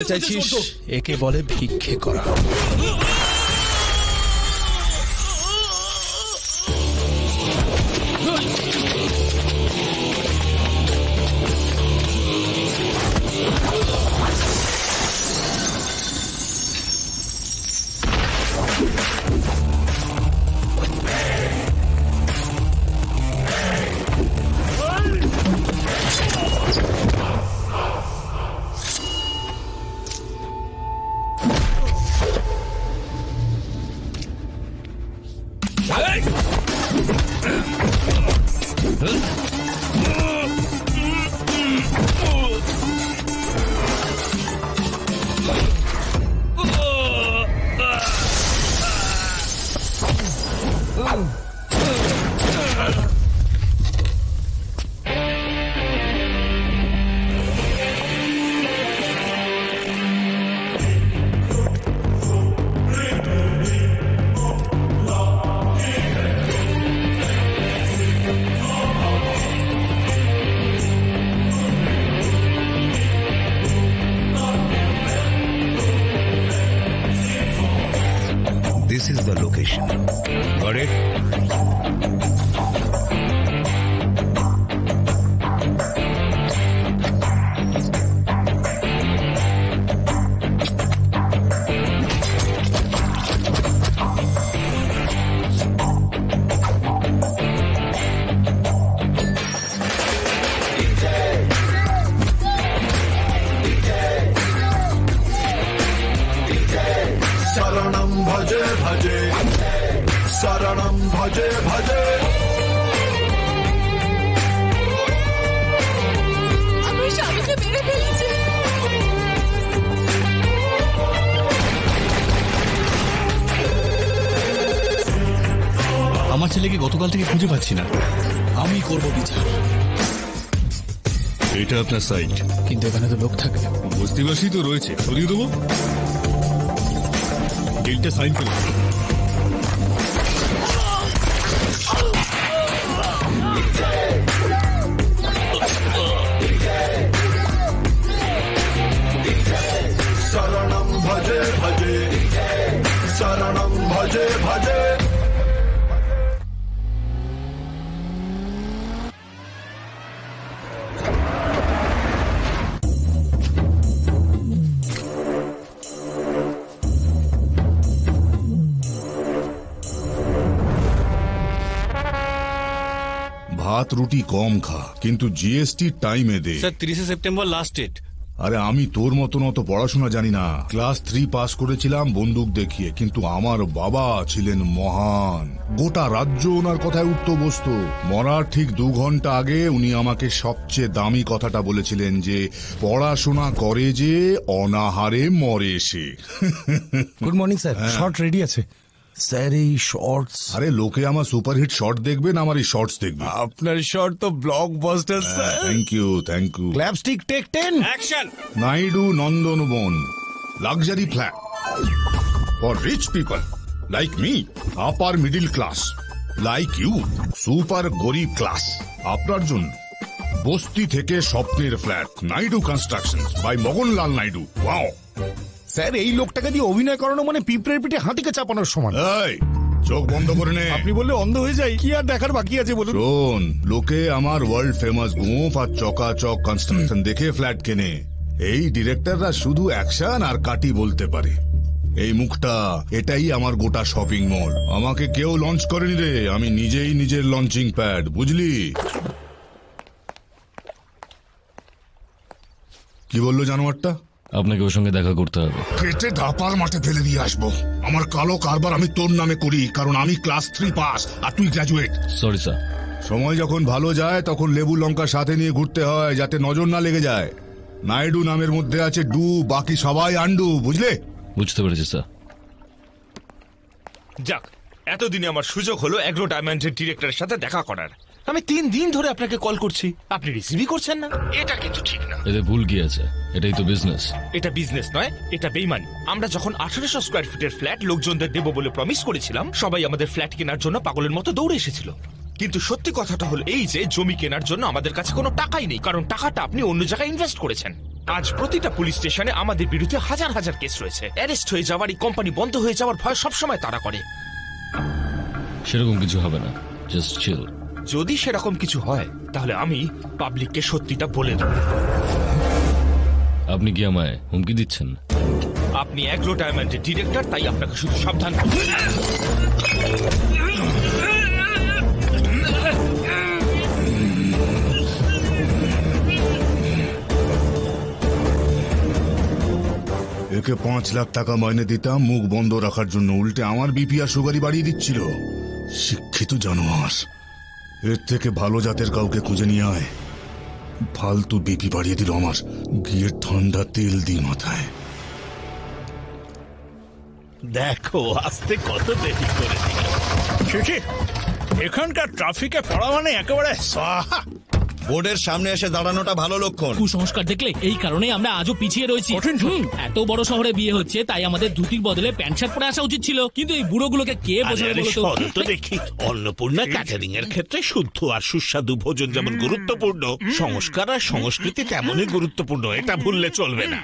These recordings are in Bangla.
চাইছিস একে বলে ভিক্ষে করা। This is the location. Got it? शरणं भजे भजे शरणं भजे भजे আমার স্বামীকে মেরে ফেলেছে। আমার ছেলেকে গতকাল থেকে খুঁজে পাচ্ছি না, আমি করব বিচার। এটা আপনার সাইট, কিন্তু এখানে তো লোক থাকে। বস্তিবাসী তো রয়েছে, সরিয়ে দেবো। ডিলটা সাইন করে দেবো। शरणं भजे भजे शरणं भजे भजे ভাত রুটি কম খা, কিন্তু জিএসটি টাইমে দে। Sir 30 September last date. আরে আমি তোর মতন অত পড়াশোনা জানি না। ক্লাস 3 পাস করেছিলাম বন্দুক দেখিয়ে, কিন্তু আমার বাবা ছিলেন মহান। গোটা রাজ্য ওনার কথায় উঠতো বসতো। মরার ঠিক 2 ঘন্টা আগে উনি আমাকে সবচেয়ে দামি কথাটা বলেছিলেন যে পড়াশোনা করে যে অনাহারে মরে সে। Good morning sir, shot ready আছে। স্যার এই শর্টস, আরে লোকে আমার সুপারহিট শর্ট দেখবে না আমার এই শর্টস দেখবে? আপনার শর্ট তো blockbuster sir. Thank you thank you. Clapstick take 10 action. Naidu Nandanban, luxury flat for rich people like me, upper middle class like you, super গরিব ক্লাস। আপনার জন্য বস্তি থেকে স্বপ্নের flat, Naidu construction by Maganlal Naidu. Wow sir, এই লোকটাকে দিয়ে অভিনয় করানো মানে পিঁপড়ের পিঠে হাতিকে চাপানোর সমান। এই চোখ বন্ধ করে নে। আপনি বললে অন্ধ হয়ে যায়, কি আর দেখার বাকি আছে বলুন? শোন, লোকে আমার ওয়ার্ল্ড ফেমাস গুঁফ আর চকাচক কনস্ট্রাকশন দেখে ফ্ল্যাট কেনে। এই ডিরেক্টররা শুধু অ্যাকশন আর কাটি বলতে পারে। এই মুখটা, এটাই আমার গোটা শপিং মল। আমাকে কেউ লঞ্চ করেনি রে, আমি নিজেই নিজের লঞ্চিং প্যাড, বুঝলি? কি বললো জানোয়ারটা? আপনাকে ওর সঙ্গে দেখা করতে হবে। কেটে ধাপার মাঠে ফেলে দিয়ে আসবো। আমার কালো কারবার আমি তোর নামে করি, কারণ আমি ক্লাস 3 পাস আর তুই গ্রাজুয়েট। Sorry sir. সময় যখন ভালো যায় তখন লেবু লঙ্কা সাথে নিয়ে ঘুরতে হয়, যাতে নজর না লেগে যায়। নাইডু নামের মধ্যে আছে ডু, বাকি সবাই আন্ডু, বুঝলে? বুঝতে পেরেছি স্যার। যাক, এতদিনে আমার সুযোগ হলো এগ্রো ডায়মন্ডের ডিরেক্টরের সাথে দেখা করার। আমি 3 দিন ধরে আপনাকে কল করছি, আপনি রিসিভই করছেন না। এটা কিন্তু ঠিক না। এতে ভুল কি আছে? এটাই তো বিজনেস। এটা বিজনেস নয়, এটা বেইমানি। আমরা যখন 1800 স্কয়ার ফিটের ফ্ল্যাট লোকজনদের দেবো বলে প্রমিস করেছিলাম, সবাই আমাদের ফ্ল্যাট কেনার জন্য পাগলের মতো দৌড়ে এসেছিল। কিন্তু সত্যি কথাটা হলো এই যে জমি কেনার জন্য আমাদের কাছে কোনো টাকাই নেই, কারণ টাকাটা আপনি অন্য জায়গায় ইনভেস্ট করেছেন। আজ প্রতিটা পুলিশ স্টেশনে আমাদের বিরুদ্ধে হাজার হাজার কেস রয়েছে। অ্যারেস্ট হয়ে যাওয়ার, এই কোম্পানি বন্ধ হয়ে যাওয়ার ভয় সবসময় তারা করে। সেরকম কিছু হবে না, জাস্ট চিল। যদি সেরকম কিছু হয় তাহলে আমি পাবলিককে সত্যিটা বলে দেব। আপনি কি আমায় হুমকি দিচ্ছেন? আপনি অ্যাগ্রো ডায়মন্ডের ডিরেক্টর, তাই আপনাকে শুধু সাবধান। একে 5 লাখ টাকা মাইনে দিতাম মুখ বন্ধ রাখার জন্য, উল্টে আমার বিপি আর সুগারি বাড়িয়ে দিচ্ছিল। শিক্ষিত জানোয়ার, এর থেকে ভালো জাতের কাউকে খুঁজে নিয়ে আয়। ফালতু বিপি বাড়িয়ে দিল আমার, গিয়ে ঠান্ডা তেল দিই মাথায়। দেখো আসতে কত দেরি করে দিল। এখানকার ট্রাফিকে পড়া মানে একেবারে সাহা। বোর্ডের সামনে এসে দাঁড়ানোটা ভালো লক্ষণ। কুসংস্কার দেখলে এই কারণে আমরা আজও পিছিয়ে রয়েছি। এত বড় শহরে বিয়ে হচ্ছে, তাই আমাদের ধুতির বদলে প্যান্ট শার্ট পরে আসা উচিত ছিল, কিন্তু এই বুড়োগুলোকে কে বোঝাবে বলতো? তো দেখি অন্নপূর্ণা ক্যাটারিং এর ক্ষেত্রে শুদ্ধ আর সুস্বাদু ভোজন যেমন গুরুত্বপূর্ণ, সংস্কার আর সংস্কৃতি তেমনই গুরুত্বপূর্ণ। এটা ভুললে চলবে না।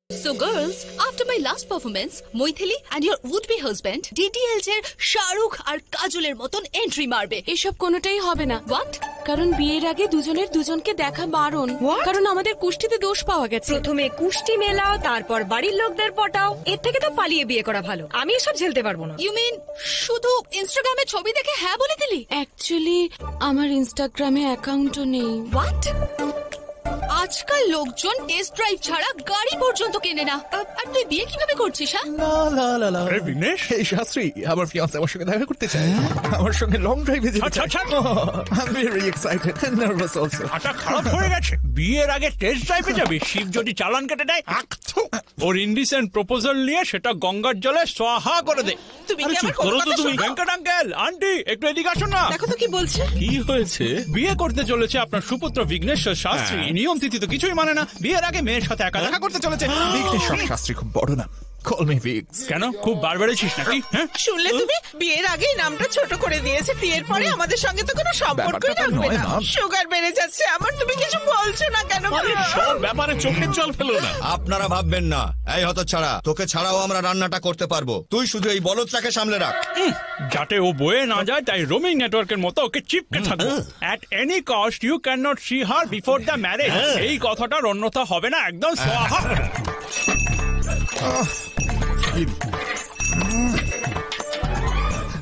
So girls, after my last performance, Moithili and your would-be husband DDLJ এর শাহরুখ আর কাজলের মতন এন্ট্রি মারবে। এসব কোনোটাই হবে না। What? কারণ বিয়ের আগে দুজনের দুজনকে দেখা বারণ। কারণ আমাদের কুষ্টিতে দোষ পাওয়া গেছে। প্রথমে কুষ্টি মেলাও, তারপর বাড়ির লোকদের পটাও। এর থেকে তো পালিয়ে বিয়ে করা ভালো। আমি এসব ঝেলতে পারবো না। You mean শুধু ইনস্টাগ্রামে ছবি দেখে হ্যাঁ বলে দিলি? অ্যাকচুয়ালি আমার ইনস্টাগ্রামে অ্যাকাউন্টও নেই। What? আজকাল লোকজন টেস্ট ড্রাইভ ছাড়া গাড়ি পর্যন্ত কেনে না। আর তুই বিয়ে কিভাবে করছিস? হ্যাঁ বিঘ্নেশ, এই শাস্ত্রী আমার ফিয়ান্সে আমার সঙ্গে দেখা করতে চায়, আমার সঙ্গে লং ড্রাইভে যেতে চায়। I am very excited and nervous also. আটা খারাপ হয়ে গেছে। বিয়ের আগে টেস্ট ড্রাইভে যাবি? শিব যদি চালান কেটে দেয়, ওর ইনডিসেন্ট প্রপোজাল নিয়ে সেটা গঙ্গার জলে সোহা করে দে। তুমি কি আমার করো তো কথা তুমি। শোনো? ভেঙ্কট আঙ্কেল, আন্টি একটু এদিকে আসুন না। দেখো তো কি বলছে। কি হয়েছে? বিয়ে করতে চলেছে আপনার সুপুত্র বিঘ্নেশ্বর শাস্ত্রী। নিয়ম তিথি তো কিছুই মানে না। বিয়ের আগে মেয়ের সাথে একা দেখা করতে চলেছে। বিঘ্নেশ্বর শাস্ত্রী খুব বড় নাম, কল মি ভিক্স। কেন, খুব বার বেড়েছিস নাকি? হ্যাঁ, শুনলে তুমি? বিয়ের আগেই নামটা ছোট করে দিয়েছে। বিয়ের পরে আমাদের সঙ্গে তো কোনো সম্পর্কই রাখবে না। সুগার বেড়ে যাচ্ছে আমার, তুমি কিছু বলছো না কেন? সব ব্যাপারে চোখের জল ফেলো না। আপনারা ভাববেন না, এই হতচ্ছাড়া, তোকে ছাড়াও আমরা রান্নাটা করতে পারবো। তুই শুধু এই বলদটাকে সামলে রাখ। যাতে ও বয়ে না যায়, তাই রোমিং নেটওয়ার্কের মতো ওকে চিপকে থাকবো। At any cost you can not see her before the marriage. এই কথাটার অন্যথা হবে না, একদম সোহা।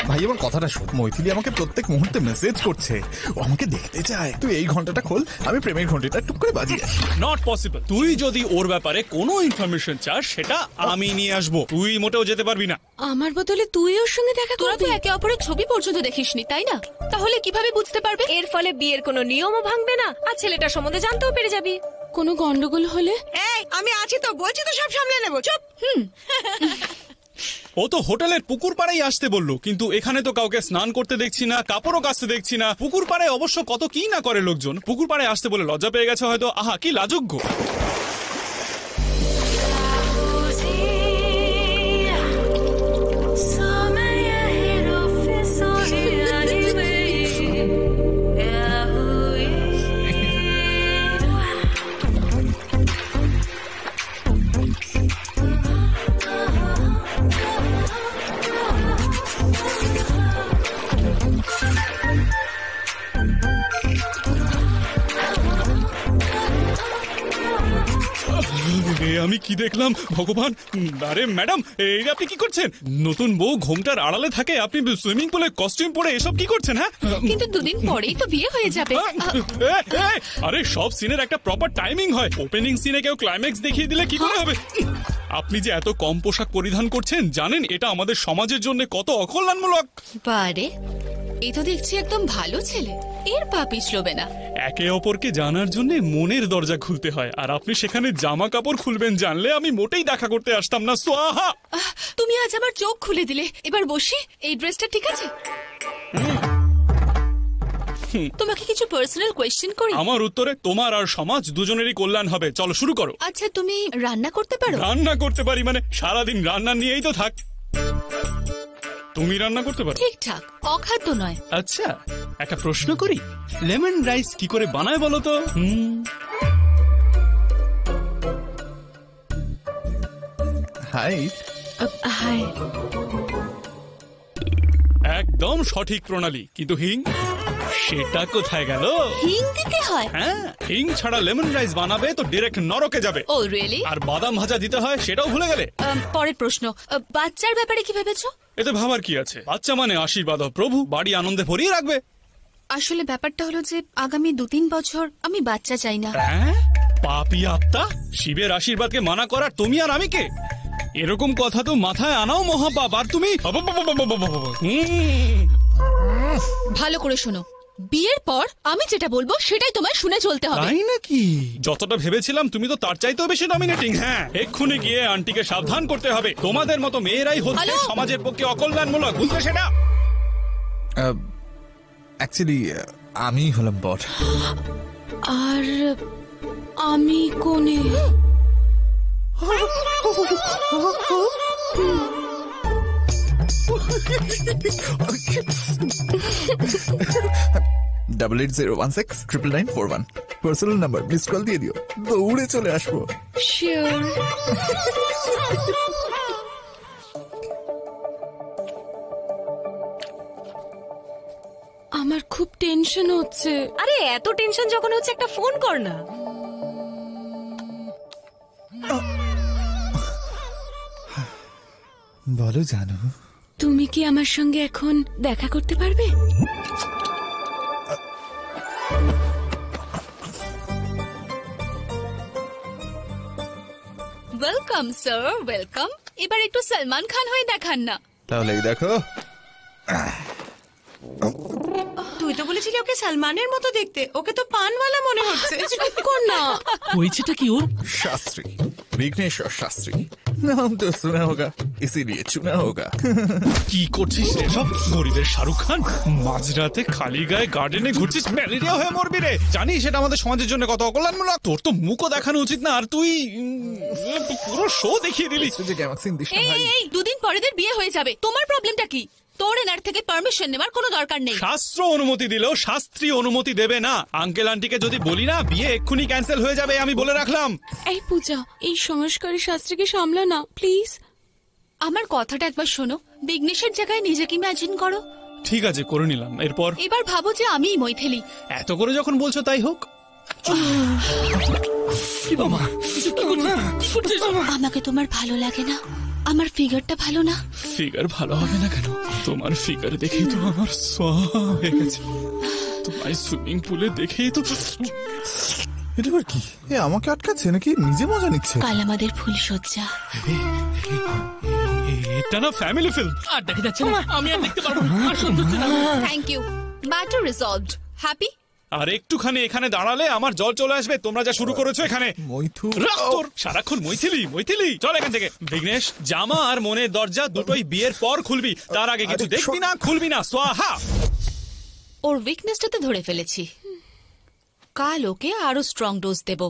ভাই আমার কথাটা শোন, মৈথিলি আমাকে প্রত্যেক মুহূর্তে মেসেজ করছে, ও আমাকে দেখতে চায়। তুই এই ঘন্টাটা খোল, আমি প্রেমের ঘন্টাটা টুক করে বাজিয়ে আসি। Not possible. তুই যদি ওর ব্যাপারে কোনো ইনফরমেশন চাস, সেটা আমি নিয়ে আসবো। তুই মোটেও যেতে পারবি না। আমার বদলে তুই ওর সঙ্গে দেখা তোরা তো করবি? একে অপরের ছবি পর্যন্ত দেখিসনি, তাই না? তাহলে কিভাবে বুঝতে পারবে? এর ফলে বিয়ের কোনো নিয়মও ভাঙবে না, আর ছেলেটার সম্বন্ধে জানতেও পেরে যাবি। কোনো গন্ডগোল হলে? এই আমি আছি তো, বলছি তো সব সামলে নেবো। চুপ। ও তো হোটেলের পুকুর পাড়েই আসতে বললো, কিন্তু এখানে তো কাউকে স্নান করতে দেখছি না, কাপড়ও কাচতে দেখছি না। পুকুর পাড়ে অবশ্য কত কি না করে লোকজন। পুকুর পাড়ে আসতে বলে লজ্জা পেয়ে গেছে হয়তো। আহা, কি লাজুগ্য। আমি কি দেখলাম ভগবান! আরে ম্যাডাম, এই আপনি কি করছেন? নতুন বউ ঘোমটার আড়ালে থাকে, আপনি সুইমিং পুলে কস্টিউম পরে এসব কি করছেন? হ্যাঁ, কিন্তু দুদিন পরেই তো বিয়ে হয়ে যাবে। আরে সব সিনের একটা প্রপার টাইমিং হয়। ওপেনিং সিনে কেউ ক্লাইম্যাক্স দেখিয়ে দিলে কি করে হবে? আপনি যে এত কম পোশাক পরিধান করছেন, জানেন এটা আমাদের সমাজের জন্য কত অকল্যাণমূলক? বারে এই তো দেখছি একদম ভালো ছেলে, এর পা পিছলবে না। একে অপরকে জানার জন্য মনের দরজা খুলতে হয়, আর আপনি সেখানে জামা কাপড় খুলবেন জানলে আমি মোটেই দেখা করতে আসতাম না। সোহা, তুমি আজ আমার চোখ খুলে দিলে। এবার বসি। এই ড্রেসটা ঠিক আছে? তোমাকে কিছু পার্সোনাল কোয়েশ্চেন করি? আমার উত্তরে তোমার আর সমাজ দুজনেরই কল্যাণ হবে। চলো শুরু করো। আচ্ছা, তুমি রান্না করতে পারো? রান্না করতে পারি মানে সারাদিন রান্না নিয়েই তো থাক। তুমি রান্না করতে পারো? ঠিকঠাক, অখাদ্য নয়। আচ্ছা, একটা প্রশ্ন করি, লেমন রাইস কি করে বানায় বলো তো? হাই। হাই। একদম সঠিক প্রণালী, কিন্তু হিং সেটা কোথায় গেল? হিং দিতে হয়? হ্যাঁ, হিং ছাড়া লেমন রাইস বানাবে তো ডিরেক্ট নরকে যাবে। ও রিয়েলি? আর বাদাম ভাজা দিতে হয়, সেটাও ভুলে গেলে। পরের প্রশ্ন, বাচ্চার ব্যাপারে কি ভেবেছো? এতে ভাবার কি আছে? বাচ্চা মানে আশীর্বাদ, প্রভু বাড়ি আনন্দে ভরিয়ে রাখবে। আসলে ব্যাপারটা হলো যে আগামী 2-3 বছর আমি বাচ্চা চাই না। হ্যাঁ, পাপী আত্মা, শিবের আশীর্বাদকে মানা করার তুমি আর আমি কে? এরকম কথা তো মাথায় আনাও মহাপাপ। আর তুমি ভালো করে শোনো, বিয়ের পর আমি যেটা বলবো সেটাই তোমায় শুনে চলতে হবে। তাই নাকি? যতটা ভেবেছিলাম তুমি তো তার চাইতেও বেশি ডমিনেটিং। হ্যাঁ, এক্ষুনি গিয়ে আন্টিকে সাবধান করতে হবে। তোমাদের মতো মেয়েরাই হচ্ছে সমাজের পক্ষে অকল্যাণমূলক, বুঝলে সেটা? অ্যাকচুয়ালি আমি হলাম বট। আর আমি কোনে? Double 8016 personal number, miss call দিয়ে দিও, দৌড়ে চলে আসবো। শিওর। আমার খুব টেনশন হচ্ছে। আরে এত টেনশন যখন হচ্ছে একটা ফোন কর না। বলো জানো, তুমি কি আমার সঙ্গে এখন দেখা করতে পারবে? Welcome sir, welcome. এবার একটু সলমান খান হয়ে দেখান না। তাহলে এই দেখো। তুই তো বলেছিলি ওকে সালমানের মতো দেখতে, ওকে তো পানওয়ালা মনে হচ্ছে। চুপ কর না। হয়েছেটা কি ওর? शास्त्री, विघ्नेश्वर शास्त्री, नाम तो सुना होगा इसीलिए चुना होगा। কি করছিস রে সব? গরিবের শাহরুখ খান, মাঝরাতে খালি গায়ে গার্ডেনে ঘুরছিস, ম্যালেরিয়া হয়ে মরবি রে। জানিস সেটা আমাদের সমাজের জন্য কত অকল্যাণমূলক? তোর তো মুখও দেখানো উচিত না, আর তুই পুরো শো দেখিয়ে দিলি। এই 2 দিন পরেদের বিয়ে হয়ে যাবে, তোমার প্রবলেমটা কি? তোর এনার থেকে পারমিশন নেওয়ার কোনো দরকার নেই। শাস্ত্র অনুমতি দিলেও শাস্ত্রী অনুমতি দেবে না। আঙ্কেল আন্টিকে যদি বলি না, বিয়ে এক্ষুনি ক্যান্সেল হয়ে যাবে, আমি বলে রাখলাম। এই পূজা, এই সংস্কারী শাস্ত্রীকে সামলা না প্লিজ। আমার কথাটা একবার শোনো, বিঘ্নেশের জায়গায় নিজেকে ইমাজিন করো। ঠিক আছে, করে নিলাম। এরপর এবার ভাবো যে আমি মৈথিলি। এত করে যখন বলছো তাই হোক। আমাকে তোমার ভালো লাগে না? আমার ফিগারটা ভালো না? ফিগার ভালো হবে না কেন? তোমার ফিগার দেখেই তো আমার সোয়া হয়ে গেছে। তোমায় সুইমিং পুলে দেখেই তো। এটা কি? এ আমাকে আটকাচ্ছে নাকি নিজে মজা নিচ্ছে? কাল আমাদের ফুলসজ্জা। এটা না ফ্যামিলি ফিল্ম। আর দেখা যাচ্ছে না, আমি আর দেখতে পারবো না। আর সহ্য হচ্ছে না। Thank you, matter resolved. Happy? আর একটুখানি এখানে দাঁড়ালে আমার জল চলে আসবে। তোমরা যা শুরু করেছো এখানে। সারাক্ষণ মৈথিলি মৈথিলি। চল এখান থেকে। বিঘ্নেশ, জামা আর মনের দরজা দুটোই বিয়ের পর খুলবি, তার আগে কিছু দেখবি না, খুলবি না। সোহা। ওর উইকনেসটাতে ধরে ফেলেছি, কাল ওকে আরো স্ট্রং ডোজ দেব।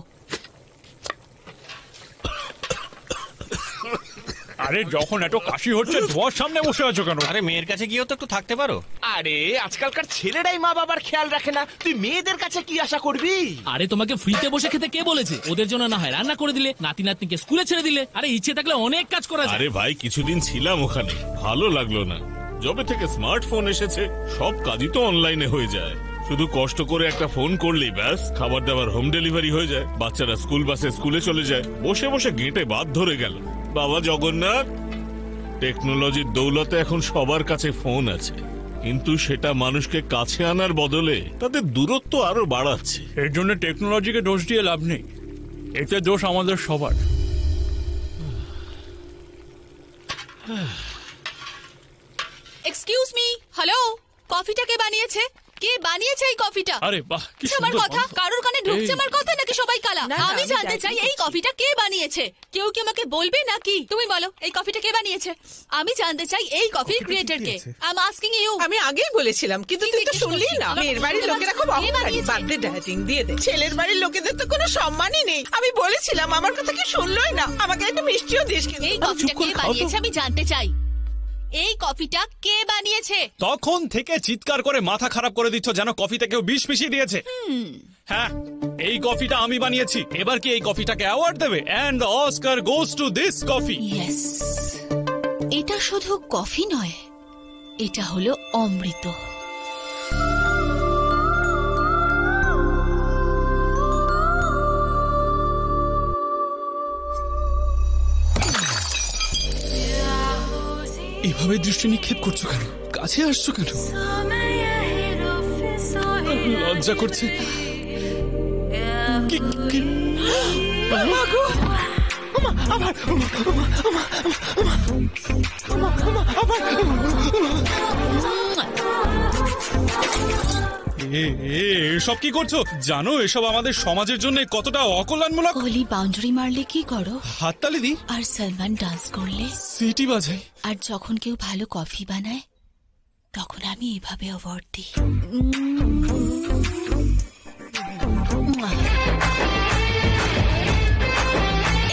আরে যখন এত কাশি হচ্ছে, ধোয়ার সামনে বসে আছো কেন? আরে মেয়ের কাছে গিয়েও তো একটু থাকতে পারো। আরে আজকালকার ছেলেরাই মা বাবার খেয়াল রাখে না, তুই মেয়েদের কাছে কি আশা করবি? আরে তোমাকে ফ্রিতে বসে খেতে কে বলেছে? ওদের জন্য না হয় রান্না করে দিলে, নাতি নাতনিকে স্কুলে ছেড়ে দিলে। আরে ইচ্ছে থাকলে অনেক কাজ করা যায়। আরে ভাই, কিছুদিন ছিলাম ওখানে, ভালো লাগলো না। যবে থেকে স্মার্টফোন এসেছে সব কাজই তো অনলাইনে হয়ে যায়। শুধু কষ্ট করে একটা ফোন করলেই ব্যাস, খাবার দাবার হোম ডেলিভারি হয়ে যায়, বাচ্চারা স্কুল বাসে স্কুলে চলে যায়। বসে বসে গেঁটে বাদ ধরে গেল। বাবা জগন্নাথ, টেকনোলজির দৌলতে এখন সবার কাছে ফোন আছে, কিন্তু সেটা মানুষকে কাছে আনার বদলে তাদের দূরত্ব আরো বাড়াচ্ছে। এর জন্য টেকনোলজিকে দোষ দিয়ে লাভ নেই, এতে দোষ আমাদের সবার। এক্সকিউজ মি, হ্যালো, কফিটা কে বানিয়েছে? কে বানিয়েছে এই কফিটা? আরে বাহ, কি আমার সুন্দর কথা গন্ধ। কারোর কানে ঢুকছে এই। আমার কথা নাকি সবাই কালা? না, না, আমি আমি জানতে চাই দেখি। এই কফিটা কে বানিয়েছে? কেউ কি আমাকে বলবে নাকি? তুমি বলো এই কফিটা কে বানিয়েছে? আমি জানতে চাই এই কফির ক্রিয়েটর কে। I am asking you. আমি আগেই বলেছিলাম কিন্তু তুই তো শুনলি না। মেয়ের বাড়ির লোকেরা খুব অহংকারী, বার্থডে ডায়েটিং দিয়ে দে। ছেলের বাড়ির লোকেদের তো কোনো সম্মানই নেই। আমি বলেছিলাম, আমার কথা কি শুনলোই না। আমাকে একটা মিষ্টিও দিস কিন্তু। এই কফিটা কে বানিয়েছে আমি জানতে চাই। এই কফিটা কে বানিয়েছে? তখন থেকে চিৎকার করে মাথা খারাপ করে দিচ্ছ যেন কফিতে কেউ বিষ মিশিয়ে দিয়েছে। হ্যাঁ, এই কফিটা আমি বানিয়েছি। এবার কি এই কফিটাকে অ্যাওয়ার্ড দেবে? And the Oscar goes to this coffee. Yes, এটা শুধু কফি নয়, এটা হলো অমৃত। এভাবে দৃষ্টি নিক্ষেপ করছো কেন? কাছে আসছো কেন? লজ্জা করছে। এসব কি করছো? জানো এসব আমাদের সমাজের জন্য কতটা অকল্যাণমূলক? কোহলি বাউন্ডারি মারলে কি করো? হাততালি দিই। আর সলমান ডান্স করলে সিটি বাজাই। আর যখন কেউ ভালো কফি বানায় তখন আমি এভাবে অ্যাওয়ার্ড দিই।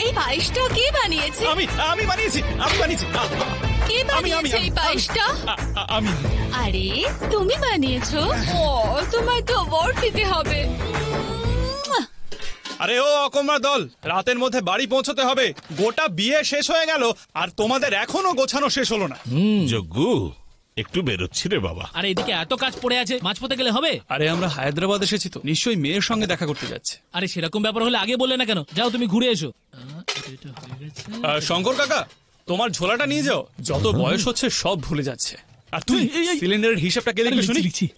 এই পায়েসটা কে বানিয়েছে? আমি বানিয়েছি। কে বানিয়েছে এই পায়েসটা? আমি। আরে তুমি বানিয়েছো? ও, তোমায় তো অ্যাওয়ার্ড দিতে হবে। আরে ও অকমরা দল, রাতের মধ্যে বাড়ি পৌঁছতে হবে। গোটা বিয়ে শেষ হয়ে গেল আর তোমাদের এখনো গোছানো শেষ হলো না। যজ্ঞু একটু বেরোচ্ছি রে বাবা। আরে এদিকে এত কাজ পড়ে আছে, মাঝপথে গেলে হবে? আরে আমরা হায়দ্রাবাদ এসেছি তো, নিশ্চয়ই মেয়ের সঙ্গে দেখা করতে যাচ্ছে। আরে সেরকম ব্যাপার হলে আগে বললে না কেন? যাও তুমি ঘুরে এসো। শঙ্কর কাকা, তোমার ঝোলাটা নিয়ে যাও। যত বয়স হচ্ছে সব ভুলে যাচ্ছে। আর তুই সিলিন্ডারের হিসাবটা কে দেখবে শুনি? লিখছি।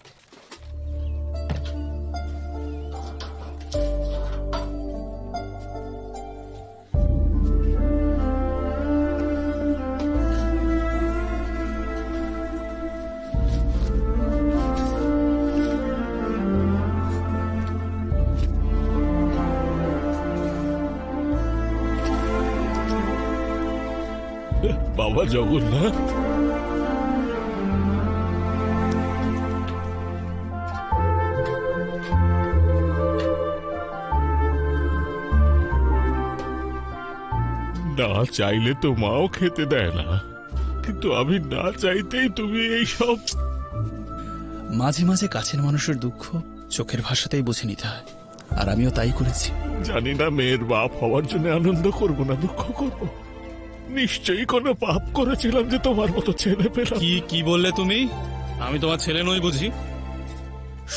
বাবা জগন্নাথ, না চাইলে তো মাও খেতে দেয় না, কিন্তু আমি না চাইতেই তুমি এই সব। মাঝে মাঝে কাছের মানুষের দুঃখ চোখের ভাষাতেই বুঝে নিতে হয়, আর আমিও তাই করেছি। জানি না মেয়ের বাপ হওয়ার জন্য আনন্দ করব না দুঃখ করব। নিশ্চয়ই কোনো পাপ করেছিলাম যে তোমার মতো ছেলে পেলাম। কি বললে তুমি? আমি তোমার ছেলে নই বুঝি?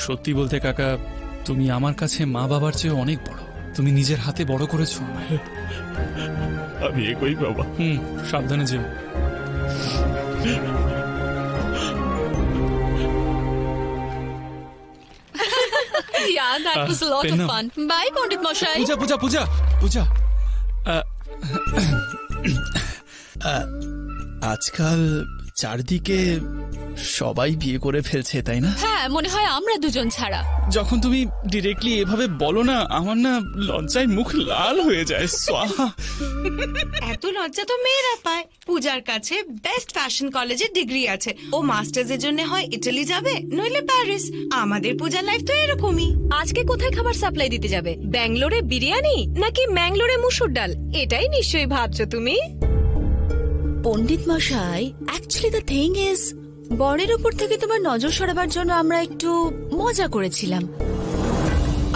সত্যি বলতে কাকা, তুমি আমার কাছে মা বাবার চেয়ে অনেক বড়। তুমি নিজের হাতে বড় করেছো আমায়। আমি এগোই বাবা। সাবধানে যেও। Yeah, that was a lot of fun. Bye, Pandit Mashai. পূজা। আজকাল চারদিকে সবাই বিয়ে করে ফেলছে, তাই না? হ্যাঁ, মনে হয় আমরা দুজন ছাড়া। যখন তুমি ডিরেক্টলি এভাবে বলো না, আমার না লজ্জায় মুখ লাল হয়ে যায়। স্বাহা। এত লজ্জা তো মেয়েরা পায়। পূজার কাছে বেস্ট ফ্যাশন কলেজের ডিগ্রি আছে। ও মাস্টার্স এর জন্য হয় ইটালি যাবে, নইলে প্যারিস। আমাদের পূজার লাইফ তো এরকমই। আজকে কোথায় খাবার সাপ্লাই দিতে যাবে? ব্যাঙ্গালোরে বিরিয়ানি নাকি ম্যাঙ্গালোরে মুসুর ডাল? এটাই নিশ্চয়ই ভাবছো তুমি। পণ্ডিত মশাই, অ্যাকচুয়ালি দ্য থিং ইজ, বরের উপর থেকে তোমার নজর সরাবার জন্য আমরা একটু মজা করেছিলাম।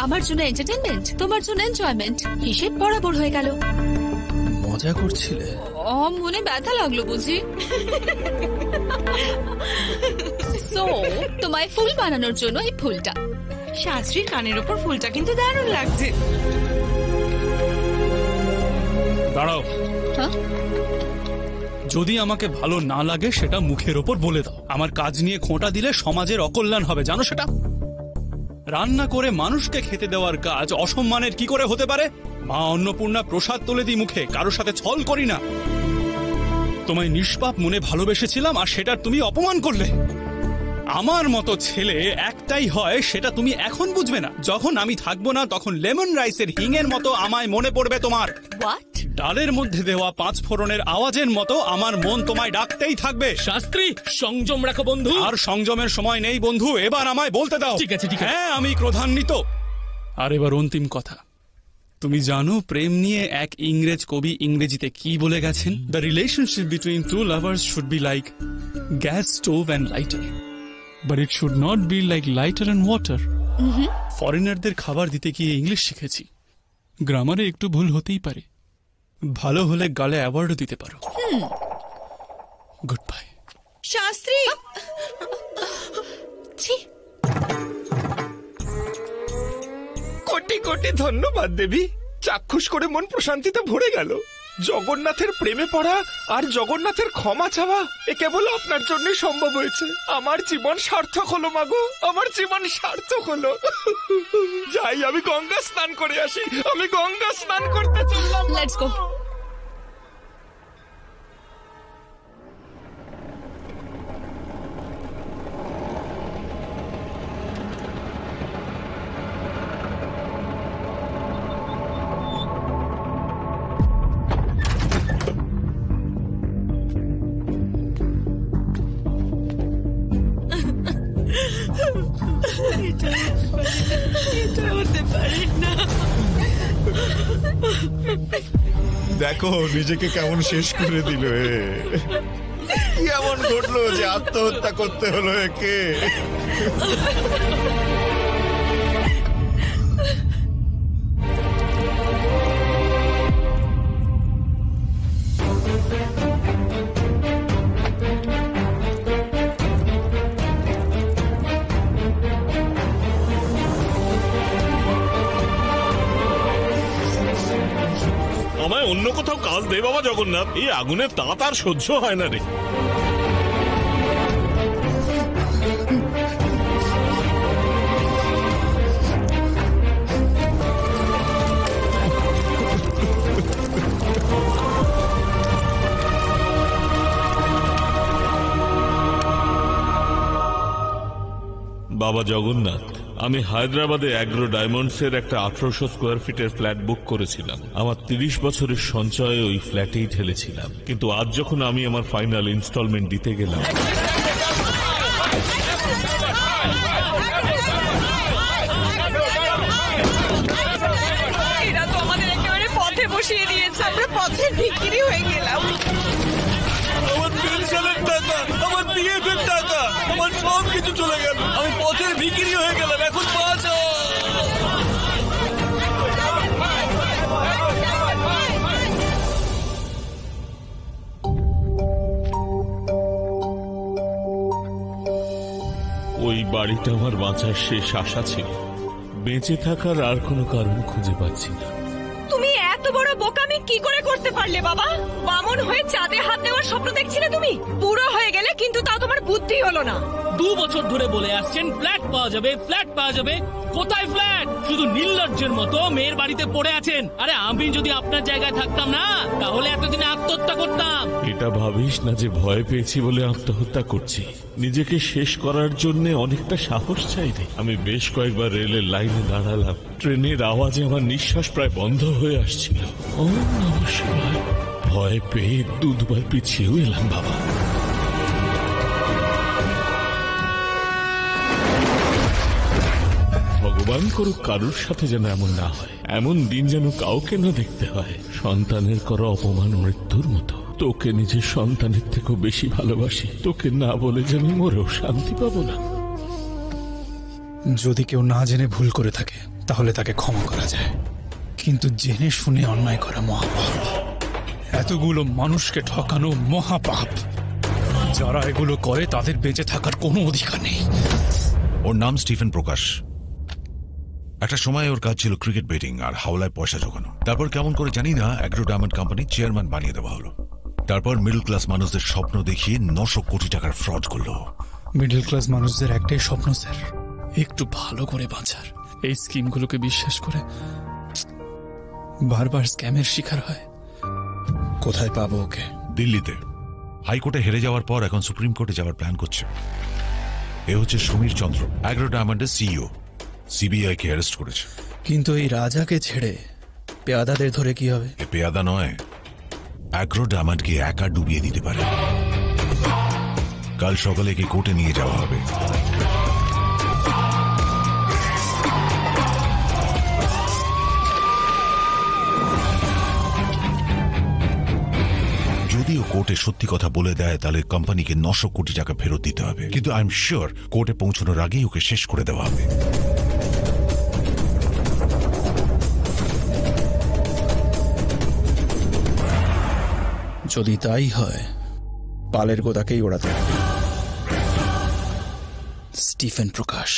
আমার জন্য এন্টারটেনমেন্ট, তোমার জন্য এনজয়মেন্ট। হিসেব বরাবর হয়ে গেল। মজা করছিলে? মনে ব্যথা লাগলো বুঝি। সো তোমায় ফুল বানানোর জন্য এই ফুলটা। শাস্ত্রীর কানের ওপর ফুলটা কিন্তু দারুণ লাগছে। দাঁড়াও। যদি আমাকে ভালো না লাগে সেটা মুখের ওপর বলে দাও। আমার কাজ নিয়ে খোঁটা দিলে সমাজের অকল্যাণ হবে, জানো সেটা? রান্না করে মানুষকে খেতে দেওয়ার কাজ অসম্মানের কি করে হতে পারে? মা অন্নপূর্ণা প্রসাদ তুলে দিই মুখে, কারোর সাথে ছল করি না। তোমায় নিষ্পাপ মনে ভালোবেসেছিলাম আর সেটার তুমি অপমান করলে। আমার মতো ছেলে একটাই হয়, সেটা তুমি এখন বুঝবে না। যখন আমি থাকবো না তখন লেমন রাইসের হিঙের মতো আমায় মনে পড়বে তোমার। ডালের মধ্যে দেওয়া 5 ফোড়নের আওয়াজের মতো আমার মন তোমায় ডাকতেই থাকবে। শাস্ত্রী, সংযম রাখো বন্ধু। আর সংযমের সময় নেই বন্ধু, এবার আমায় বলতে দাও। ঠিক আছে, ঠিক আছে। হ্যাঁ, আমি ক্রোধান্বিত। আর এবার অন্তিম কথা। তুমি জানো প্রেম নিয়ে এক ইংরেজ কবি ইংরেজিতে কি বলে গেছেন? The relationship between two lovers should be like gas stove and lighter, but it should not be like lighter and water. ফরেনারদের খাবার দিতে গিয়ে ইংলিশ শিখেছি। গ্রামারে একটু ভুল হতেই পারে, ভালো হলে গালে অ্যাওয়ার্ডও দিতে পারো। Good bye. শাস্ত্রী, কোটি কোটি ধন্যবাদ দেবী। চাক্ষুষ করে মন প্রশান্তিতে ভরে গেল। জগন্নাথের প্রেমে পড়া আর জগন্নাথের ক্ষমা চাওয়া এ কেবল আপনার জন্যই সম্ভব হয়েছে। আমার জীবন সার্থক হলো মাগো, আমার জীবন সার্থক হলো। যাই, আমি গঙ্গা স্নান করে আসি। আমি গঙ্গা স্নান করতে চললাম। Let's go. এটা হতে পারে না। দেখো নিজেকে কেমন শেষ করে দিল। কি এমন ঘটলো যে আত্মহত্যা করতে হলো একে? আমায় অন্য কোথাও কাজ দে বাবা জগন্নাথ, এই আগুনের তাপ আর সহ্য হয় না রে। বাবা জগন্নাথ, আমি হায়দ্রাবাদে অ্যাগ্রো ডায়মন্ডস এর একটা 1800 স্কোয়ার ফিটের ফ্ল্যাট বুক করেছিলাম। আমার 30 বছরের সঞ্চয়ে ওই ফ্ল্যাটেই ঢেলেছিলাম, কিন্তু আজ যখন আমি আমার ফাইনাল ইনস্টলমেন্ট দিতে গেলাম, এরা তো আমাদের একেবারে পথে বসিয়ে দিয়েছে। আমরা পথের ভিখিরি হয়ে গেলাম। আমার পেনশনের টাকা, আমার বিএফের টাকা, আমার সব কিছু চলে গেল। আমি পথের ভিখিরি হয়ে গেলাম। এখন বাঁচাও। ওই বাড়িটা আমার বাঁচার শেষ আশা ছিল। বেঁচে থাকার আর কোনো কারণ খুঁজে পাচ্ছি না। তুমি এত বড় বোকামি কি করে করতে পারলে বাবা? বামন হয়ে চাঁদে হাত দেওয়ার স্বপ্ন দেখছিলে তুমি? পুরো হয়ে গেলে, কিন্তু তাও তোমার বুদ্ধি হলো না। 2 বছর ধরে বলে আসছেন ফ্ল্যাট পাওয়া যাবে, ফ্ল্যাট পাওয়া যাবে। কোথায় ফ্ল্যাট? শুধু নির্লজ্জের মতো মেয়ের বাড়িতে পড়ে আছেন। আরে আমি যদি আপনার জায়গায় থাকতাম না, তাহলে এতদিনে আত্মহত্যা করতাম। এটা ভাবিস না যে ভয় পেয়েছি বলে আত্মহত্যা করছি। নিজেকে শেষ করার জন্য অনেকটা সাহস চাই রে। আমি বেশ কয়েকবার রেলের লাইনে দাঁড়ালাম। ট্রেনের আওয়াজে আমার নিঃশ্বাস প্রায় বন্ধ হয়ে আসছিল। ওম নমঃ শিবায়। ভয় পেয়ে 2বার পিছিয়েও এলাম বাবা। ভগবান করুক কারোর সাথে যেন এমন না হয়। এমন দিন যেন কাউকে না দেখতে হয়। সন্তানের করা অপমান মৃত্যুর মতো। তোকে নিজের সন্তানের থেকেও বেশি ভালোবাসি। তোকে না বলে যে আমি মরেও শান্তি পাবো না। যদি কেউ না জেনে ভুল করে থাকে তাহলে তাকে ক্ষমা করা যায়, কিন্তু জেনে শুনে অন্যায় করা মহাপাপ। এতগুলো মানুষকে ঠকানো মহাপাপ। যারা এগুলো করে তাদের বেঁচে থাকার কোনো অধিকার নেই। ওর নাম স্টিফেন প্রকাশ। একটা সময় ওর কাজ ছিল ক্রিকেট বেটিং আর হাওলায় পয়সা জোগানো। তারপর কেমন করে জানি না অ্যাগ্রো ডায়মন্ড কোম্পানির চেয়ারম্যান বানিয়ে দেওয়া হলো। তারপর মিডল ক্লাস মানুষদের স্বপ্ন দেখিয়ে 900 কোটি টাকার ফ্রড করলো। মিডল ক্লাস মানুষদের একটাই স্বপ্ন স্যার, একটু ভালো করে বাঁচার। এই স্কিমগুলোকে বিশ্বাস করে বারবার স্ক্যামের শিকার হয়। কোথায় পাবো ওকে? দিল্লিতে। হাইকোর্টে হেরে যাওয়ার পর এখন সুপ্রিম কোর্টে যাওয়ার প্ল্যান করছে। এ হচ্ছে সমীর চন্দ্র, অ্যাগ্রো ডায়মন্ডের সিইও। সিবিআই কে অ্যারেস্ট করেছে। কিন্তু এই রাজাকে ছেড়ে পেয়াদাদের ধরে কি হবে? এ পেয়াদা নয়, অ্যাগ্রো ডায়মন্ডকে একা ডুবিয়ে দিতে পারে। কাল সকালে একে কোর্টে নিয়ে যাওয়া হবে। যদিও কোর্টে সত্যি কথা বলে দেয় তাহলে কোম্পানিকে 900 কোটি টাকা ফেরত দিতে হবে, কিন্তু আই এম শিওর কোর্টে পৌঁছানোর আগেই ওকে শেষ করে দেওয়া হবে। যদি তাই হয় পালের গোদাকেই ওড়াতে হবে। স্টিফেন প্রকাশ।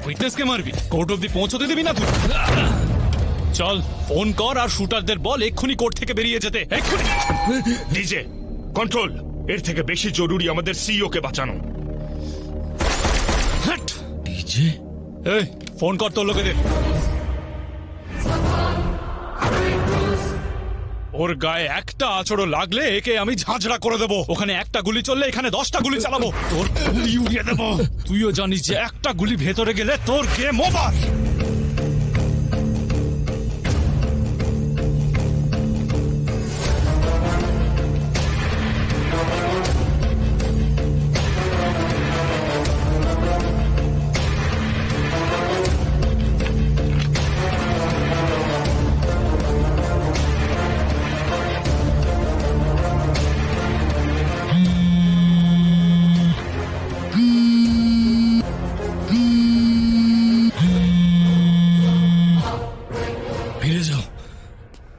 উইটনেসকে মারবি, কোর্ট অব্দি পৌঁছতে দিবি না তুই? চল ফোন কর আর শুটারদের বল এক্ষুনি কোর্ট থেকে বেরিয়ে যেতে, এক্ষুনি। ডিজে কন্ট্রোল, এর থেকে বেশি জরুরি আমাদের সিইও কে বাঁচানো। ডিজে এই ফোন কর তোর লোকেদের। ওর গায়ে একটা আঁচড়ও লাগলে একে আমি ঝাঁঝরা করে দেবো। ওখানে একটা গুলি চললে এখানে 10টা গুলি চালাবো, তোর গুলি উড়িয়ে দেবো। তুইও জানিস যে একটা গুলি ভেতরে গেলে তোর game over.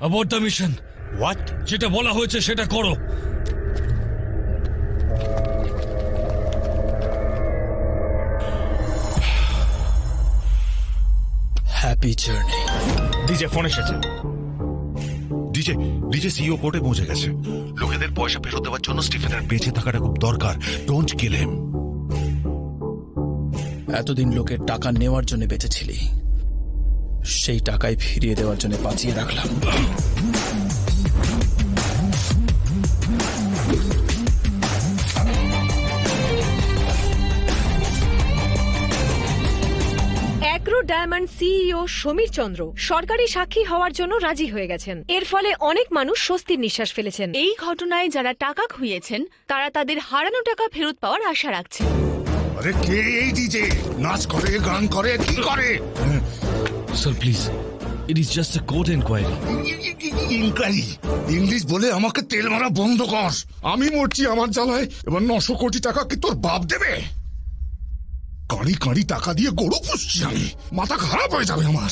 Abort the mission. What? যেটা বলা হয়েছে সেটা করো। Happy journey. ডিজে ফোন এসেছে। ডিজে সিইও কোর্টে পৌঁছে গেছে। লোকেদের পয়সা ফেরত দেওয়ার জন্য স্টিফেনের বেঁচে থাকাটা খুব দরকার। ডোন্ট কিল হিম। এতদিন লোকের টাকা নেওয়ার জন্য বেঁচেছিলি, সেই টাকাই ফিরিয়ে দেওয়ার জন্য বাঁচিয়ে রাখলাম। অ্যাগ্রো ডায়মন্ড সিইও সমীর চন্দ্র সরকারি সাক্ষী হওয়ার জন্য রাজি হয়ে গেছেন। এর ফলে অনেক মানুষ স্বস্তির নিঃশ্বাস ফেলেছেন। এই ঘটনায় যারা টাকা খুইয়েছেন তারা তাদের হারানো টাকা ফেরত পাওয়ার আশা রাখছেন। আরে কে এই ডিজে? নাচ করে, গান করে, কি করে? Sir please, it is just a court enquiry. Enquiry? English বলে আমাকে তেল মারা বন্ধ কর। আমি মরছি আমার জ্বালায়, এবার 900 কোটি টাকা কি তোর বাপ দেবে? কাঁড়ি কাঁড়ি টাকা দিয়ে গরু পুষছি আমি, মাথা খারাপ হয়ে যাবে আমার।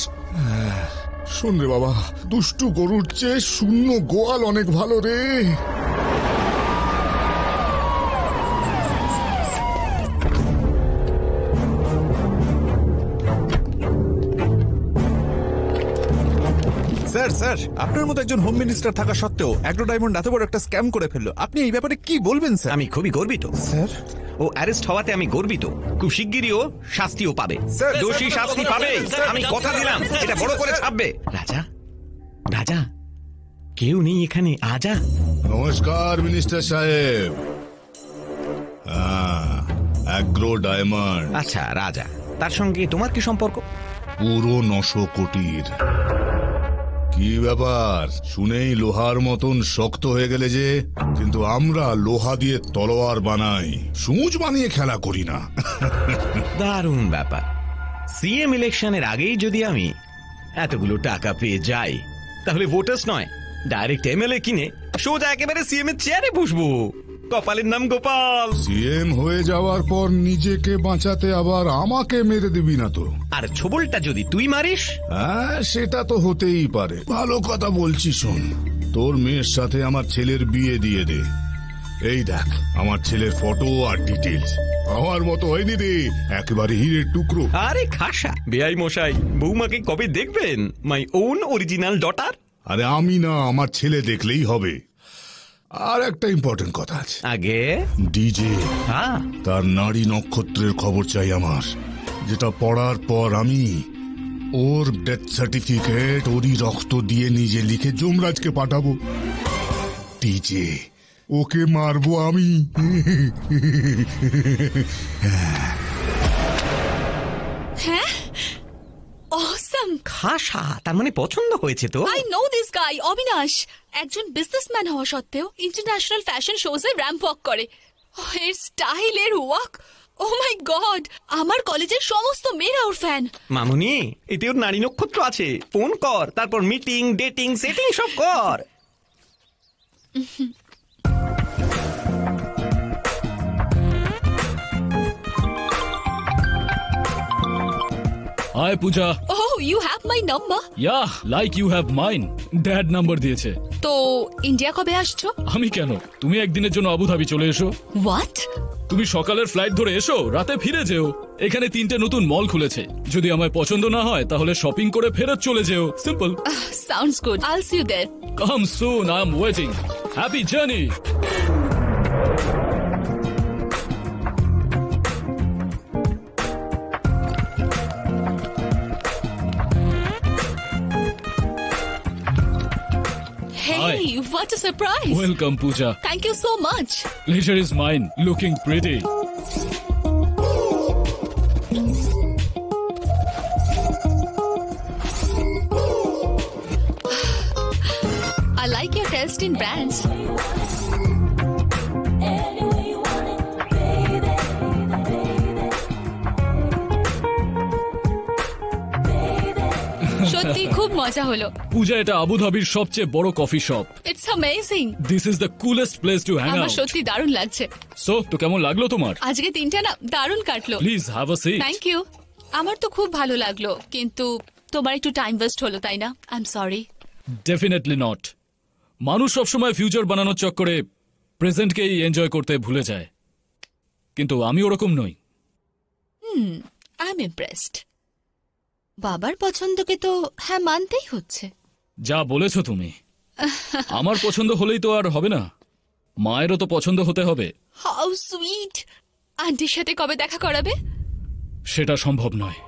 শোন রে বাবা, দুষ্টু গরুর চেয়ে শূন্য গোয়াল অনেক ভালো রে। স্যার স্যার, আপনার মতো একজন হোম মিনিস্টার থাকা সত্ত্বেও অ্যাগ্রো ডায়মন্ড এত বড় একটা স্ক্যাম করে ফেললো। আপনি এই ব্যাপারে কি বলবেন স্যার? আমি খুবই গর্বিত স্যার। ও অ্যারেস্ট হওয়াতে আমি গর্বিত। খুব শিগগিরই ও শাস্তিও পাবে, দোষী শাস্তি পাবে। আমি কথা দিলাম এটা বড় করে ছাপবে। রাজা, রাজা, কেউ নেই এখানে, আজা। নমস্কার মিনিস্টার সাহেব। Agro diamond. আচ্ছা রাজা, তার সঙ্গে তোমার কি সম্পর্ক? পুরো 900 কোটির। কি ব্যাপার, শুনেই লোহার মতন শক্ত হয়ে গেলে যে? কিন্তু আমরা লোহা দিয়ে তলোয়ার বানাই, সূঁচ বানিয়ে খেলা করি না। দারুণ ব্যাপার। সিএম ইলেকশনের আগেই যদি আমি এতগুলো টাকা পেয়ে যাই, তাহলে ভোটার্স নয়, ডাইরেক্ট এমএলএ কিনে সোজা একেবারে সিএম এর চেয়ারে বসবো। কপালের নাম গোপাল। সিএম হয়ে যাওয়ার পর নিজেকে বাঁচাতে আবার আমাকে মেরে দিবি না তো? আর ছবলটা যদি তুই মারিস? হ্যাঁ, সেটা তো হতেই পারে। ভালো কথা বলছি, শোন, তোর মেয়ের সাথে আমার ছেলের বিয়ে দিয়ে দে। এই দেখ আমার ছেলের ফটো আর ডিটেলস। আমার মতো হয়নি রে, একেবারে হীরের টুকরো। আরে খাসা বেআই মশাই, বৌমাকে কবে দেখবেন? My own original daughter. আরে আমি না, আমার ছেলে দেখলেই হবে। আর একটা ইম্পর্টেন্ট কথা আছে। আগে ডিজে, তার নারী নক্ষত্রের খবর চাই আমার, যেটা পড়ার পর আমি ওর ডেথ সার্টিফিকেট ওরই রক্ত দিয়ে নিজে লিখে যমরাজকে পাঠাবো। ডিজে, ওকে মারবো আমি। হ্যাঁ, অসাম। খাসা, তার মানে পছন্দ হয়েছে তো? I know this guy, Abinash. একজন বিজনেসম্যান হওয়া সত্ত্বেও ইন্টারন্যাশনাল ফ্যাশন শোজে র্যাম্প ওয়াক করে। এর স্টাইল, এর ওয়াক, ও মাই গড! আমার কলেজের সমস্ত মেয়েরা ওর ফ্যান। মামুনি, এতে ওর নারী নক্ষত্র আছে। ফোন কর, তারপর মিটিং, ডেটিং, সেটিং সব কর। Hi Puja. Oh, you have my number? Yeah, like you have mine. Dad number দিয়েছে। তো ইন্ডিয়া কবে আসছো? আমি কেন, তুমি একদিনের জন্য আবুধাবি চলে এসো। What? তুমি সকালের ফ্লাইট ধরে এসো, রাতে ফিরে যেও। এখানে 3টে নতুন মল খুলেছে, যদি আমায় পছন্দ না হয় তাহলে শপিং করে ফেরত চলে যেও। Simple. Sounds good. I'll see you there. Come soon, I am waiting. Happy journey. Hey, what a surprise! Welcome, Pooja. Thank you so much. Pleasure is mine. Looking pretty. I like your taste in brands. সত্যি খুব মজা হলো। পূজা, এটা আবুধাবির সবচেয়ে বড় coffee shop. It's amazing. This is the coolest place to hang আমার out. সত্যি দারুণ লাগছে। So, তো কেমন লাগলো তোমার? আজকে দিনটা না দারুণ কাটলো। Please have a seat. Thank you. আমার তো খুব ভালো লাগলো, কিন্তু তোমার একটু টাইম ওয়েস্ট হলো, তাই না? I am sorry. Definitely not. মানুষ সবসময় ফিউচার বানানোর চক্করে প্রেজেন্টকেই এনজয় করতে ভুলে যায়, কিন্তু আমি ওরকম নই। I am impressed. বাবার পছন্দকে তো হ্যাঁ মানতেই হচ্ছে। যা বলেছো তুমি। আমার পছন্দ হলেই তো আর হবে না, মায়েরও তো পছন্দ হতে হবে। How sweet. আন্টির সাথে কবে দেখা করাবে? সেটা সম্ভব নয়।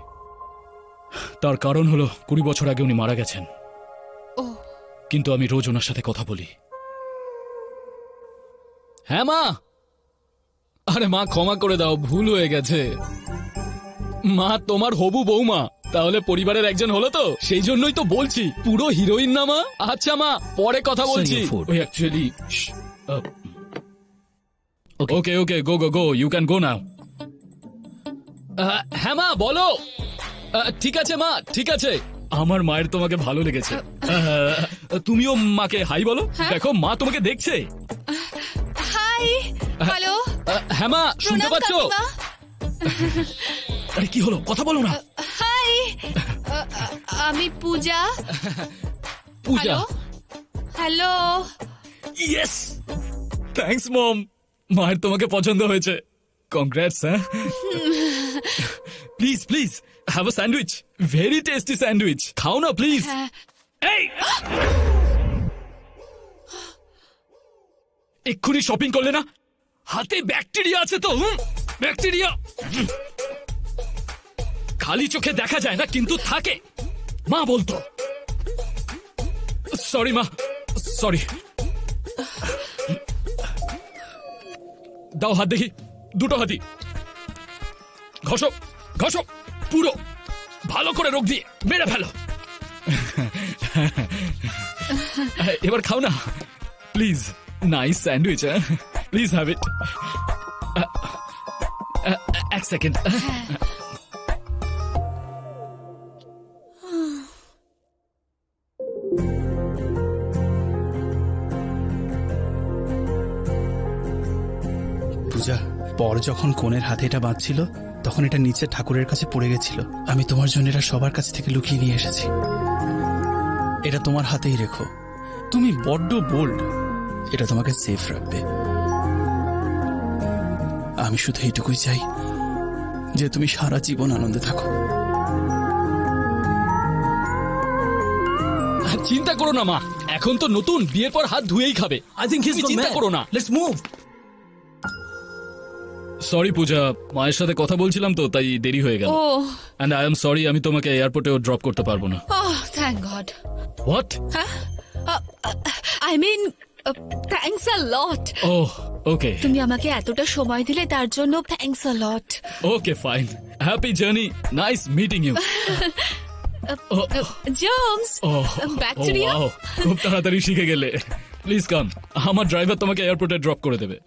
তার কারণ হলো 20 বছর আগে উনি মারা গেছেন। কিন্তু আমি রোজ ওনার সাথে কথা বলি। হ্যাঁ মা। আরে মা, ক্ষমা করে দাও, ভুল হয়ে গেছে। মা তোমার হবু বৌমা, তাহলে পরিবারের একজন হলো তো, সেই জন্যই তো বলছি পুরো হিরোইন না মা। আচ্ছা মা, পরে কথা বলছি। Actually okay okay, go go go, you can go now. হ্যাঁ মা বলো। ঠিক আছে মা, ঠিক আছে। আমার মায়ের তোমাকে ভালো লেগেছে। তুমিও মাকে হাই বলো। দেখো মা তোমাকে দেখছে। হাই। হ্যালো। হ্যাঁ মা, শুনতে পাচ্ছ? আরে কি হলো, কথা বলো না। হাই, আমি পূজা। পূজা। হ্যালো। ইয়েস, থ্যাঙ্কস মম। মায়ের তোমাকে পছন্দ হয়েছে। কংগ্রাটস। হ্যাঁ, please please have a sandwich, very tasty sandwich. খাও না প্লিজ। এই এক্ষুনি শপিং করলে না? হাতে ব্যাকটেরিয়া আছে তো। ব্যাকটেরিয়া খালি চোখে দেখা যায় না, কিন্তু থাকে। মা বলতো। সরি মা, সরি। দাও হাত দেখি, দুটো হাতি। ঘষো ঘষো, পুরো ভালো করে রোগ দিয়ে মেরে ফেলো। এবার খাও না please. Nice sandwich, please have it. এক সেকেন্ড। পূজা, পর যখন কনের হাতে এটা বাঁধছিল তখন এটা নিচে ঠাকুরের কাছে পড়ে গেছিল। আমি তোমার জন্য এটা সবার কাছ থেকে লুকিয়ে নিয়ে এসেছি। এটা তোমার হাতেই রেখো, তুমি বড্ড বোল্ড, এটা তোমাকে সেফ রাখবে। আমি শুধু এইটুকুই চাই যে তুমি সারা জীবন আনন্দে থাকো। চিন্তা করো না মা, এখন তো নতুন, বিয়ের পর হাত ধুয়েই খাবে। চিন্তা করো না। Let's move. সরি পূজা, মায়ের সাথে কথা বলছিলাম তো তাই দেরি হয়ে গেল। এন্ড আই এম সরি, আমি তোমাকে এয়ারপোর্টেও ড্রপ করতে পারবো না। Thank God. What? I mean thanks a lot. Oh okay. তুমি আমাকে এতটা সময় দিলে তার জন্য thanks a lot. Okay fine, happy journey, nice meeting you. James, back to you. খুব তাড়াতাড়ি শিখে গেলে। প্লিজ কাম, আমার ড্রাইভার তোমাকে এয়ারপোর্টে ড্রপ করে দেবে।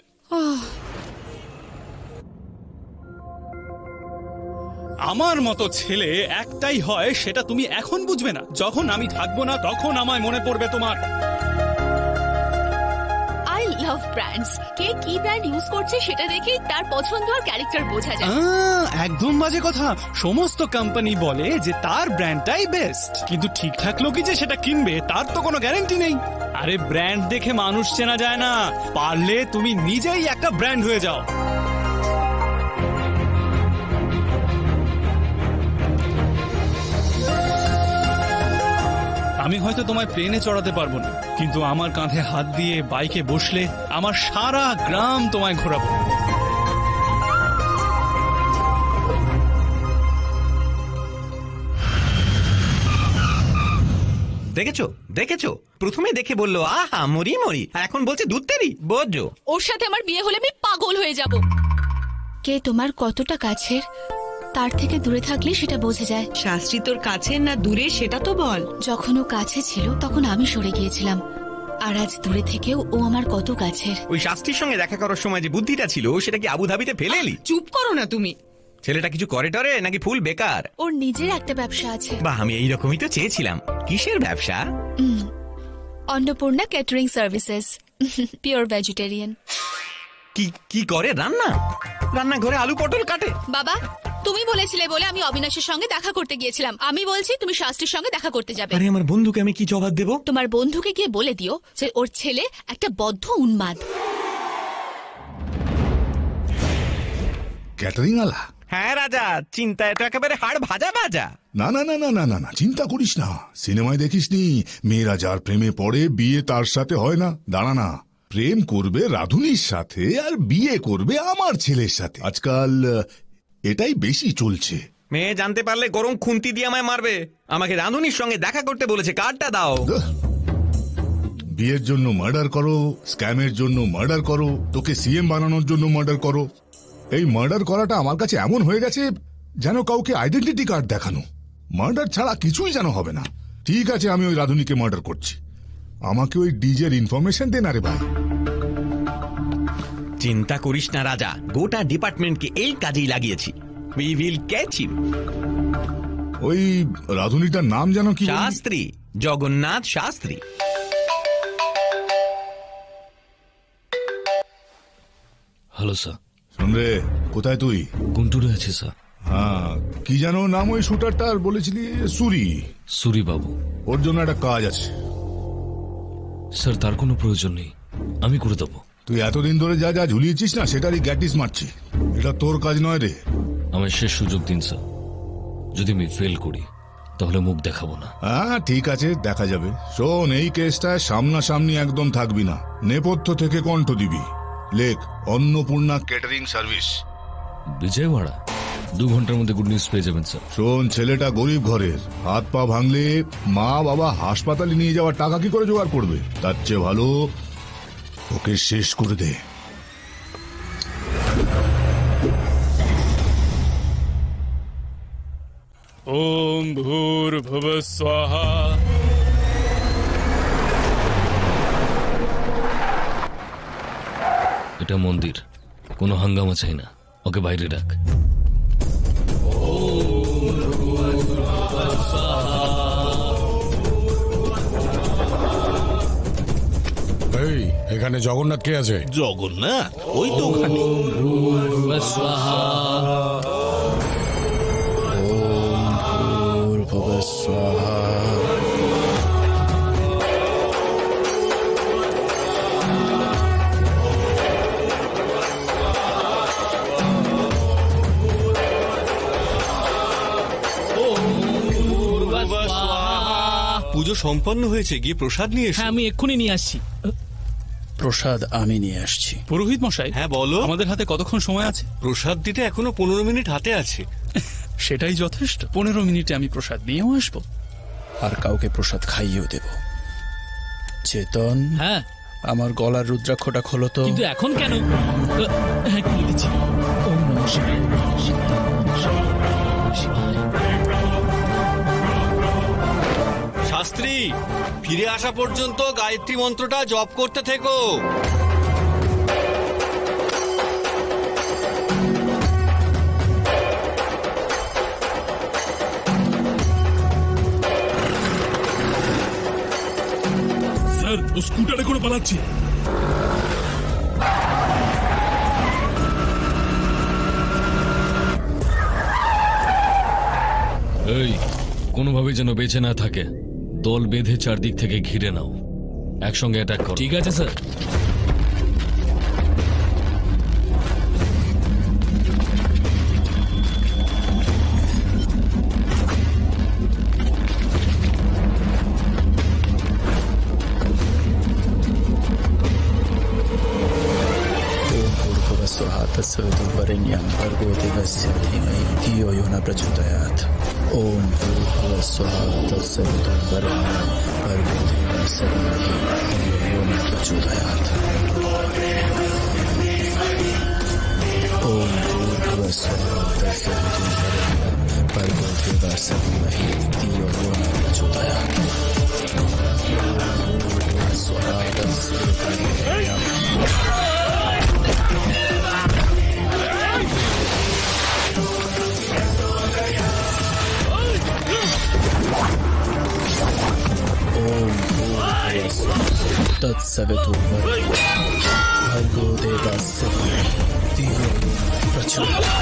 আমার মতো ছেলে একটাই হয়, সেটা তুমি এখন বুঝবে না। যখন আমি থাকবো না তখন আমায় মনে পড়বে তোমার। I love brands. কে কি ব্র্যান্ড ইউজ করছে সেটা দেখে তার পছন্দ আর ক্যারেক্টার বোঝা যায়। একদম বাজে কথা। সমস্ত কোম্পানি বলে যে তার ব্র্যান্ডটাই বেস্ট, কিন্তু ঠিকঠাক লোকই যে সেটা কিনবে তার তো কোনো গ্যারান্টি নেই। আরে ব্র্যান্ড দেখে মানুষ চেনা যায় না, পারলে তুমি নিজেই একটা ব্র্যান্ড হয়ে যাও। আমি হয়তো তোমায় প্লেনে চড়াতে পারবো না, কিন্তু আমার কাঁধে হাত দিয়ে বাইকে বসলে আমার সারা গ্রাম তোমায় ঘোরাবো। দেখেছো দেখেছো, প্রথমে দেখে বললো আহা মরি মরি, আর এখন বলছে দুধ তেরি। বোঝো, ওর সাথে আমার বিয়ে হলে আমি পাগল হয়ে যাব। কে তোমার কতটা কাছের তার থেকে দূরে থাকলে সেটা বোঝা যায়। শাস্ত্রী তোর কাছের না দূরে সেটা তো বল। যখন ও কাছে ছিল তখন আমি সরে গিয়েছিলাম, আর আজ দূরে থেকেও ও আমার কত কাছের। ওই শাস্ত্রীর সঙ্গে দেখা করার সময় যে বুদ্ধিটা ছিল সেটা কি আবুধাবিতে ফেলে এলি? চুপ করো না তুমি। ছেলেটা কিছু করে টরে নাকি ফুল বেকার? ওর নিজের একটা ব্যবসা আছে। বাহ, আমি এইরকমই তো চেয়েছিলাম। কিসের ব্যবসা? Annapurna catering services, pure vegetarian. কি করে? রান্না? রান্নাঘরে আলু পটল কাটে? বাবা, তুমি বলেছিলে বলে আমি অবিনাশের সঙ্গে দেখা করতে গিয়েছিলাম। আমি বলছি তুমি শাস্ত্রীর সঙ্গে দেখা করতে যাবে। আরে আমার বন্ধুকে আমি কি জবাব দেব? তোমার বন্ধুকে গিয়ে বলে দিও যে ওর ছেলে একটা বদ্ধ উন্মাদ। ক্যাটারিং আলা? হ্যাঁ রাজা, চিন্তায় তো একেবারে হাড় ভাজা ভাজা। না না না না না না না, চিন্তা করিস না। সিনেমায় দেখিসনি মেয়েরা যার প্রেমে পড়ে বিয়ে তার সাথে হয় না? দাঁড়া না, প্রেম করবে রাধুনির সাথে আর বিয়ে করবে আমার ছেলের সাথে। আজকাল এটাই বেশি চলছে। মেয়ে জানতে পারলে গরম খুন্তি দিয়ে আমায় মারবে। আমাকে রাধুনির সঙ্গে দেখা করতে বলেছে, কার্ডটা দাও। বিয়ের জন্য মার্ডার করো, স্ক্যামের জন্য মার্ডার করো, তোকে সিএম বানানোর জন্য মার্ডার করো। এই মার্ডার করাটা আমার কাছে এমন হয়ে গেছে যেন কাউকে আইডেন্টিটি কার্ড দেখানো। মার্ডার ছাড়া কিছুই যেন হবে না। ঠিক আছে, আমি ওই রাধুনিকে মার্ডার করছি, আমাকে ওই ডিজের ইনফরমেশন দে না রে ভাই। চিন্তা করিস না রাজা, গোটা ডিপার্টমেন্টকে এই কাজেই লাগিয়েছি। We will catch him. ওই রাধুনিটার নাম যেন কি? শাস্ত্রী, জগন্নাথ শাস্ত্রী। Hello sir. শোন রে, কোথায় তুই? গুন্টুরে আছি স্যার। হ্যাঁ, কি যেন নাম ওই শুটারটার? বলেছিলি সুরি। সুরি বাবু। ওর জন্য একটা কাজ আছে স্যার। তার কোনো প্রয়োজন নেই, আমি করে দেবো। তুই এতদিন ধরে যা যা ঝুলিয়েছিস না সেটারই গ্যাটিস মারছি। এটা তোর কাজ নয় রে। আমায় শেষ সুযোগ দিন স্যার, যদি আমি ফেল করি তাহলে মুখ দেখাবো না। হ্যাঁ ঠিক আছে, দেখা যাবে। শোন, এই কেসটায় সামনাসামনি একদম থাকবি না, নেপথ্য থেকে কণ্ঠ দিবি। লেখ, অন্নপূর্ণা ক্যাটারিং সার্ভিস, বিজয়ওয়াড়া। 2 ঘন্টার মধ্যে গুড নিউজ পেয়ে যাবেন স্যার। শোন, ছেলেটা গরিব ঘরের, হাত পা ভাঙলে মা বাবা হাসপাতালে নিয়ে যাওয়ার টাকা কি করে জোগাড় করবে? তার চেয়ে ভালো ওকে শেষ করে দে। ওম ভূর্ভুবঃ স্বাহা এটা মন্দির, কোনো হাঙ্গামা চাই না, ওকে বাইরে ডাক। এই, এখানে জগন্নাথ কে আছে? জগন্নাথ ওই তো ওখানে। পুজো সম্পন্ন হয়েছে, গিয়ে প্রসাদ নিয়ে এসো। হ্যাঁ, আমি এক্ষুনি নিয়ে আসছি। প্রসাদ আমি নিয়ে আসছি। পুরোহিত মশাই, হ্যাঁ বলো। আমাদের হাতে কতক্ষণ সময় আছে? প্রসাদ দিতে এখনো 15 মিনিট হাতে আছে। সেটাই যথেষ্ট। 15 মিনিটে আমি প্রসাদ নিয়েও আসবো, আর কাউকে প্রসাদ খাইয়েও দেব। চেতন, হ্যাঁ, আমার গলার রুদ্রাক্ষটা খোলো তো। কিন্তু এখন কেন? হ্যাঁ, খুলে দিচ্ছি। ওম নমঃ শিবায়, শিবায়, শিবায়। শাস্ত্রী, ফিরে আসা পর্যন্ত গায়ত্রী মন্ত্রটা জপ করতে থেকো। স্যার, ও স্কুটারে করে পালাচ্ছে। এই, কোনোভাবেই যেন বেঁচে না থাকে। দল বেঁধে চারদিক থেকে ঘিরে নাও, একসঙ্গে অ্যাটাক করো। ঠিক আছে স্যার। तत्सवितुर्वरेण्यं भर्गो देवस्य धीमहि धियो यो न प्रचोदयात्। ओम भूर्भुवः स्वः तत्सवितुर्वरेण्यं भर्गो देवस्य धीमहि धियो यो न प्रचोदयात्। ओम भूर्भुवः स्वः तत्सवितुर्वरेण्यं भर्गो देवस्य धीमहि धियो यो न प्रचोदयात्। भूर्भुवः स्वः तत्सवितुर्वरेण्यं तत्सवितुर्वरेण्यं भर्गो देवस्य धीमहि धियो यो न प्रचोदयात्।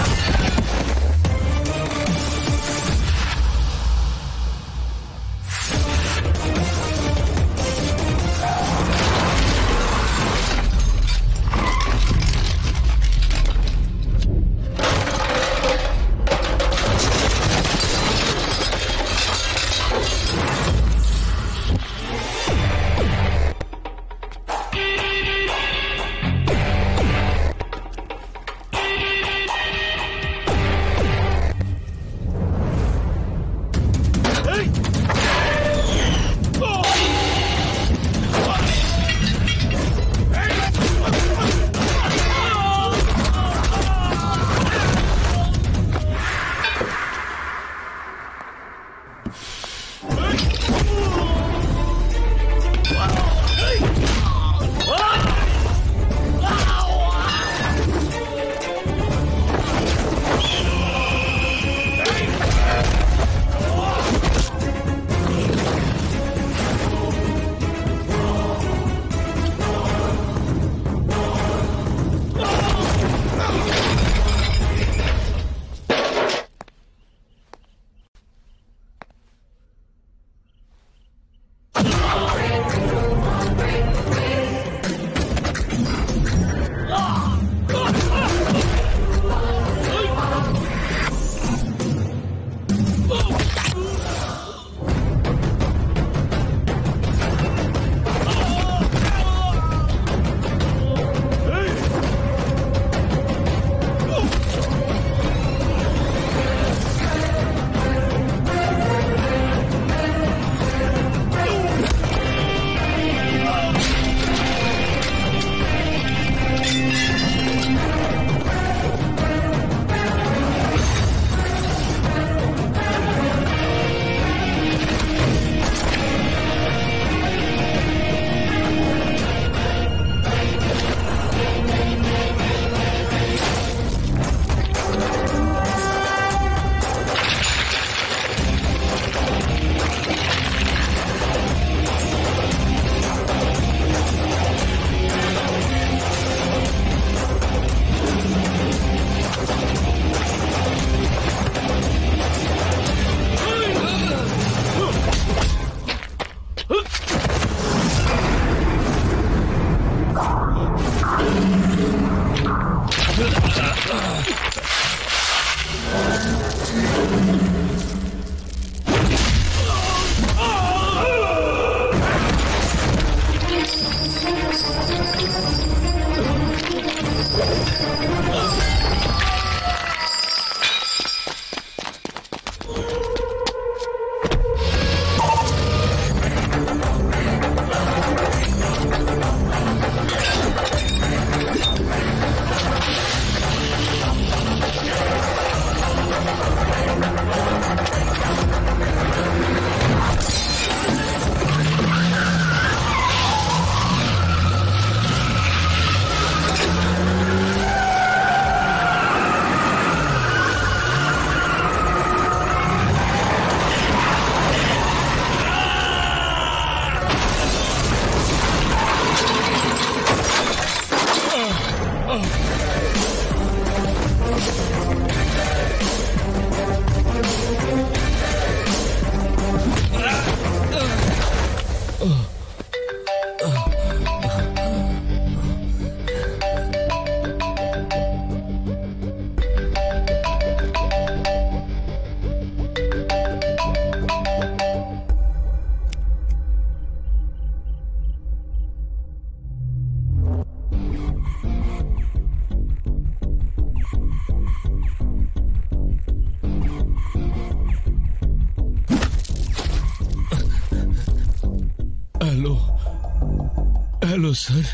স্যার।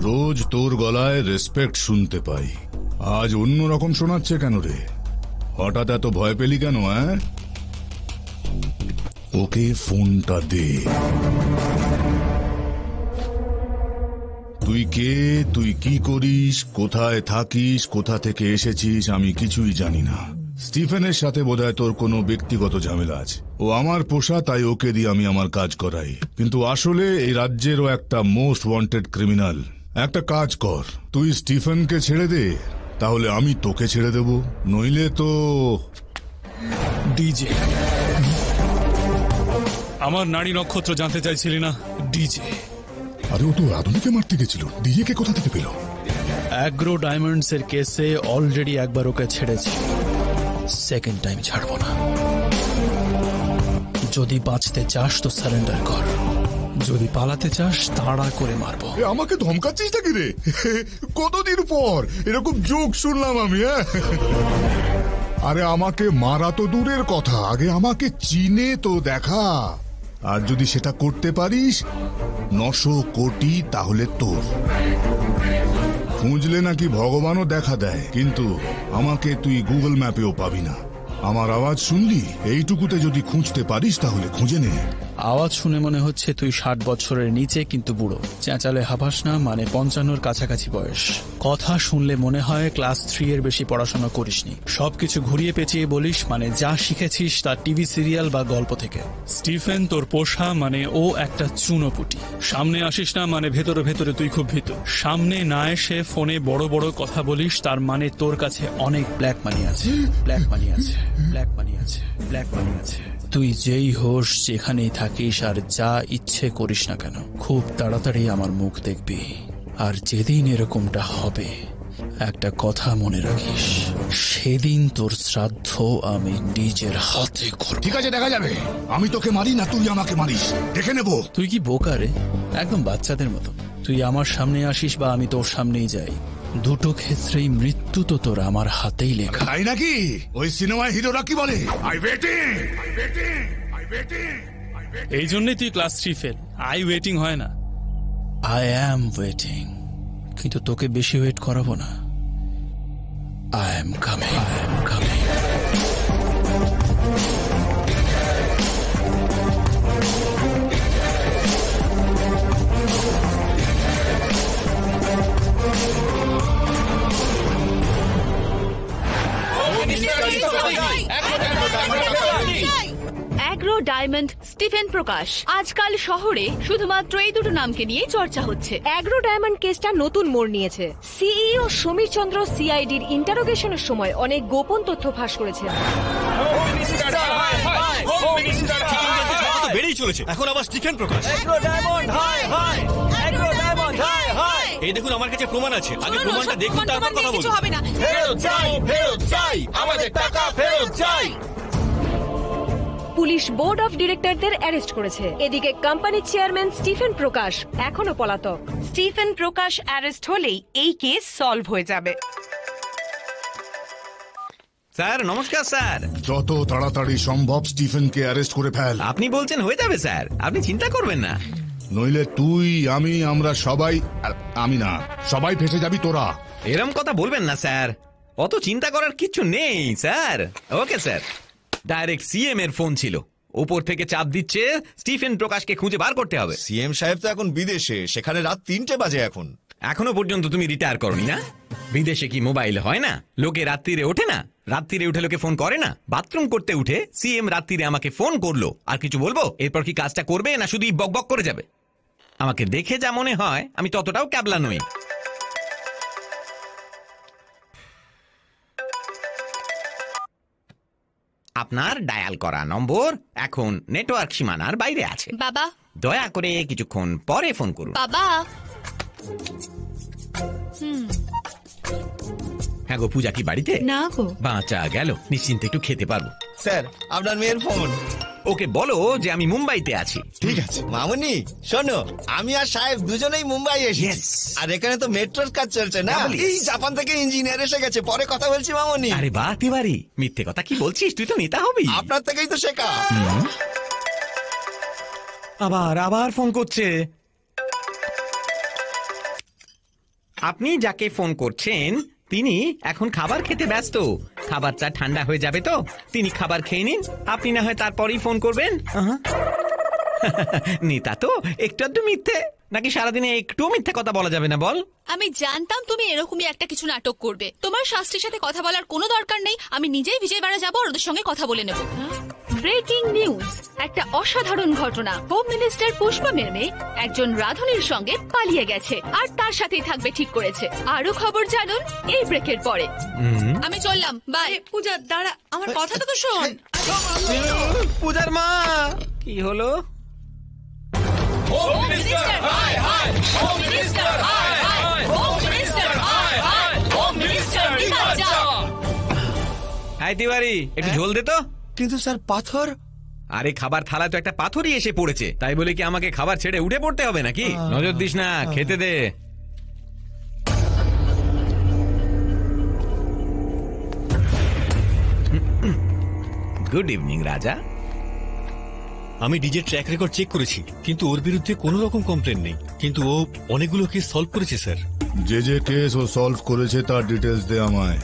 রোজ তোর গলায় রেসপেক্ট শুনতে পাই, আজ অন্য রকম শোনাচ্ছে কেন রে? হঠাৎ এত ভয় পেলি কেন? ওকে ফোনটা দে। তুই কে, তুই কি করিস, কোথায় থাকিস, কোথা থেকে এসেছিস আমি কিছুই জানি না। স্টিফেনের সাথে বোধহয় তোর কোনো ব্যক্তিগত ঝামেলা আছে। ও আমার পোষা, তাই ওকে দিয়ে আমি আমার কাজ করাই, কিন্তু আসলে এই রাজ্যেরও একটা মোস্ট ওয়ান্টেড ক্রিমিনাল। একটা কাজ কর, তুই স্টিফেনকে ছেড়ে দে, তাহলে আমি তোকে ছেড়ে দেব, নইলে তো ডিজে। আমার নারী নক্ষত্র জানতে চাইছিলি না? ডিজে। আরে ও তো রাধুনিকে মারতে গেছিল, ডিজেকে কোথা থেকে পেল? অ্যাগ্রো ডায়মন্ডস এর কেসে অলরেডি একবার ওকে ছেড়েছি, সেকেন্ড টাইম ছাড়বো না। যদি বাঁচতে চাস তো সারেন্ডার কর, যদি পালাতে চাস তাড়া করে মারবো। আমাকে ধমকাচ্ছিস নাকি রে? কতদিন পর এরকম জোক শুনলাম আমি। আরে আমাকে মারা তো দূরের কথা, আগে আমাকে চিনে তো দেখা। আর যদি সেটা করতে পারিস 900 কোটি তাহলে তোর। খুঁজলে নাকি ভগবানও দেখা দেয়, কিন্তু আমাকে তুই গুগল ম্যাপেও পাবি না। আমার আওয়াজ শুনলি? এইটুকুতে যদি খুঁজতে পারিস তাহলে খুঁজে নে। আওয়াজ শুনে মনে হচ্ছে তুই 60 বছরের নিচে কিন্তু বুড়ো। চেঁচালে হাঁপাস না, মানে 55-র কাছাকাছি বয়স। কথা শুনলে মনে হয় ক্লাস 3 এর বেশি পড়াশোনা করিসনি। সবকিছু ঘুরিয়ে পেঁচিয়ে বলিস, মানে যা শিখেছিস তার টিভি সিরিয়াল বা গল্প থেকে। স্টিফেন তোর পোষা, মানে ও একটা চুনোপুটি। সামনে আসিস না, মানে ভেতরে ভেতরে তুই খুব ভীতু। সামনে না এসে ফোনে বড় বড় কথা বলিস, তার মানে তোর কাছে অনেক ব্ল্যাক মানি আছে। ব্ল্যাক মানি আছে, ব্ল্যাক মানি আছে, ব্ল্যাক মানি আছে। তুই যেই হোস, যেখানেই থাকিস আর যা ইচ্ছে করিস না কেন, খুব তাড়াতাড়ি আমার মুখ দেখবি। আর যেদিন এরকমটা হবে, একটা কথা মনে রাখিস, সেদিন তোর শ্রাদ্ধ আমি নিজের হাতে করব। ঠিক আছে, দেখা যাবে। আমি তোকে মারি না, তুই আমাকে মারিস, দেখে নেব। তুই কি বোকা রে? একদম বাচ্চাদের মতো। তুই আমার সামনে আসিস বা আমি তোর সামনেই যাই, দুটো ক্ষেত্রেই মৃত্যু তো তোর আমার হাতেই লেখা। তাই নাকি? ওই সিনেমায় হিরোরা কি বলে? I waiting, I waiting, I waiting. এই জন্যই তুই ক্লাস 3 ফেল। আই ওয়েটিং হয় না, আই অ্যাম ওয়েটিং। কিন্তু তোকে বেশি ওয়েট করাবো না। I am coming, I am coming. Agro diamond, Stephen Prakash. আজকাল শহরে শুধুমাত্র এই দুটো নামকে নিয়ে চর্চা হচ্ছে। অ্যাগ্রো ডায়মন্ড কেসটা নতুন মোড় নিয়েছে। সিইও সমীর চন্দ্র সিআইডির ইন্টারোগেশনের সময় অনেক গোপন তথ্য ফাঁস করেছেন। বেড়েই চলেছে, এখন আবার স্টিফেন প্রকাশ। এই দেখুন, আমার কাছে প্রমাণ আছে। আগে প্রমাণটা দেখুন, তারপর কথা বলুন। ফেরত চাই, ফেরত চাই, আমাদের টাকা ফেরত চাই। পুলিশ বোর্ড অফ ডিরেক্টরদের অ্যারেস্ট করেছে। এদিকে কোম্পানির চেয়ারম্যান স্টিফেন প্রকাশ এখনো পলাতক। স্টিফেন প্রকাশ অ্যারেস্ট হলেই এই কেস সলভ হয়ে যাবে। স্যার নমস্কার। স্যার, যত তাড়াতাড়ি সম্ভব স্টিফেনকে অ্যারেস্ট করে ফেল। আপনি বলছেন হয়ে যাবে স্যার, আপনি চিন্তা করবেন না। নইলে তুই, আমি, আমরা সবাই, আমি না, সবাই ফেসে যাবি তোরা। এরম কথা বলবেন না স্যার, অত চিন্তা করার কিছু নেই sir. Okay sir. Direct CM এর ফোন ছিল, উপর থেকে চাপ দিচ্ছে স্টিফেন প্রকাশকে খুঁজে বার করতে হবে। সিএম সাহেব তো এখন বিদেশে, সেখানে রাত 3টে বাজে এখন। এখনো পর্যন্ত তুমি রিটায়ার করনি না? বিদেশে কি মোবাইল হয় না? লোকে রাত্রিরে ওঠে না? রাত্রিরে উঠে লোকে ফোন করে না? বাথরুম করতে উঠে সিএম রাত্রিরে আমাকে ফোন করলো। আর কিছু বলবো? এরপর কি কাজটা করবে না শুধু বক বক করে যাবে? আমাকে দেখে যা মনে হয় আমি ততটাও ক্যাবলা নই। আপনার ডায়াল করা নম্বর এখন নেটওয়ার্ক সীমানার বাইরে আছে। বাবা, দয়া করে কিছুক্ষণ পরে ফোন করুন। বাবা। হ্যাঁ গো, পূজা কি বাড়িতে? না গো। বাঁচা গেল, নিশ্চিন্তে একটু খেতে পারবো। স্যার, আপনার মেয়ের ফোন। ওকে বলো যে আমি মুম্বাইতে আছি। ঠিক আছে। মামুনি শোনো, আমি আর সাহেব দুজনেই মুম্বাই এসেছি। আর এখানে তো মেট্রোর কাজ চলছে না, এই জাপান থেকে ইঞ্জিনিয়ার এসে গেছে। পরে কথা বলছি মামুনি। আরে বাহ, তিওয়ারি, মিথ্যে কথা কি বলছিস? তুই তো নেতা হবি। আপনার থেকেই তো শেখা। আবার আবার ফোন করছে। আপনি যাকে ফোন করছেন তিনি এখন খাবার খেতে ব্যস্ত। খাবারটা ঠান্ডা হয়ে যাবে তো তিনি খাবার খেয়ে নিন, আপনি না হয় তারপরেই ফোন করবেন। নিতা তো একটু আধটু মিথ্যে, নাকি সারাদিনে একটু মিথ্যে কথা বলা যাবে না বল? আমি জানতাম তুমি এরকমই একটা কিছু নাটক করবে। তোমার শাস্ত্রীর সাথে কথা বলার কোনো দরকার নেই, আমি নিজেই বিজয়বাড়া যাবো আর ওদের সঙ্গে কথা বলে নেব। ব্রেকিং নিউজ, একটা অসাধারণ ঘটনা। হোম মিনিস্টার পুষ্পা মেরমে একজন রাঁধুনির সঙ্গে পালিয়ে গেছে আর তার সাথেই থাকবে ঠিক করেছে। আরো খবর জানুন এই ব্রেকের পরে। আমি চললাম, বাই। পূজা দাঁড়া, আমার কথাটা তো শোন। পূজার মা, কি হলো? হোম মিনিস্টার হাই হাই, হোম মিনিস্টার হাই হাই, হোম মিনিস্টার হাই হাই, হোম মিনিস্টার নিকাজা। হাই তিওয়ারি, একটু ঝোল দে তো। কিন্তু স্যার পাথর। আরে খাবার থালা তো একটা পাথরই এসে পড়েছে, তাই বলে কি আমাকে খাবার ছেড়ে উঠে পড়তে হবে নাকি? নজর দিস না, খেতে দে। গুড ইভিনিং রাজা। আমি ডিজের ট্র্যাক রেকর্ড চেক করেছি, কিন্তু ওর বিরুদ্ধে কোনো রকম কমপ্লেন নেই, কিন্তু ও অনেকগুলো কেস সলভ করেছে স্যার। যে যে কেস ও সলভ করেছে তার ডিটেলস দে আমায়।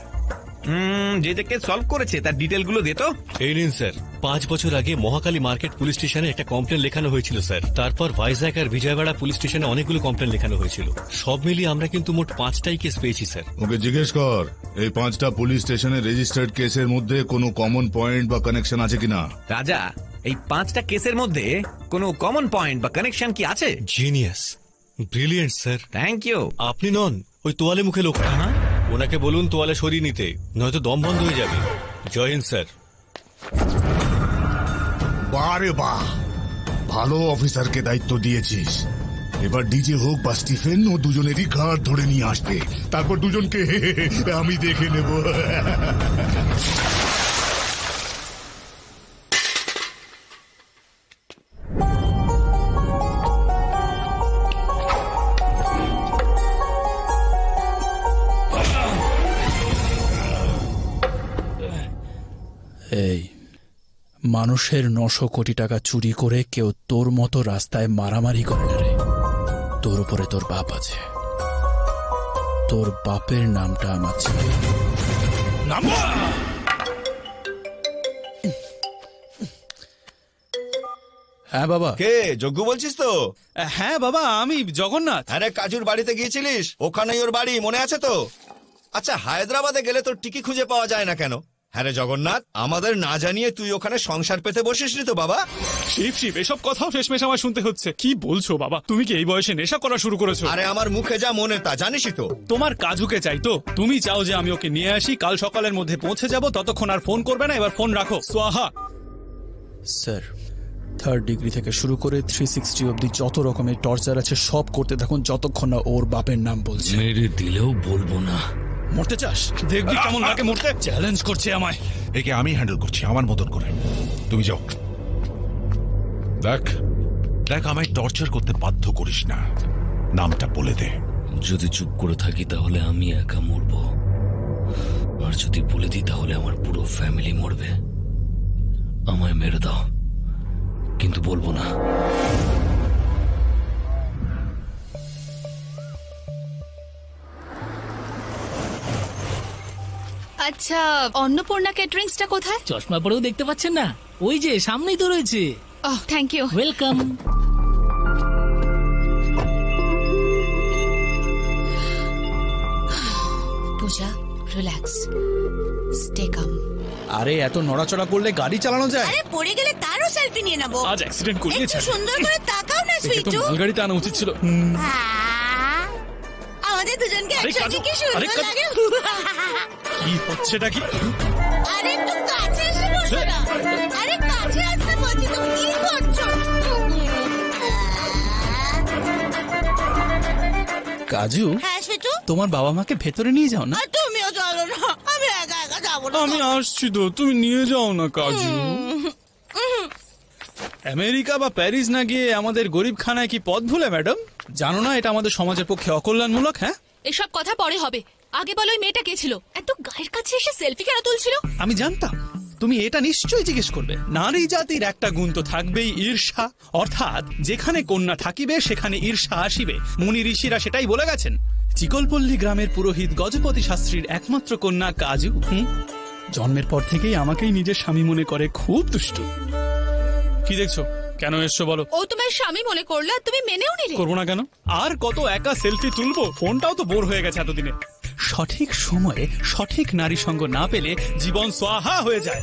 যে যে কেস সলভ করেছে তার ডিটেল গুলো দে তো। এই নিন স্যার, 5 বছর আগে মহাকালী মার্কেট পুলিশ স্টেশনে একটা কমপ্লেন লেখানো হয়েছিল স্যার। তারপর ভাইজ্যাক আর বিজয়বাড়া পুলিশ স্টেশনে অনেকগুলো কমপ্লেন লেখানো হয়েছিল। সব মিলিয়ে আমরা কিন্তু মোট 5টাই কেস পেয়েছি স্যার। ওকে জিজ্ঞেস কর এই 5টা পুলিশ স্টেশনে রেজিস্টার্ড কেসের মধ্যে কোনো কমন পয়েন্ট বা কানেকশন আছে কিনা। রাজা, এই 5টা কেসের মধ্যে কোনো কমন পয়েন্ট বা কানেকশন কি আছে? Genius, brilliant sir. Thank you. আপনি নন, ওই তোয়ালে মুখে লোকটা, ওনাকে বলুন তোয়ালে সরিয়ে নিতে, নয়তো দম বন্ধ হয়ে যাবে। জয় হিন্দ স্যার। বারে বাহ, ভালো অফিসারকে দায়িত্ব দিয়েছিস। এবার ডিজে হোক বা স্টিফেন, ও দুজনেরই ঘাট ধরে নিয়ে আসবে, তারপর দুজনকে আমি দেখে নেব। এই মানুষের 900 কোটি টাকা চুরি করে কেউ তোর মতো রাস্তায় মারামারি করে না রে। তোর উপরে তোর বাপ আছে, তোর বাপের নামটা আমার চাই। হ্যাঁ বাবা। কে যজ্ঞ বলছিস তো? হ্যাঁ বাবা, আমি জগন্নাথ। আরে কাজুর বাড়িতে গিয়েছিলিস, ওখানেই ওর বাড়ি, মনে আছে তো? আচ্ছা, হায়দ্রাবাদে গেলে তোর টিকি খুঁজে পাওয়া যায় না কেন? হ্যাঁ রে জগন্নাথ, আমাদের না জানিয়ে তুই ওখানে সংসার পেতে বসিসনি তো বাবা? শিব শিব, এসব কথাও শেষমেশ আমার শুনতে হচ্ছে। কি বলছো বাবা, তুমি কি এই বয়সে নেশা করা শুরু করেছো? আরে আমার মুখে যা মনে তা জানিসই তো। তোমার কাজুকে চাই তো? তুমি চাও যে আমি ওকে নিয়ে আসি, কাল সকালের মধ্যে পৌঁছে যাব, ততক্ষণ আর ফোন করবে না। এবার ফোন রাখো, সোহা। স্যার, 3rd ডিগ্রি থেকে শুরু করে 360 অব্দি যত রকমের টর্চার আছে সব করতে থাকুন, যতক্ষণ না ওর বাপের নাম বলছে। মেরে দিলেও বলবো না। মরতে চাস? দেখবি কেমন লাগে মরতে। চ্যালেঞ্জ করছে আমায়। একে আমি হ্যান্ডেল করছি আমার মতন করে, তুমি যাও। দেখ দেখ, আমায় টর্চার করতে বাধ্য করিস না, নামটা বলে দে। যদি চুপ করে থাকি তাহলে আমি একা মরব, আর যদি বলে দিই তাহলে আমার পুরো ফ্যামিলি মরবে। আমায় মেরে দাও, কিন্তু বলবো না। আচ্ছা, অন্নপূর্ণা ক্যাটারিংসটা কোথায়? চশমা পরেও দেখতে পাচ্ছেন না? ওই যে সামনেই তো রয়েছে। Oh, thank you. Welcome. Puja, relax, stay calm. আরে এত নড়াচড়া করলে গাড়ি চালানো যায়? আরে পড়ে গেলে তারও সেলফি নিয়ে নেবো। আজ অ্যাক্সিডেন্ট করিয়েছে। একটু সুন্দর করে তাকাও না সুইটু। গাড়িতে আনা উচিত ছিল। আমাদের দুজনকে একসাথে কি সুন্দর লাগে। কি হচ্ছেটা কি? আরে একটু কাছে এসে বসো না। আরে কাছে আসতে বলছি, তুমি কি করছো? কাজু, হ্যাঁ সুইটু, তোমার বাবা মাকে ভেতরে নিয়ে যাও না। আর তুমিও চলো না, আমি একা একা যাবো না। আমি আসছি তো, তুমি নিয়ে যাও না কাজু। আমেরিকা বা প্যারিস না গিয়ে আমাদের গরিবখানায় কি পথ ভুলে ম্যাডাম? জানো না এটা আমাদের সমাজের পক্ষে অকল্যাণমূলক? হ্যাঁ, এসব কথা পরে হবে, আগে বলো ওই মেয়েটা কে ছিল? এত গায়ের কাছে এসে সেলফি কেন তুলছিল? আমি জানতাম তুমি এটা নিশ্চয়ই জিজ্ঞেস করবে। নারী জাতির একটা গুণ তো থাকবেই, ঈর্ষা। অর্থাৎ যেখানে কন্যা থাকিবে সেখানে ঈর্ষা আসিবে। মুনি ঋষিরা সেটাই বলে গেছেন। চিকলপল্লী গ্রামের পুরোহিত গজপতি শাস্ত্রীর একমাত্র কন্যা কাজু জন্মের পর থেকেই আমাকেই নিজের স্বামী মনে করে, খুব দুষ্টু। কি দেখছো, কেন এসছো বলো? ও তোমার স্বামী মনে করলো, তুমি মেনেও নিলে? করবো না কেন? আর কত একা সেলফি তুলবো, ফোনটাও তো বোর হয়ে গেছে এতদিনে। সঠিক সময়ে সঠিক নারী সঙ্গ না পেলে জীবন সোয়াহা হয়ে যায়।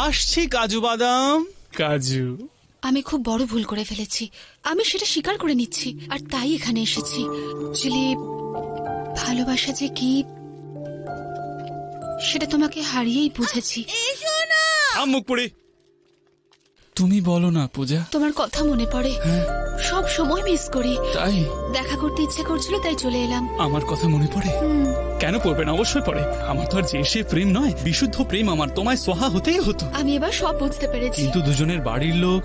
আসছি কাজু বাদাম। কাজু, আমি খুব বড় ভুল করে ফেলেছি, আমি সেটা স্বীকার করে নিচ্ছি, আর তাই এখানে এসেছি। অ্যাকচুয়ালি ভালোবাসা যে কি সেটা তোমাকে হারিয়েই বুঝেছি। মুখ পুড়ি। তুমি বলো না পূজা। তোমার কথা মনে পড়ে, সব সময় মিস করি। তাই দেখা করতে ইচ্ছে করছিল, তাই চলে এলাম। আমার কথা মনে পড়ে? কেন পড়বে না, অবশ্যই পড়ে। আমার তো আর যে সে প্রেম নয়, বিশুদ্ধ প্রেম আমার, তোমায় সোহা হতেই হতো। আমি এবার সব বুঝতে পেরেছি। কিন্তু দুজনের বাড়ির লোক।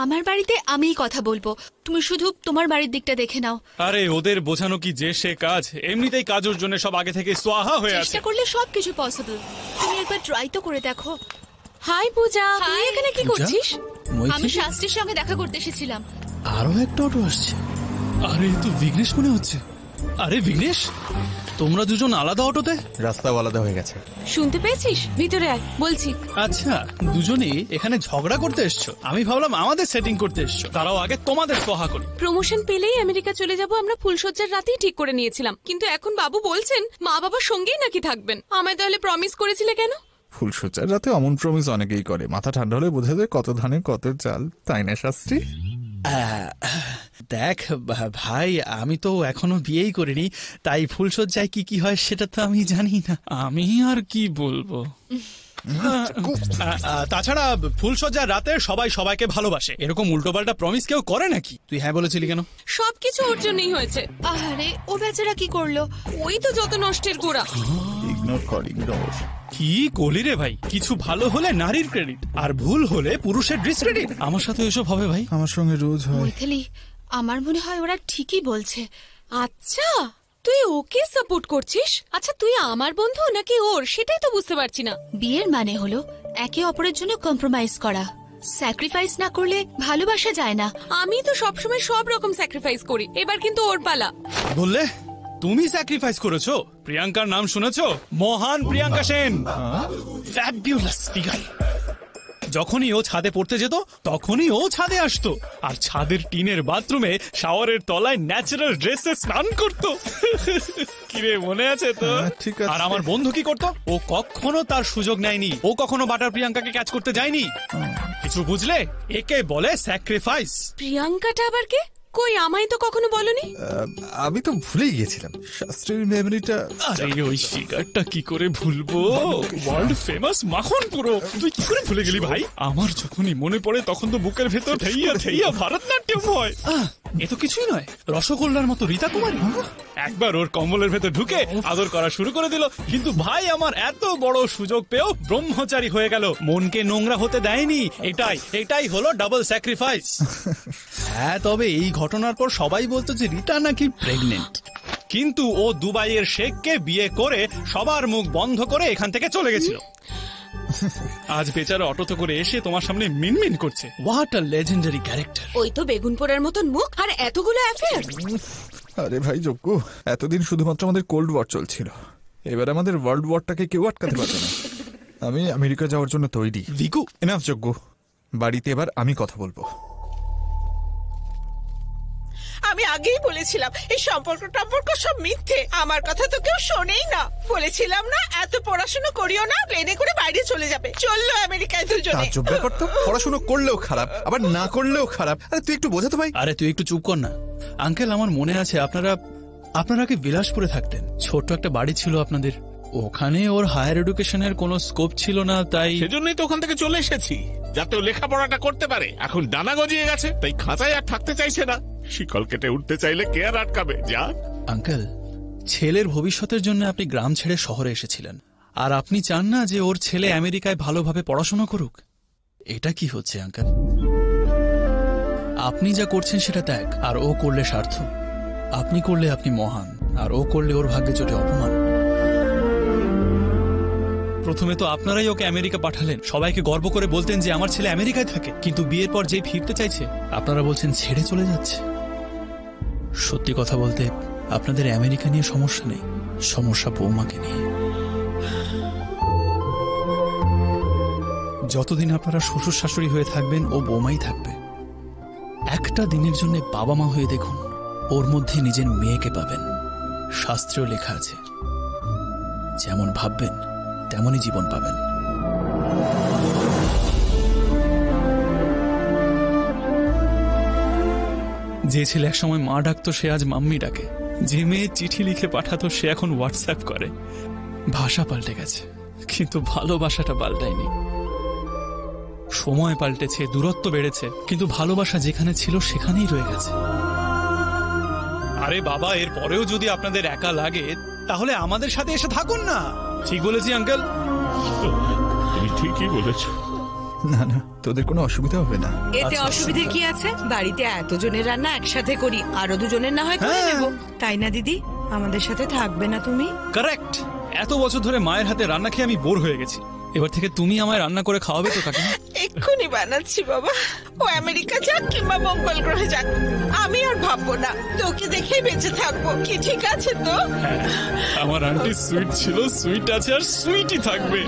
আমার বাড়িতে আমিই কথা বলবো, তুমি শুধু তোমার বাড়ির দিকটা দেখে নাও। আরে ওদের বোঝানো কি যে সে কাজ, এমনিতেই কাজের জন্য সব আগে থেকে সোহা হয়ে আছে। চেষ্টা করলে সবকিছু পসিবল, তুমি একবার ট্রাই তো করে দেখো। হাই পূজা, তুই এখানে কি করছিস? আমি শাস্ত্রীর সঙ্গে দেখা করতে এসেছিলাম। আরো একটা অটো আসছে। আরে তো বিঘ্নেশ মনে হচ্ছে। আরে বিঘ্নেশ, তোমরা দুজন আলাদা অটোতে? রাস্তাও আলাদা হয়ে গেছে। শুনতে পেয়েছিস? ভিতরে আয়, বলছি। আচ্ছা, দুজনেই এখানে ঝগড়া করতে এসছো? আমি ভাবলাম আমাদের সেটিং করতে এসছো। তারাও আগে তোমাদের সোহা করি। প্রমোশন পেলেই আমেরিকা চলে যাব আমরা ফুলসজ্জার রাতেই ঠিক করে নিয়েছিলাম, কিন্তু এখন বাবু বলছেন মা বাবার সঙ্গেই নাকি থাকবেন। আমায় তাহলে প্রমিস করেছিলে কেন? ফুলসজ্জার রাতে অমন প্রমিস অনেকেই করে, মাথা ঠান্ডা হলে বোঝা যায় কত ধানে কত চাল, তাই না শাস্ত্রী? দেখ ভাই, আমি তো এখনো বিয়েই করিনি, তাই ফুলসজ্জায় কি কি হয় সেটা তো আমি জানি না। আমি আর কি বলবো। তাছাড়া ফুলসজ্জার রাতে সবাই সবাইকে ভালোবাসে, এরকম উল্টোপাল্টা প্রমিস কেউ করে নাকি? তুই হ্যাঁ বলেছিলি কেন? সবকিছু ওর জন্যই হয়েছে। আরে ও বেচারা কি করলো? ওই তো যত নষ্টের গোড়া। ইগনোর কর, ইগনোর। কি কলি রে ভাই, কিছু ভালো হলে নারীর ক্রেডিট, আর ভুল হলে পুরুষের ডিসক্রেডিট। আমার সাথে এসব হবে ভাই? আমার সঙ্গে রোজ হয়। মৈথিলি, আমার মনে হয় ওরা ঠিকই বলছে। আচ্ছা, তুই ওকে সাপোর্ট করছিস? আচ্ছা, তুই আমার বন্ধু নাকি ওর, সেটাই তো বুঝতে পারছি না। বিয়ের মানে হলো একে অপরের জন্য কম্প্রোমাইজ করা, স্যাক্রিফাইস না করলে ভালোবাসা যায় না। আমি তো সবসময় সব রকম স্যাক্রিফাইস করি, এবার কিন্তু ওর পালা। বললে তুমি স্যাক্রিফাইস করেছো? প্রিয়াঙ্কার নাম শুনেছো? মহান প্রিয়াঙ্কা সেন, ফ্যাবিউলাস ফিগার। যখনই ও ছাদে পড়তে যেত তখনই ও ছাদে আসতো, আর ছাদের টিনের বাথরুমে শাওয়ারের তলায় ন্যাচারাল ড্রেসে স্নান করতো। কিরে, মনে আছে তো? ঠিক আছে। আর আমার বন্ধু কি করতো? ও কখনো তার সুযোগ নেয়নি, ও কখনো বাটার প্রিয়াঙ্কাকে ক্যাচ করতে যায়নি। কিছু বুঝলে? একে বলে স্যাক্রিফাইস। প্রিয়াঙ্কাটা আবার কে? কই, আমায় তো কখনো বলনি। আমি তো ভুলেই গেছিলাম, শাস্ত্রীর মেমোরিটা। আরে ওই ফিগারটা কি করে ভুলবো? ওয়ার্ল্ড ফেমাস মাখন পুরো, তুই কি করে ভুলে গেলি ভাই? আমার যখনই মনে পড়ে তখন তো বুকের ভেতর থেইয়া থেইয়া ভারতনাট্যম হয়। এ তো কিছুই নয়, রসগোল্লার মতো রীতা কুমারী। একবার ওর কম্বলের ভেতর ঢুকে আদর করা শুরু করে দিল, কিন্তু ভাই আমার এত বড় সুযোগ পেয়েও ব্রহ্মচারী হয়ে গেল, মনকে নোংরা হতে দেয়নি। এটাই হলো ডাবল স্যাক্রিফাইস। হ্যাঁ, তবে এই ঘটনার পর সবাই বলতো যে রীতা নাকি প্রেগনেন্ট, কিন্তু ও দুবাইয়ের শেখকে বিয়ে করে সবার মুখ বন্ধ করে এখান থেকে চলে গেছিল। আজ বেচারা অটোতে করে এসে তোমার সামনে মিনমিন করছে। What a legendary character. ওই তো বেগুন পোড়ার মতন মুখ আর এতগুলো অ্যাফেয়ার। আরে ভাই যজ্ঞ, এতদিন শুধুমাত্র আমাদের কোল্ড ওয়ার চলছিল, এবার আমাদের ওয়ার্ল্ড ওয়ারটাকে কেউ আটকাতে পারবে না। আমি আমেরিকা যাওয়ার জন্য তৈরি। ভিকু, এনাফ যজ্ঞ, বাড়িতে এবার আমি কথা বলবো। আমি আগেই বলেছিলাম এই সম্পর্ক সব মিথ্যে, আমার কথা তো কেউ শোনেই না। বলেছিলাম না এত পড়াশোনা করিও না, প্লেনে করে বাইরে চলে যাবে। চললো আমেরিকায় দুজনে। তাজ্জব ব্যাপার তো, পড়াশোনা করলেও খারাপ, আবার না করলেও খারাপ। আরে তুই একটু বোঝাতো ভাই। আরে তুই একটু চুপ কর না। আঙ্কেল, আমার মনে আছে আপনারা কি বিলাসপুরে থাকতেন, ছোট্ট একটা বাড়ি ছিল আপনাদের। ওখানে ওর হায়ার এডুকেশনের কোনো স্কোপ ছিল না, তাই সেজন্যই তো ওখান থেকে চলে এসেছি, যাতে ও লেখাপড়াটা করতে পারে। এখন ডানা গজিয়ে গেছে, তাই খাঁচায় আর থাকতে চাইছে না। শিকল কেটে উঠতে চাইলে কে আর আটকাবে? যা। আঙ্কেল, ছেলের ভবিষ্যতের জন্য আপনি গ্রাম ছেড়ে শহরে এসেছিলেন, আর আপনি চান না যে ওর ছেলে আমেরিকায় ভালোভাবে পড়াশোনা করুক। এটা কি হচ্ছে আঙ্কেল? আপনি যা করছেন সেটা ত্যাগ, আর ও করলে স্বার্থ। আপনি করলে আপনি মহান, আর ও করলে ওর ভাগ্যে জোটে অপমান। প্রথমে তো আপনারাই ওকে আমেরিকা পাঠালেন, সবাইকে গর্ব করে বলতেন যে আমার ছেলে আমেরিকায় থাকে, কিন্তু বিয়ের পর যেই ফিরতে চাইছে আপনারা বলছেন ছেড়ে চলে যাচ্ছে। সত্যি কথা বলতে আপনাদের আমেরিকা নিয়ে সমস্যা নেই, সমস্যা বৌমাকে নিয়ে। যতদিন আপনারা শ্বশুর শাশুড়ি হয়ে থাকবেন ও বৌমাই থাকবে। একটা দিনের জন্য বাবা মা হয়ে দেখুন, ওর মধ্যে নিজের মেয়েকে পাবেন। শাস্ত্রেও লেখা আছে, যেমন ভাববেন তেমনই জীবন পাবেন। যে ছেলে একসময় মা ডাকতো সে আজ মাম্মি ডাকে, যে মেয়ে চিঠি লিখে পাঠাতো সে এখন হোয়াটসঅ্যাপ করে। ভাষা পাল্টে গেছে কিন্তু ভালোবাসাটা পাল্টায়নি। সময় পাল্টেছে, দূরত্ব বেড়েছে, কিন্তু ভালোবাসা যেখানে ছিল সেখানেই রয়ে গেছে। আরে বাবা, এর পরেও যদি আপনাদের একা লাগে তাহলে আমাদের সাথে এসে থাকুন না। ঠিক বলেছি আঙ্কেল? তুমি ঠিকই বলেছ। না না, তোদের কোনো অসুবিধা হবে না। এতে অসুবিধে কি আছে? বাড়িতে এতজনের রান্না একসাথে করি, আরো দুজনের না হয় করে নেব, তাই না দিদি? আমাদের সাথে থাকবে না তুমি? কারেক্ট। এত বছর ধরে মায়ের হাতে রান্না খেয়ে আমি বোর হয়ে গেছি, এবার থেকে তুমি আমায় রান্না করে খাওয়াবে তো কাকিমা? এক্ষুনি বানাচ্ছি বাবা। ও আমেরিকা যাক কিংবা মঙ্গল গ্রহে যাক, আমি আর ভাববো না, তোকে দেখেই বেঁচে থাকবো। কি ঠিক আছে তো? আমার আন্টি সুইট ছিল, সুইট আছে আর সুইটই থাকবে।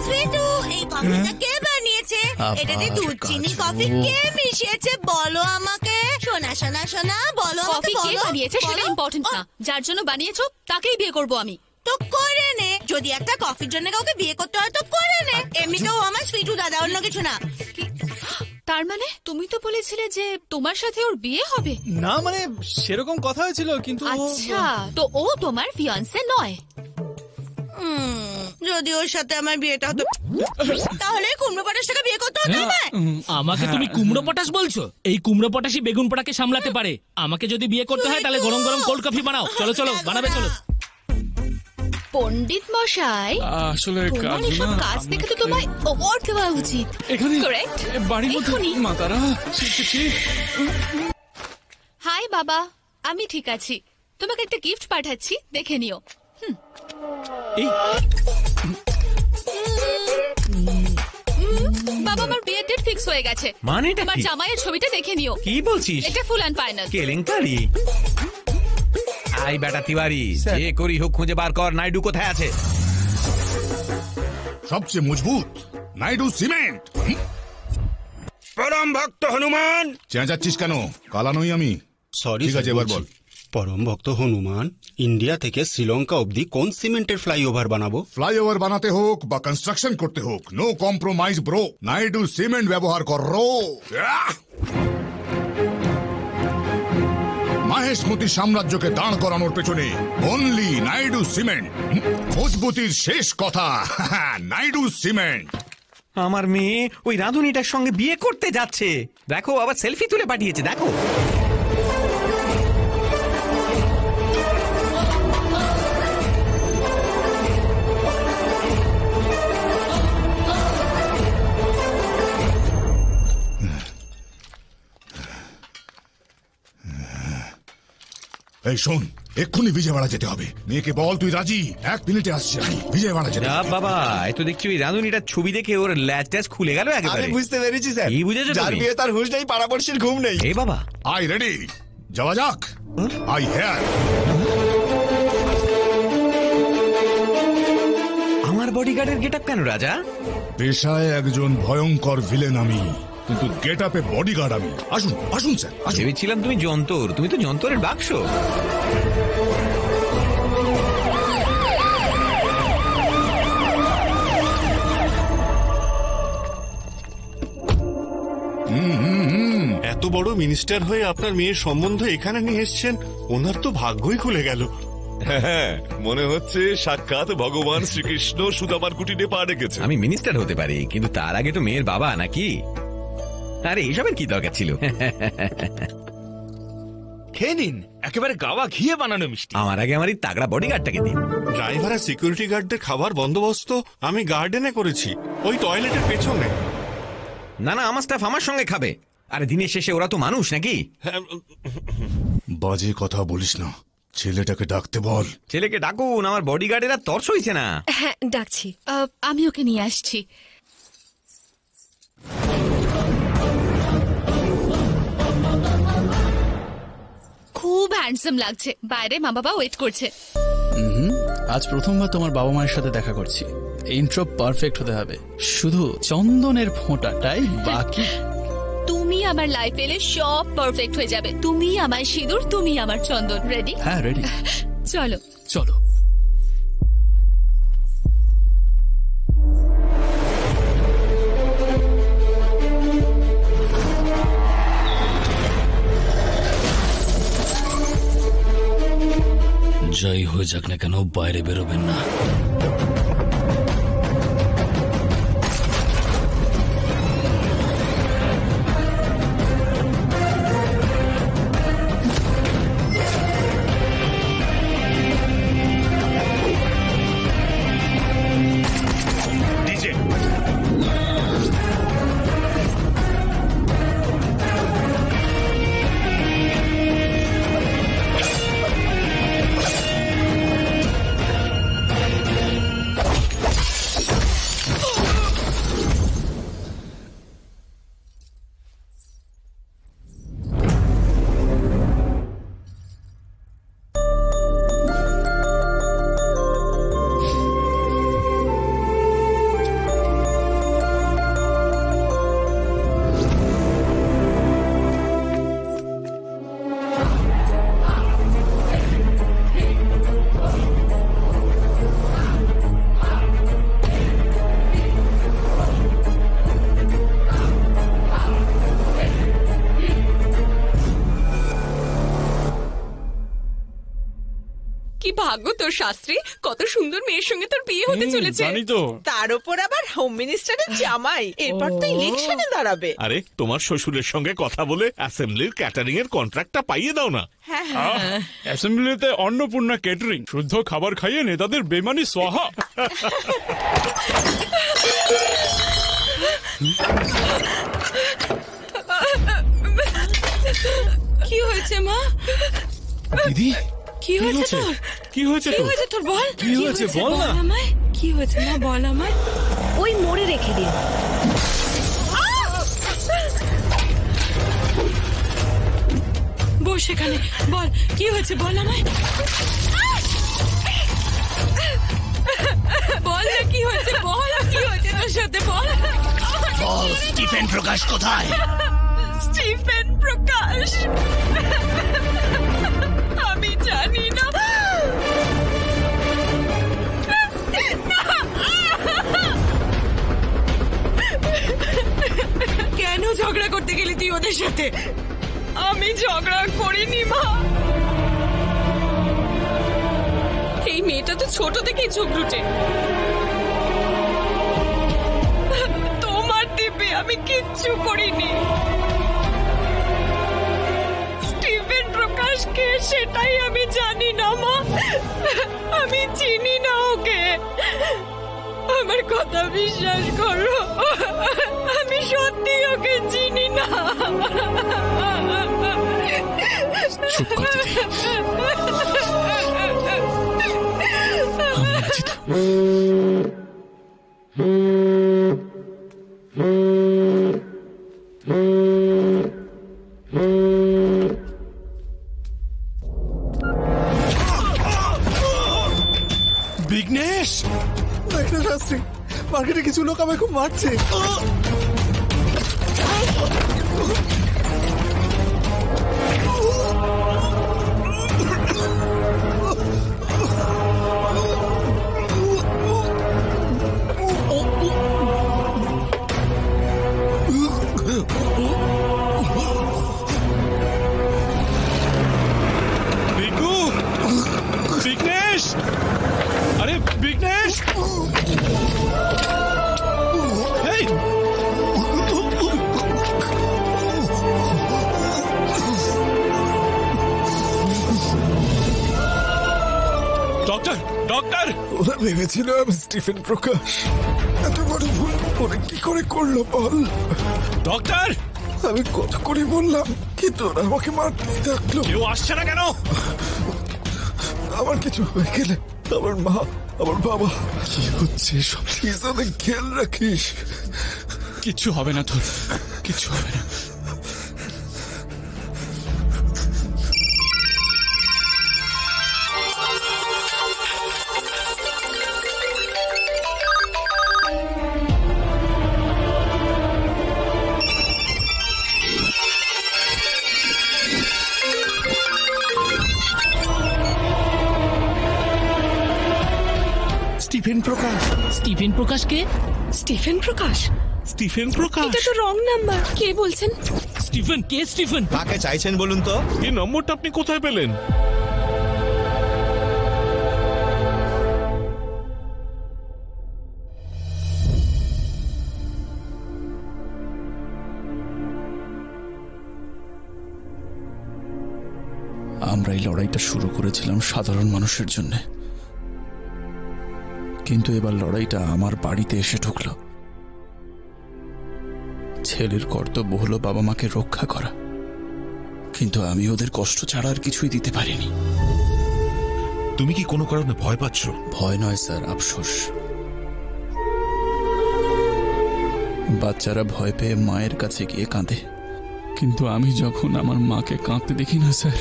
সুইটু, এই কফিটা কে বানিয়েছে? এটাতে দুধ চিনি কফি কে মিশিয়েছে বলো আমাকে? শোনা শোনা শোনা, বলো আমাকে। কফি কে বানিয়েছে সেটা ইম্পর্টেন্ট না, যার জন্য বানিয়েছো তাকেই বিয়ে করব আমি। তো করে নে, যদি একটা কফির জন্য কাউকে বিয়ে করতে হয় তো করে নে। এমনিতেও আমার সুইটু দাদা, অন্য কিছু না। তার মানে তুমি তো বলেছিলে যে তোমার সাথে ওর বিয়ে হবে? না মানে সেরকম কথা হয়েছিল, কিন্তু আচ্ছা, তো ও তোমার ফিয়ান্সে নয়? যদি ওর সাথে আমার বিয়েটা হতো তাহলে কুমড়ো পটাশটাকে বিয়ে করতে হতো আমায়। আমাকে তুমি কুমড়ো পটাশ বলছো? এই কুমড়ো পটাশই বেগুন পোড়াকে সামলাতে পারে। আমাকে যদি বিয়ে করতে হয় তাহলে গরম গরম কোল্ড কফি বানাও। চলো চলো, বানাবে চলো। পণ্ডিত মশাই, আসলে তোমার এসব কাজ দেখে তো তোমায় অ্যাওয়ার্ড দেওয়া উচিত। এখানে কারেক্ট? বাড়ির মধ্যে মাতারা। হাই বাবা, আমি ঠিক আছি। তোমাকে একটা গিফট পাঠাচ্ছি, দেখে নিও। বাবা, আমার বিয়ের ডেট ফিক্স হয়ে গেছে। মানেটা তোমার কি? জামাইয়ের ছবিটা দেখে নিও। কি বলছিস? এটা ফুল অ্যান্ড ফাইনাল। কেলেঙ্কারি। আই বেটা তিওয়ারি, যে করি হোক খুঁজে বার কর নাইডু কোথায় আছে। সবচেয়ে মজবুত নাইডু সিমেন্ট। পরম ভক্ত হনুমান। চেঁচাচ্ছিস কেন? কালা নই আমি। সরি, ঠিক আছে, এবার বল। পরম ভক্ত হনুমান, ইন্ডিয়া থেকে শ্রীলঙ্কা অবধি কোন সিমেন্টের ফ্লাইওভার বানাবো? ফ্লাইওভার বানাতে হোক বা কনস্ট্রাকশন করতে হোক, no compromise bro. Naidu cement ব্যবহার কর। মাহেশমতি সাম্রাজ্যকে দাঁড় করানোর পেছনে অনলি নাইডু সিমেন্ট। মজবুতির শেষ কথা, নাইডু সিমেন্ট। আমার মেয়ে ওই রাঁধুনিটার সঙ্গে বিয়ে করতে যাচ্ছে। দেখো, আবার সেলফি তুলে পাঠিয়েছে, দেখো। এই শোন, এক্ষুনি বিজয়ওয়াড়া যেতে হবে। মেয়েকে বল তুই রাজি, 1 মিনিটে আসছি আমি। বিজয়ওয়াড়া যেতে হবে। বাবা, এ তো দেখছি ওই রাঁধুনিটার ছবি দেখে ওর ল্যাজ ট্যাজ খুলে গেল একেবারে। আমি বুঝতে পেরেছি স্যার। কি বুঝেছো যার তুমি? বিয়ে তার হুঁশ নেই, পাড়াপড়শির ঘুম নেই। এ বাবা, আই রেডি, যাওয়া যাক। I here. আমার বডিগার্ডের গেটআপ কেন রাজা? পেশায় একজন ভয়ঙ্কর ভিলেন আমি, কিন্তু গেটআপে বডিগার্ড আমি। আসুন আসুন স্যার। ভেবেছিলাম তুমি যন্তর, তুমি তো যন্তরের বাক্স। এত বড় মিনিস্টার হয়ে আপনার মেয়ের সম্বন্ধ এখানে নিয়ে এসছেন, ওনার তো ভাগ্যই খুলে গেল। হ্যাঁ, মনে হচ্ছে সাক্ষাৎ ভগবান শ্রীকৃষ্ণ সুদামার কুটিরে পা রেখেছে। আমি মিনিস্টার হতে পারি, কিন্তু তার আগে তো মেয়ের বাবা নাকি? আরে এইসবের কি দরকার ছিল? খেয়ে নিন, একেবারে গাওয়া ঘিয়ে বানানো মিষ্টি। আমার আগে আমার এই তাগড়া বডিগার্ডটাকে দিন। ড্রাইভার আর সিকিউরিটি গার্ডদের খাবার বন্দোবস্ত আমি গার্ডেনে করেছি, ওই টয়লেটের পেছনে। না না, আমার স্টাফ আমার সঙ্গে খাবে। আরে দিনের শেষে ওরা তো মানুষ নাকি? বাজে কথা বলিস না, ছেলেটাকে ডাকতে বল। ছেলেকে ডাকুন, আমার বডিগার্ডেরা তর্স হইছে না। হ্যাঁ, ডাকছি। আমি ওকে নিয়ে আসছি। খুব হ্যান্ডসাম লাগছে। বাইরে মা বাবা ওয়েট করছে। আজ প্রথমবার তোমার বাবা মায়ের সাথে দেখা করছি। ইন্ট্রো পারফেক্ট হতে হবে, শুধু চন্দনের ফোঁটাটাই বাকি। তুমি আমার লাইফ এলে সব পারফেক্ট হয়ে যাবে। তুমি আমার সিঁদুর, তুমি আমার চন্দন। রেডি? হ্যাঁ রেডি। চলো চলো। যাই হয়ে যাক না কেন বাইরে বেরোবেন না। কি ভাগ্য তোর শাস্ত্রী, কত সুন্দর মেয়ের সঙ্গে তোর বিয়ে হতে চলেছে। জানি তো। তার উপর আবার হোম মিনিস্টারের জামাই, এরপর তো ইলেকশনে দাঁড়াবে। আরে তোমার শ্বশুরের সঙ্গে কথা বলে অ্যাসেম্বলির ক্যাটারিং এর কন্ট্রাক্টটা পাইয়ে দাও না। অ্যাসেম্বলিতে অন্নপূর্ণা কেটারিং, শুদ্ধ খাবার খাইয়ে নেতাদের বেমানি সোহা। কি হয়েছে মা? দিদি কি হয়েছে তোর? কি হয়েছে কি হয়েছে তোর? বল কি হয়েছে, বল না। আমায় কি হয়েছে মা, বল আমায়। ওই মোড়ে রেখে দিন। বস এখানে, বল কি হয়েছে, বল আমায়। বল না কি হয়েছে, বল কি হয়েছে তোর সাথে, বল। স্টিফেন প্রকাশ কোথায়? স্টিফেন প্রকাশ? আমি জানি না। কেন ঝগড়া করতে গেলি তুই ওদের সাথে? আমি ঝগড়া করিনি মা। এই মেয়েটা তো ছোট থেকেই ঝগড়ুটে। তোমার দিব্যে আমি কিচ্ছু করিনি। স্টিফেন প্রকাশকে সেটাই আমি জানি না মা। আমি চিনি না ওকে। আমার কথা বিশ্বাস করো, আমি সত্যি ওকে চিনি না। চুপ কর দিদি। বিঘ্নেশ, দেখ না শাস্ত্রী, মার্কেটে কিছু লোক আমায় খুব মারছে। বিঘু, বিঘ্নেশ, আরে বিঘ্নেশ। এই ডক্টর, ডক্টর। ওরা ভেবেছিল আমি স্টিফেন প্রকাশ। এত বড় ভুল ওরা কি করে করলো বল? ডক্টর, আমি কত করে বললাম, কিন্তু ওরা আমাকে মারতেই থাকলো। কেউ আসছে না কেন? আমার কিছু হয়ে গেলে আমার মা, আমার বাবা, কি হচ্ছে সব প্লিজ ওদের খেয়াল রাখিস। কিচ্ছু হবে না তোর, কিচ্ছু হবে না। স্টিফেন প্রকাশ। স্টিফেন প্রকাশ কে? স্টিফেন প্রকাশ? স্টিফেন প্রকাশ এটা তো রং নাম্বার। কে বলছেন? স্টিফেন কে? স্টিফেন কাকে চাইছেন বলুন তো? এই নম্বরটা আপনি কোথায় পেলেন? আমরা এই লড়াইটা শুরু করেছিলাম সাধারণ মানুষের জন্য, কিন্তু এবার লড়াইটা আমার বাড়িতে এসে ঢুকলো। ছেলের কর্তব্য হলো বাবা মাকে রক্ষা করা, কিন্তু আমি ওদের কষ্ট ছাড়া আর কিছুই দিতে পারিনি। তুমি কি কোনো কারণে ভয় পাচ্ছ? ভয় নয় স্যার, আফসোস। বাচ্চারা ভয় পেয়ে মায়ের কাছে গিয়ে কাঁদে, কিন্তু আমি যখন আমার মাকে কাঁদতে দেখি না স্যার,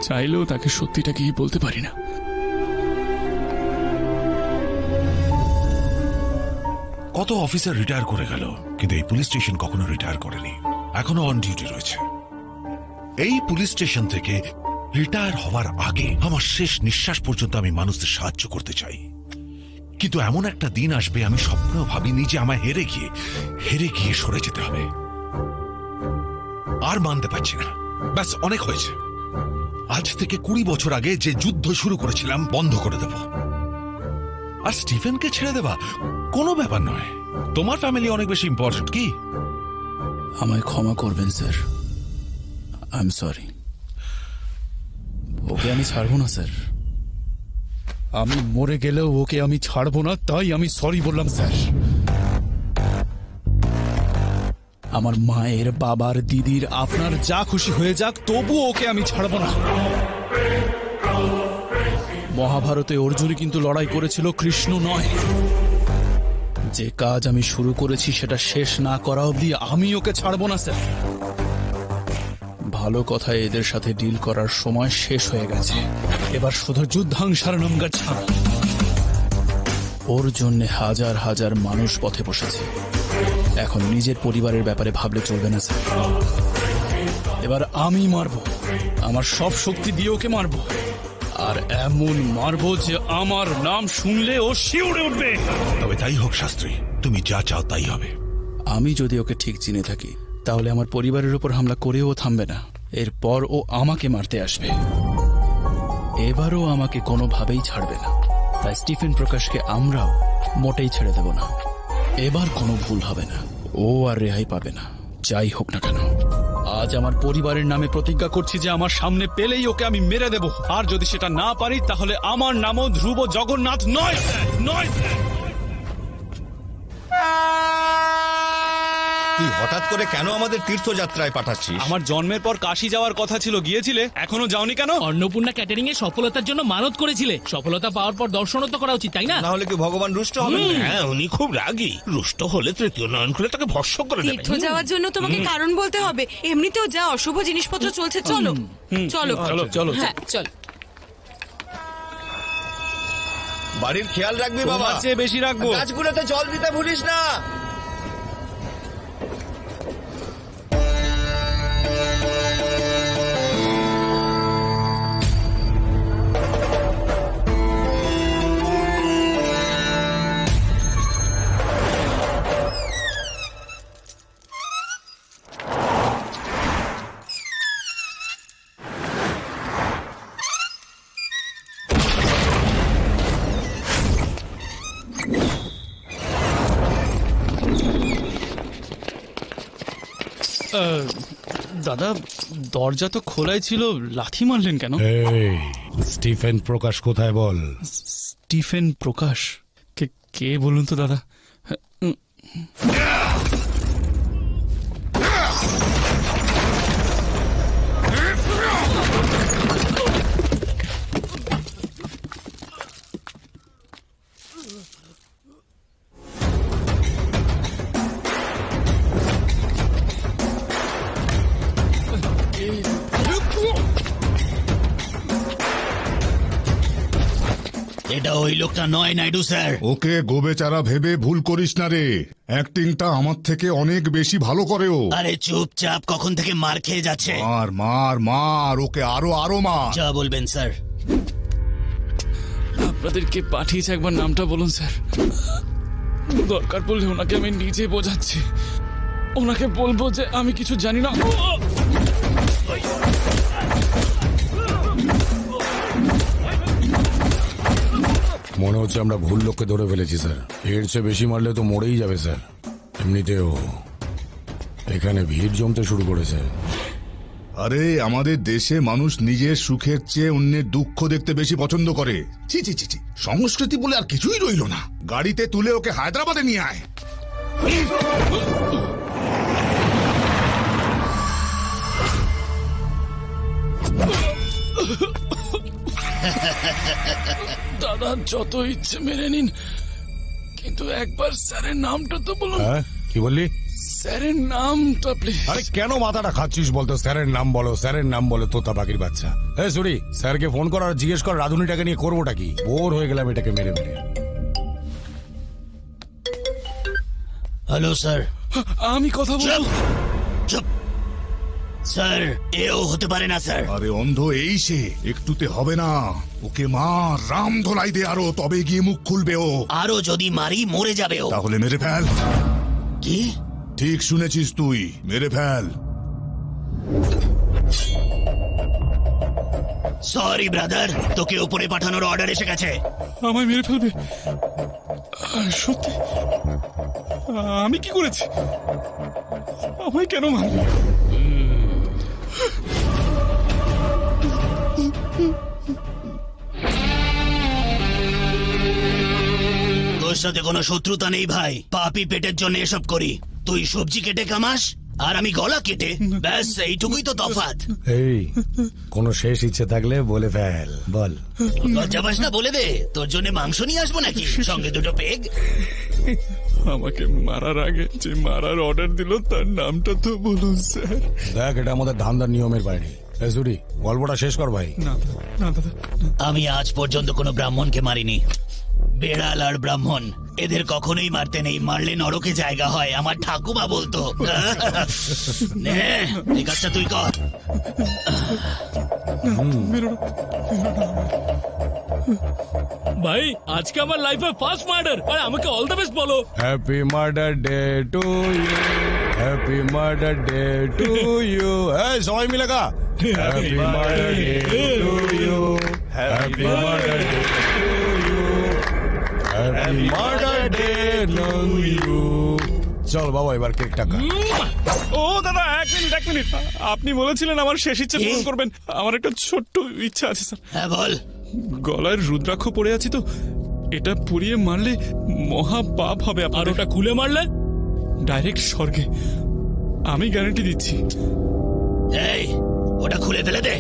চাইলেও তাকে সত্যিটা গিয়ে বলতে পারি না। কত অফিসার রিটায়ার করে গেল, কিন্তু এই পুলিশ স্টেশন কখনো রিটায়ার করেনি, এখনো অন ডিউটি রয়েছে। এই পুলিশ স্টেশন থেকে রিটায়ার হওয়ার আগে আমার শেষ নিঃশ্বাস পর্যন্ত আমি মানুষদের সাহায্য করতে চাই। কিন্তু এমন একটা দিন আসবে, আমি স্বপ্নেও ভাবিনি যে আমায় হেরে গিয়ে সরে যেতে হবে। আর মানতে পারছি না, ব্যাস অনেক হয়েছে। আজ থেকে 20 বছর আগে যে যুদ্ধ শুরু করেছিলাম বন্ধ করে দেব। আর স্টিফেনকে ছেড়ে দেবা কোনো ব্যাপার নয়। তোমার ফ্যামিলি অনেক বেশি ইম্পর্টেন্ট। কি আমায় ক্ষমা করবেন স্যার, আই এম সরি। ওকে আমি ছাড়বো না স্যার, আমি মরে গেলেও ওকে আমি ছাড়বো না, তাই আমি সরি বললাম স্যার। আমার মায়ের, বাবার, দিদির, আপনার যা খুশি হয়ে যাক, তবু ওকে আমি ছাড়বো না। মহাভারতে অর্জুনই কিন্তু লড়াই করেছিল, কৃষ্ণ নয়। যে কাজ আমি শুরু করেছি সেটা শেষ না করা অবধি আমি ওকে ছাড়বো না স্যার। ভালো কথায় এদের সাথে ডিল করার সময় শেষ হয়ে গেছে, এবার শুধু যুদ্ধাংশারণম গচ্ছামি। ওর জন্য হাজার হাজার মানুষ পথে বসেছে, এখন নিজের পরিবারের ব্যাপারে ভাবলে চলবে না স্যার। এবার আমি মারবো, আমার সব শক্তি দিয়ে ওকে মারবো, আর এমন মারবো যে আমার নাম শুনলে ও শিউরে উঠবে। তবে তাই হোক শাস্ত্রী, তুমি যা চাও তাই হবে। আমি যদি ওকে ঠিক চিনে থাকি, তাহলে আমার পরিবারের উপর হামলা করেও থামবে না। এরপর ও আমাকে মারতে আসবে, এবারও আমাকে কোনোভাবেই ছাড়বে না। তাই স্টিফেন প্রকাশকে আমরাও মোটেই ছেড়ে দেব না। এবার কোনো ভুল হবে না, ও আর রেহাই পাবে না, যাই হোক না কেন। আজ আমার পরিবারের নামে প্রতিজ্ঞা করছি যে আমার সামনে পেলেই ওকে আমি মেরে দেব, আর যদি সেটা না পারি তাহলে আমার নামও ধ্রুব জগন্নাথ নয় স্যার, নয় স্যার। তুই হঠাৎ করে কেন আমাদের তীর্থযাত্রায় পাঠাচ্ছিস? আমার জন্মের পর কাশি যাওয়ার কথা ছিল, গিয়েছিলে, এখনো যাওনি কেন? অন্নপূর্ণা ক্যাটারিং এ সফলতার জন্য মানত করেছিলে, সফলতা পাওয়ার পর দর্শনও তো করা উচিত, তাই না? না হলে কি ভগবান রুষ্ট হবেন? হ্যাঁ, উনি খুব রাগী। রুষ্ট হলে তৃতীয় নয়ন খুলে তাকে ভস্ম করে দেবেন। তীর্থ যাওয়ার জন্য তোমাকে কারণ বলতে হবে, এমনিতেও যা অশুভ জিনিসপত্র চলছে। চলো চলো চলো চলো। হ্যাঁ চল। বাড়ির খেয়াল রাখবি বাবা, তোমার চেয়ে বেশি রাখবো। গাছগুলোতে জল দিতে ভুলিস না। দাদা, দরজা তো খোলাই ছিল, লাথি মারলেন কেন? স্টিফেন প্রকাশ কোথায় বল? স্টিফেন প্রকাশ? কে বলুন তো দাদা? এটা ওই লোকটা নয় নাইডু স্যার। ওকে গোবেচারা ভেবে ভুল করিস না রে, অ্যাক্টিংটা আমার থেকে অনেক বেশি ভালো করে ও। আরে চুপচাপ, কখন থেকে মার খেয়ে যাচ্ছে। মার মার মার, ওকে আরো আরো মার। যা বলবেন স্যার। আপনাদেরকে পাঠিয়েছে একবার নামটা বলুন স্যার। দরকার পড়লে ওনাকে আমি নিজে বোঝাচ্ছি, ওনাকে বলবো যে আমি কিছু জানি না। মনে হচ্ছে আমরা ভুল লোককে ধরে ফেলেছি স্যার। এর চেয়ে বেশি মারলে তো মরেই যাবে স্যার। এমনিতেও এখানে ভিড় জমতে শুরু করেছে। আরে আমাদের দেশে মানুষ নিজের সুখের চেয়ে অন্যের দুঃখ দেখতে বেশি পছন্দ করে। ছি ছি ছি ছি, সংস্কৃতি বলে আর কিছুই রইল না। গাড়িতে তুলে ওকে হায়দ্রাবাদে নিয়ে আয়। দাদা যত ইচ্ছে মেনে নিন, কিন্তু একবার স্যারের নামটা তো বলুন। কি বললি? স্যারের নামটা প্লিজ। আরে কেন মাথাটা খাচ্ছিস বলতো? স্যারের নাম বলো, স্যারের নাম বলো, তোতা পাখির বাচ্চা। এই সরি, স্যারকে ফোন কর আর জিজ্ঞেস কর রাধুনিটাকে নিয়ে করবোটা কি। বোর হয়ে গেলাম এটাকে মেরে মেরে। Hello sir. আমি কথা বলবো। চুপ স্যার, এও হতে পারে না স্যার। আরে অন্ধ এই সে, একটুতে হবে না। ওকে মার, রাম ধোলাই দে আরো, তবে গিয়ে মুখ খুলবে ও। আরো যদি মারি মরে যাবে ও। তাহলে মেরে ফেল। কি? ঠিক শুনেছিস তুই, মেরে ফেল। সরি ব্রাদার, তোকে উপরে পাঠানোর অর্ডার এসে গেছে। আমায় মেরে ফেলবে? সত্যি? আমি কি করেছি? আমায় কেন মারবে? তোর সাথে কোনো শত্রুতা নেই ভাই, পাপি পেটের জন্য এসব করি। তুই সবজি কেটে কামাস আর আমি গলা কেটে, ব্যাস এইটুকুই তো তফাৎ। এই কোনো শেষ ইচ্ছে থাকলে বলে ফেল, বল। লজ্জা পাস না? বলে দে, তোর জন্য মাংস নিয়ে আসবো নাকি, সঙ্গে দুটো পেগ। আমাকে মারার আগে যে মারার অর্ডার দিল তার নামটা তো বলুন স্যার। দেখ, এটা আমাদের ধান্দার নিয়মের বাইরে। সুরি, গল্পটা শেষ কর ভাই। না দাদা, আমি আজ পর্যন্ত কোনো ব্রাহ্মণকে মারিনি। বেড়াল আর ব্রাহ্মণ এদের কখনোই মারতে নেই, মারলে নরকে জায়গা হয়, আমার ঠাকুমা বলতো। নে, এই কাজটা তুই কর। ভাই আজকে আমার লাইফে ফার্স্ট মার্ডার, আর আমাকে অল দ্য বেস্ট বলো। Happy murder day to you, happy murder day to you. এই সবাই মিলে গা। Happy murder day to you, happy murder day to you, happy murder day to you. চল বাবা, এবার কেকটা খা। ও দাদা, এক মিনিট। আপনি বলেছিলেন আমার শেষ ইচ্ছে পূরণ করবেন। আমার একটা ছোট্ট ইচ্ছা আছে স্যার। হ্যাঁ বল। গলায় রুদ্রাক্ষ পড়ে আছি তো, এটা পুড়িয়ে মারলে মহা পাপ হবে। আর ওটা খুলে মারলে ডাইরেক্ট স্বর্গে, আমি গ্যারান্টি দিচ্ছি। এই, ওটা খুলে ফেলে দে।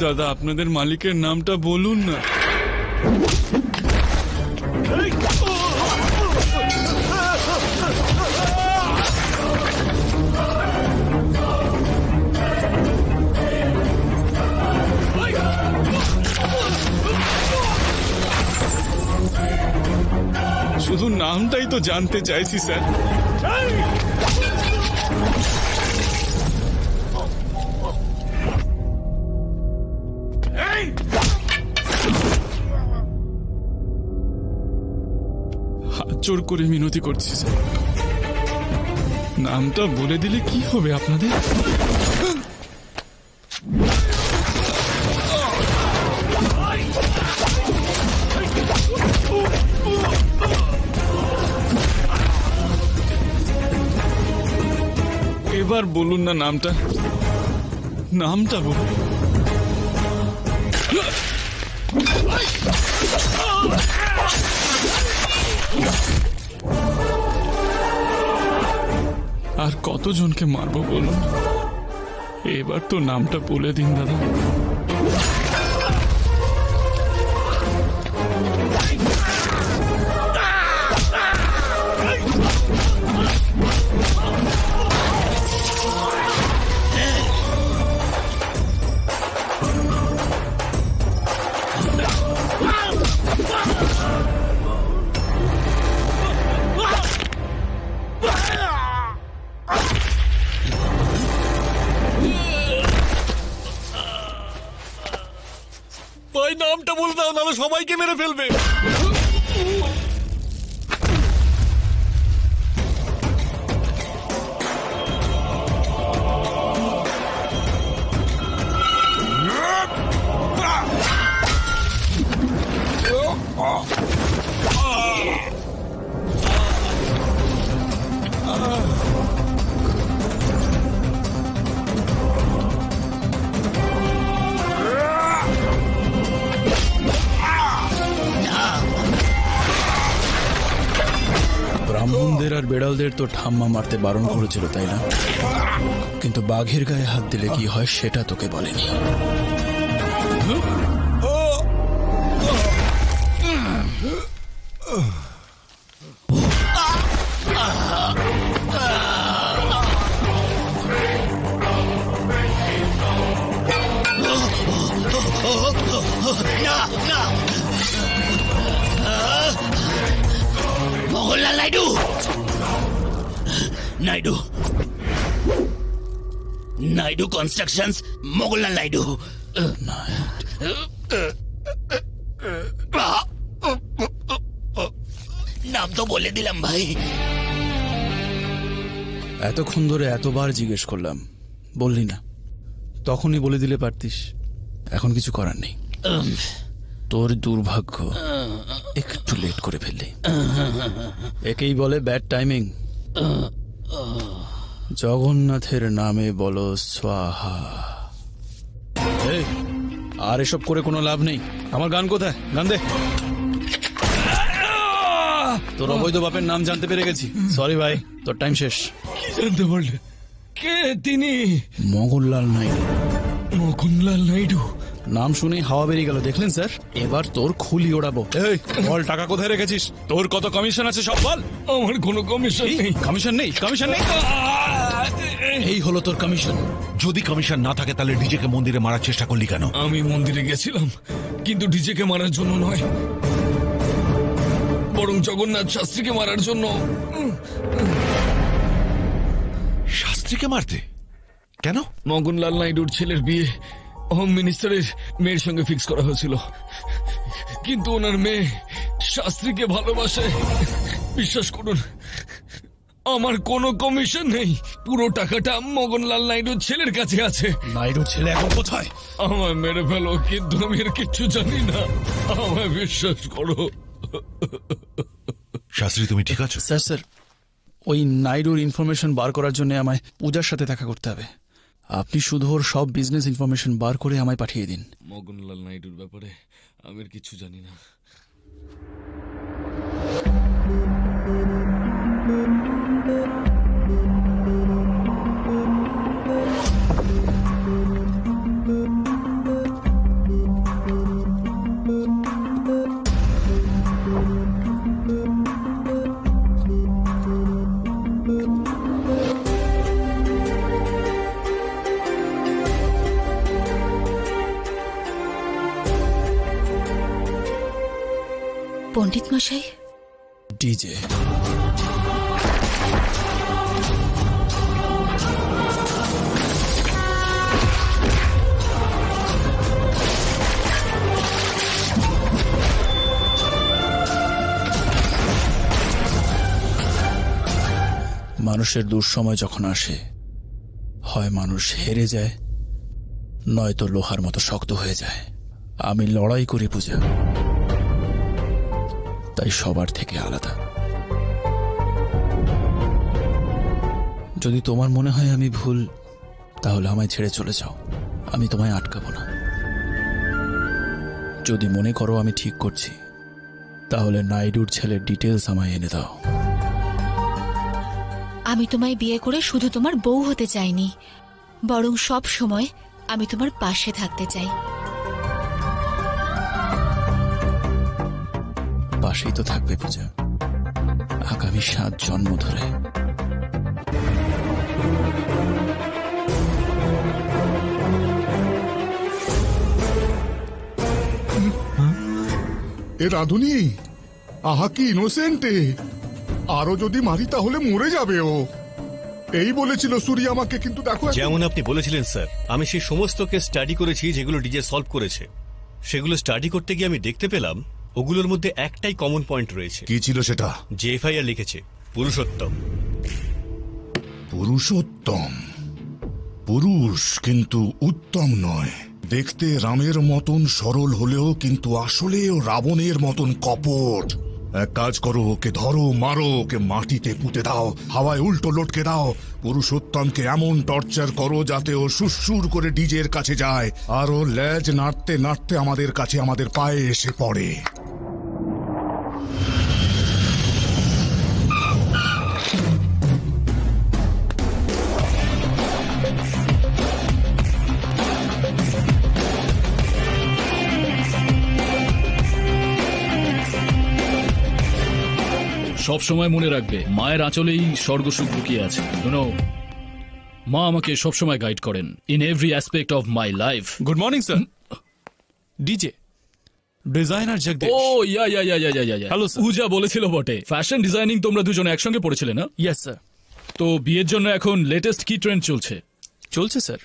দাদা, আপনাদের মালিকের নামটা বলুন না। শুধু নামটাই তো জানতে চাইছি স্যার। হাত জোর করে মিনতি করছি স্যার, নামটা বলে দিলে কি হবে আপনাদের? এবার বলুন না নামটা, নামটা বলুন। আর কতজনকে মারবো বলুন, এবার তো নামটা বলে দিন দাদা। ভাই নামটা বলে দাও, নাহলে সবাইকে মেরে ফেলবে। ব্রাহ্মণদের আর বেড়ালদের তো ঠাম্মা মারতে বারণ করেছিল, তাই না? কিন্তু বাঘের গায়ে হাত দিলে কি হয় সেটা তোকে বলেনি। না না, মোহনলাল নাইডু, নাইডু নাইডু কনস্ট্রাকশনস, মোহনলাল নাইডু। নাম তো বলে দিলাম ভাই। এতক্ষণ ধরে এতবার জিজ্ঞেস করলাম, বললি না। তখনই বলে দিলে পারতিস, এখন কিছু করার নেই। তোর দুর্ভাগ্য, একটু লেট করে ফেললি। একেই বলে ব্যাড টাইমিং। জগন্নাথের নামে বলো স্বাহা। এই, আর এসব করে কোনো লাভ নেই। আমার গান কোথায়? গান দে। তোর অবৈধ বাপের নাম জানতে পেরে গেছি। সরি ভাই, তোর টাইম শেষ। কি জানতে পারলে? কে তিনি? মোহনলাল নাইডু। মোহনলাল নাইডু নাম শুনেই হাওয়া বেরিয়ে গেল, দেখলেন স্যার? এবার তোর খুলি ওড়াবো। এই বল, টাকা কোথায় রেখেছিস? তোর কত কমিশন আছে সব বল। আমার কোনো কমিশন নেই। কমিশন নেই? কমিশন নেই? এই হলো তোর কমিশন। যদি কমিশন না থাকে তাহলে ডিজেকে মন্দিরে মারার চেষ্টা করলি কেন? আমি মন্দিরে গেছিলাম, কিন্তু ডিজেকে মারার জন্য নয়, বরং জগন্নাথ শাস্ত্রীকে মারার জন্য। শাস্ত্রীকে মারতে কেন? মোহনলাল নাইডুর ছেলের বিয়ে হোম মিনিস্টারের মেয়ের সঙ্গে ফিক্স করা হয়েছিল, কিন্তু ওনার মেয়ে শাস্ত্রীকে ভালোবাসে। বিশ্বাস করুন, আমার কোনো কমিশন নেই। পুরো টাকাটা মোহনলাল নাইডুর ছেলের কাছে আছে। নাইডুর ছেলে এখন কোথায়? আমায় মেরে ফেলো, কিন্তু আমি আর কিচ্ছু জানি না। আমায় বিশ্বাস করো। শাস্ত্রী, তুমি ঠিক আছো? স্যার স্যার, ওই নাইডুর ইনফরমেশন বার করার জন্য আমায় পূজার সাথে দেখা করতে হবে। আপনি শুধু ওর সব বিজনেস ইনফরমেশন বার করে আমায় পাঠিয়ে দিন। মোহনলাল নাইডুর ব্যাপারে আমি আর কিছু জানি না। পণ্ডিত মশাই, ডিজে মানুষের দুঃসময় যখন আসে, হয় মানুষ হেরে যায়, নয়তো লোহার মতো শক্ত হয়ে যায়। আমি লড়াই করি পূজা, তাই সবার থেকে আলাদা। যদি তোমার মনে হয় আমি ভুল, তাহলে আমায় ছেড়ে চলে যাও, আমি তোমায় আটকাবো না। যদি মনে করো আমি ঠিক করছি, তাহলে নাইডুর ছেলের ডিটেলস আমায় এনে দাও। আমি তোমায় বিয়ে করে শুধু তোমার বউ হতে চাইনি, বরং সব সময় আমি তোমার পাশে থাকতে চাই। পাশেই তো থাকবে পূজা, আগামী 7 জন্ম ধরে। এ রাধুনি, আহা কি ইনোসেন্টে, আরো যদি মারি তাহলে মরে যাবে ও। এই বলেছিল সুরি আমাকে, কিন্তু দেখো যেমন আপনি বলেছিলেন স্যার, আমি সেই সমস্ত কেস স্টাডি করেছি যেগুলো ডিজে সলভ করেছে। সেগুলো স্টাডি করতে গিয়ে আমি দেখতে পেলাম ওগুলোর মধ্যে একটাই কমন পয়েন্ট রয়েছে। কি ছিল সেটা? যে এফআইআর লিখেছে পুরুষোত্তম। পুরুষোত্তম পুরুষ, কিন্তু উত্তম নয়। দেখতে রামের মতন সরল হলেও কিন্তু আসলেও রাবণের মতন কপট। এক কাজ করো, ওকে ধরো, মারো, ওকে মাটিতে পুঁতে দাও, হাওয়ায় উল্টো লটকে দাও। পুরুষোত্তমকে এমন টর্চার করো যাতে ও সুরসুর করে ডিজের কাছে যায়, আর ও লেজ নাড়তে নাড়তে আমাদের কাছে, আমাদের পায়ে এসে পড়ে। সব সময় মনে রাখবে, মায়ের আঁচলেই স্বর্গসুখ লুকিয়ে আছে। মা আমাকে সব সময় গাইড করেন in every aspect of my life. Good morning sir. DJ designer Jagdish. Oh yeah yeah yeah yeah yeah yeah. Hello sir. Puja বলেছিল বটে, ফ্যাশন ডিজাইনিং তোমরা দুজনে একসঙ্গে পড়েছিলে না? Yes sir. তো বিয়ের জন্য এখন লেটেস্ট কি ট্রেন্ড চলছে? চলছে স্যার,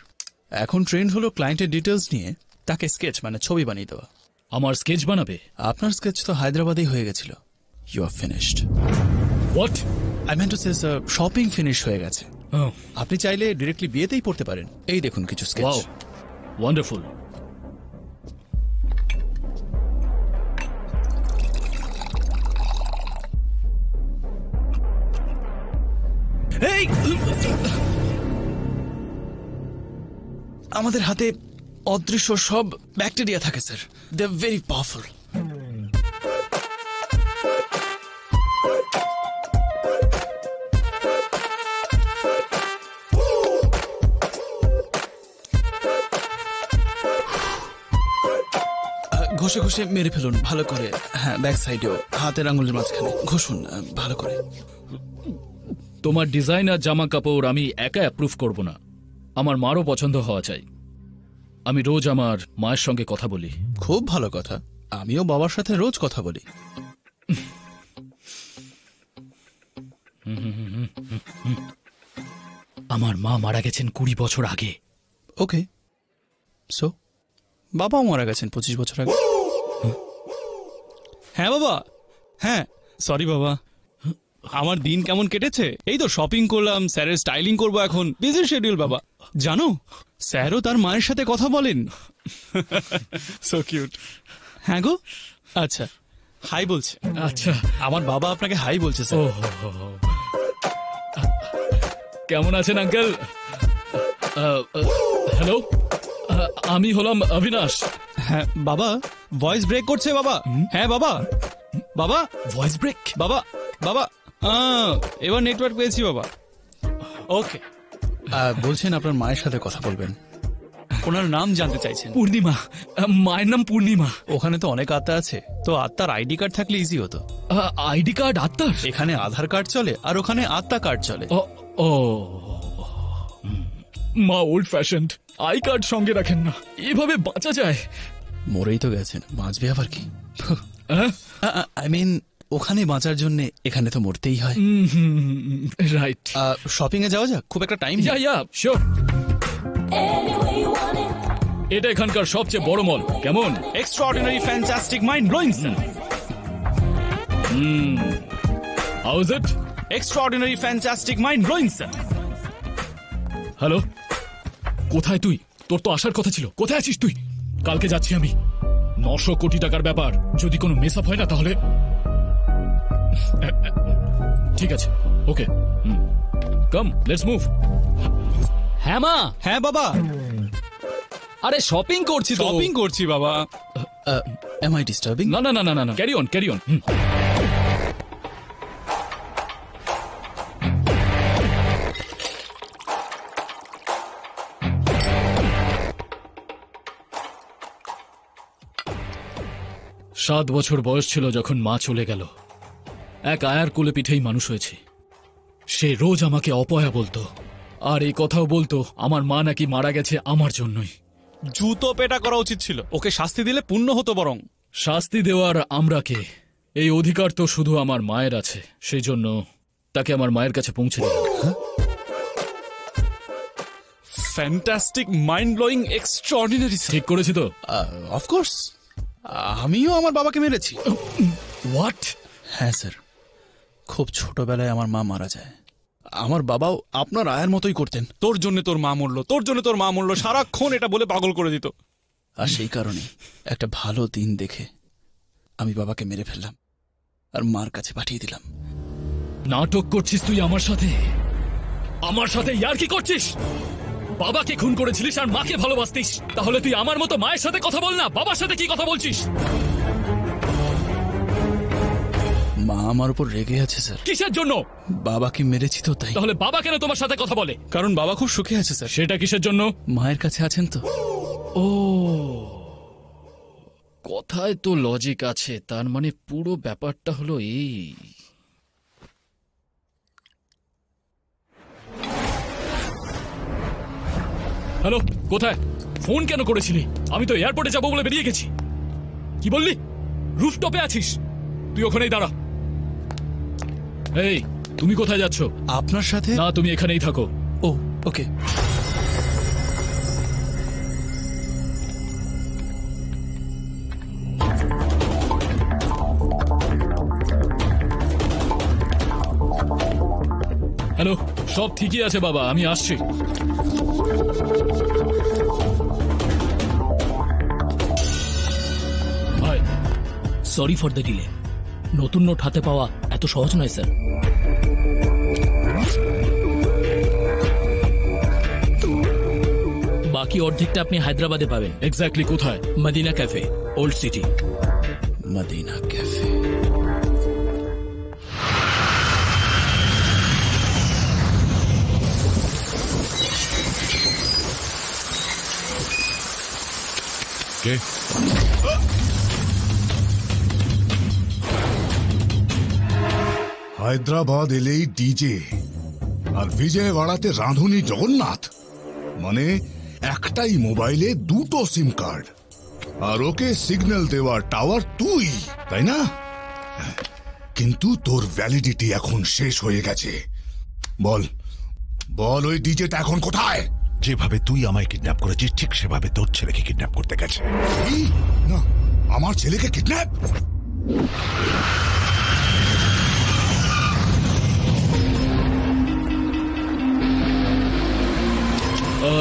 এখন ট্রেন্ড হলো ক্লায়েন্টের ডিটেলস নিয়ে তাকে স্কেচ মানে ছবি বানিয়ে দেওয়া। আমার স্কেচ বানাবে? আপনার স্কেচ তো হায়দ্রাবাদেই হয়ে গেছিল। You are finished. What? I mean to say sir, shopping finish হয়ে গেছে। আপনি চাইলে ডিরেক্টলি বিয়েতেই পড়তে পারেন। এই দেখুন কিছু স্কেচ। Wow, wonderful. এই আমাদের হাতে অদৃশ্য সব ব্যাকটেরিয়া থাকে sir, they are very powerful. ঘষে ঘষে মেরে ফেলুন ভালো করে। হ্যাঁ, ব্যাক সাইডেও, হাতের আঙুলের মাঝখানে ঘষুন ভালো করে। তোমার ডিজাইন আর জামা কাপড় আমি একা অ্যাপ্রুভ করব না, আমার মারও পছন্দ হওয়া চাই। আমি রোজ আমার মায়ের সঙ্গে কথা বলি। খুব ভালো কথা, আমিও বাবার সাথে রোজ কথা বলি। আমার মা মারা গেছেন 20 বছর আগে। ওকে, সো বাবাও মারা গেছেন 25 বছর আগে। হ্যাঁ বাবা, হ্যাঁ সরি বাবা। আমার দিন কেমন কেটেছে? এই তো শপিং করলাম, স্যারের স্টাইলিং করবো এখন। বিজি শিডিউল বাবা। জানো স্যারও তার মায়ের সাথে কথা বলেন। So cute. হ্যাঁ গো, আচ্ছা হাই বলছে। আচ্ছা, আমার বাবা আপনাকে হাই বলছে স্যার। কেমন আছেন আঙ্কেল? হ্যালো, আমি হলাম অবিনাশ। হ্যাঁ বাবা, ভয়েস ব্রেক করছে বাবা। হ্যাঁ বাবা, বাবা ভয়েস ব্রেক। বাবা বাবা, এবার নেটওয়ার্ক পেয়েছি বাবা। ওকে, বলছেন আপনার মায়ের সাথে কথা বলবেন, ওনার নাম জানতে চাইছেন? পূর্ণিমা, মায়ের নাম পূর্ণিমা। ওখানে তো অনেক আত্মা আছে, তো আত্মার আইডি কার্ড থাকলে ইজি হতো। আইডি কার্ড আত্মার? এখানে আধার কার্ড চলে আর ওখানে আত্মা কার্ড চলে। ও, মা ওল্ড ফ্যাশনড, আই কার্ড সঙ্গে রাখেন না। এভাবে বাঁচা যায়? মরেই তো গেছেন, বাঁচবে আবার কি? আই মিন ওখানে বাঁচার জন্য এখানে তো মরতেই হয়। রাইট। শপিং এ যাওয়া যাক, খুব একটা টাইম। Yeah sure. এটা এখানকার সবচেয়ে বড় মল। কেমন? Extraordinary, fantastic, mind blowing sir. How is it? Extraordinary, fantastic, mind blowing sir. Hello, কোথায় তুই? তোর তো আসার কথা ছিল। কোথায় আছিস তুই? কালকে যাচ্ছি আমি। 900 কোটি টাকার ব্যাপার, যদি কোনো মেস আপ হয় না তাহলে। ঠিক আছে, ওকে। কাম লেটস মুভ। হ্যাঁ মা। হ্যাঁ বাবা। আরে শপিং করছি তো। শপিং করছি বাবা। Am I disturbing? না না না না না, ক্যারি অন ক্যারি অন। 7 বছর বয়স ছিল যখন মা চলে গেল। এক আয়ার কোলে পিঠেই মানুষ হয়েছে। সে রোজ আমাকে অপয়া বলতো, আর এই কথাও বলতো আমার মা নাকি মারা গেছে আমার জন্যই। জুতো পেটা করা উচিত ছিল, ওকে শাস্তি দিলে পুণ্য হতো বরং। শাস্তি দেওয়ার আমরা কে? এই অধিকার তো শুধু আমার মায়ের আছে, সেই জন্য তাকে আমার মায়ের কাছে পৌঁছে দিলাম। Fantastic, mind blowing, extraordinary. ঠিক করেছি তো? অফকোর্স, আমিও আমার বাবাকে মেরেছি। হোয়াট? হ্যাঁ স্যার, খুব ছোটবেলায় আমার মা মারা যায়। আমার বাবাও আপনার আয়ের মতোই করতেন। তোর জন্য তোর মা মরলো, তোর জন্য তোর মা মরলো, সারাক্ষণ এটা বলে পাগল করে দিত। আর সেই কারণে একটা ভালো দিন দেখে আমি বাবাকে মেরে ফেললাম আর মার কাছে পাঠিয়ে দিলাম। নাটক করছিস তুই আমার সাথে? আমার সাথে ইয়ার কি করছিস? বাবাকে খুন করেছিলিস আর মাকে ভালোবাসতিস, তাহলে তুই আমার মতো মায়ের সাথে কথা বল না, বাবার সাথে কি কথা বলছিস? মা আমার উপর রেগে আছে স্যার। কিসের জন্য? বাবাকে মেরেছি তো তাই। তাহলে বাবা কেন তোমার সাথে কথা বলে? কারণ বাবা খুব সুখে আছে স্যার। সেটা কিসের জন্য? মায়ের কাছে আছেন তো। ও, কথায় তো লজিক আছে, তার মানে পুরো ব্যাপারটা হলো এই। হ্যালো, কোথায়? ফোন কেন করেছিলি? আমি তো এয়ারপোর্টে যাবো বলে বেরিয়ে গেছি। কি বললি? রুফটপে আছিস? তুই ওখানেই দাঁড়া। এই, তুমি কোথায় যাচ্ছ? আপনার সাথে। না, তুমি এখানেই থাকো। ও, ওকে। হ্যালো, সব ঠিকই আছে বাবা, আমি আসছি। ভাই, সরি ফর দ্য ডিলে। নতুন নোট হাতে পাওয়া এত সহজ নয় স্যার। বাকি অর্ধেকটা আপনি হায়দ্রাবাদে পাবেন। এক্স্যাক্টলি কোথায়? Madina cafe, old city. Madina cafe. কে? হায়দ্রাবাদ এলেই ডিজে আর বিজয়ওয়াড়াতে রাঁধুনি জগন্নাথ, মানে একটাই মোবাইলে দুটো সিম কার্ড, আর ওকে সিগন্যাল দেওয়ার টাওয়ার তুই, তাই না? কিন্তু তোর ভ্যালিডিটি এখন শেষ হয়ে গেছে। বল বল, ওই ডিজেটা এখন কোথায়? যেভাবে তুই আমায় কিডন্যাপ করেছিস ঠিক সেভাবে তোর ছেলেকে কিডন্যাপ করতে গেছে। না, আমার ছেলেকে kidnap?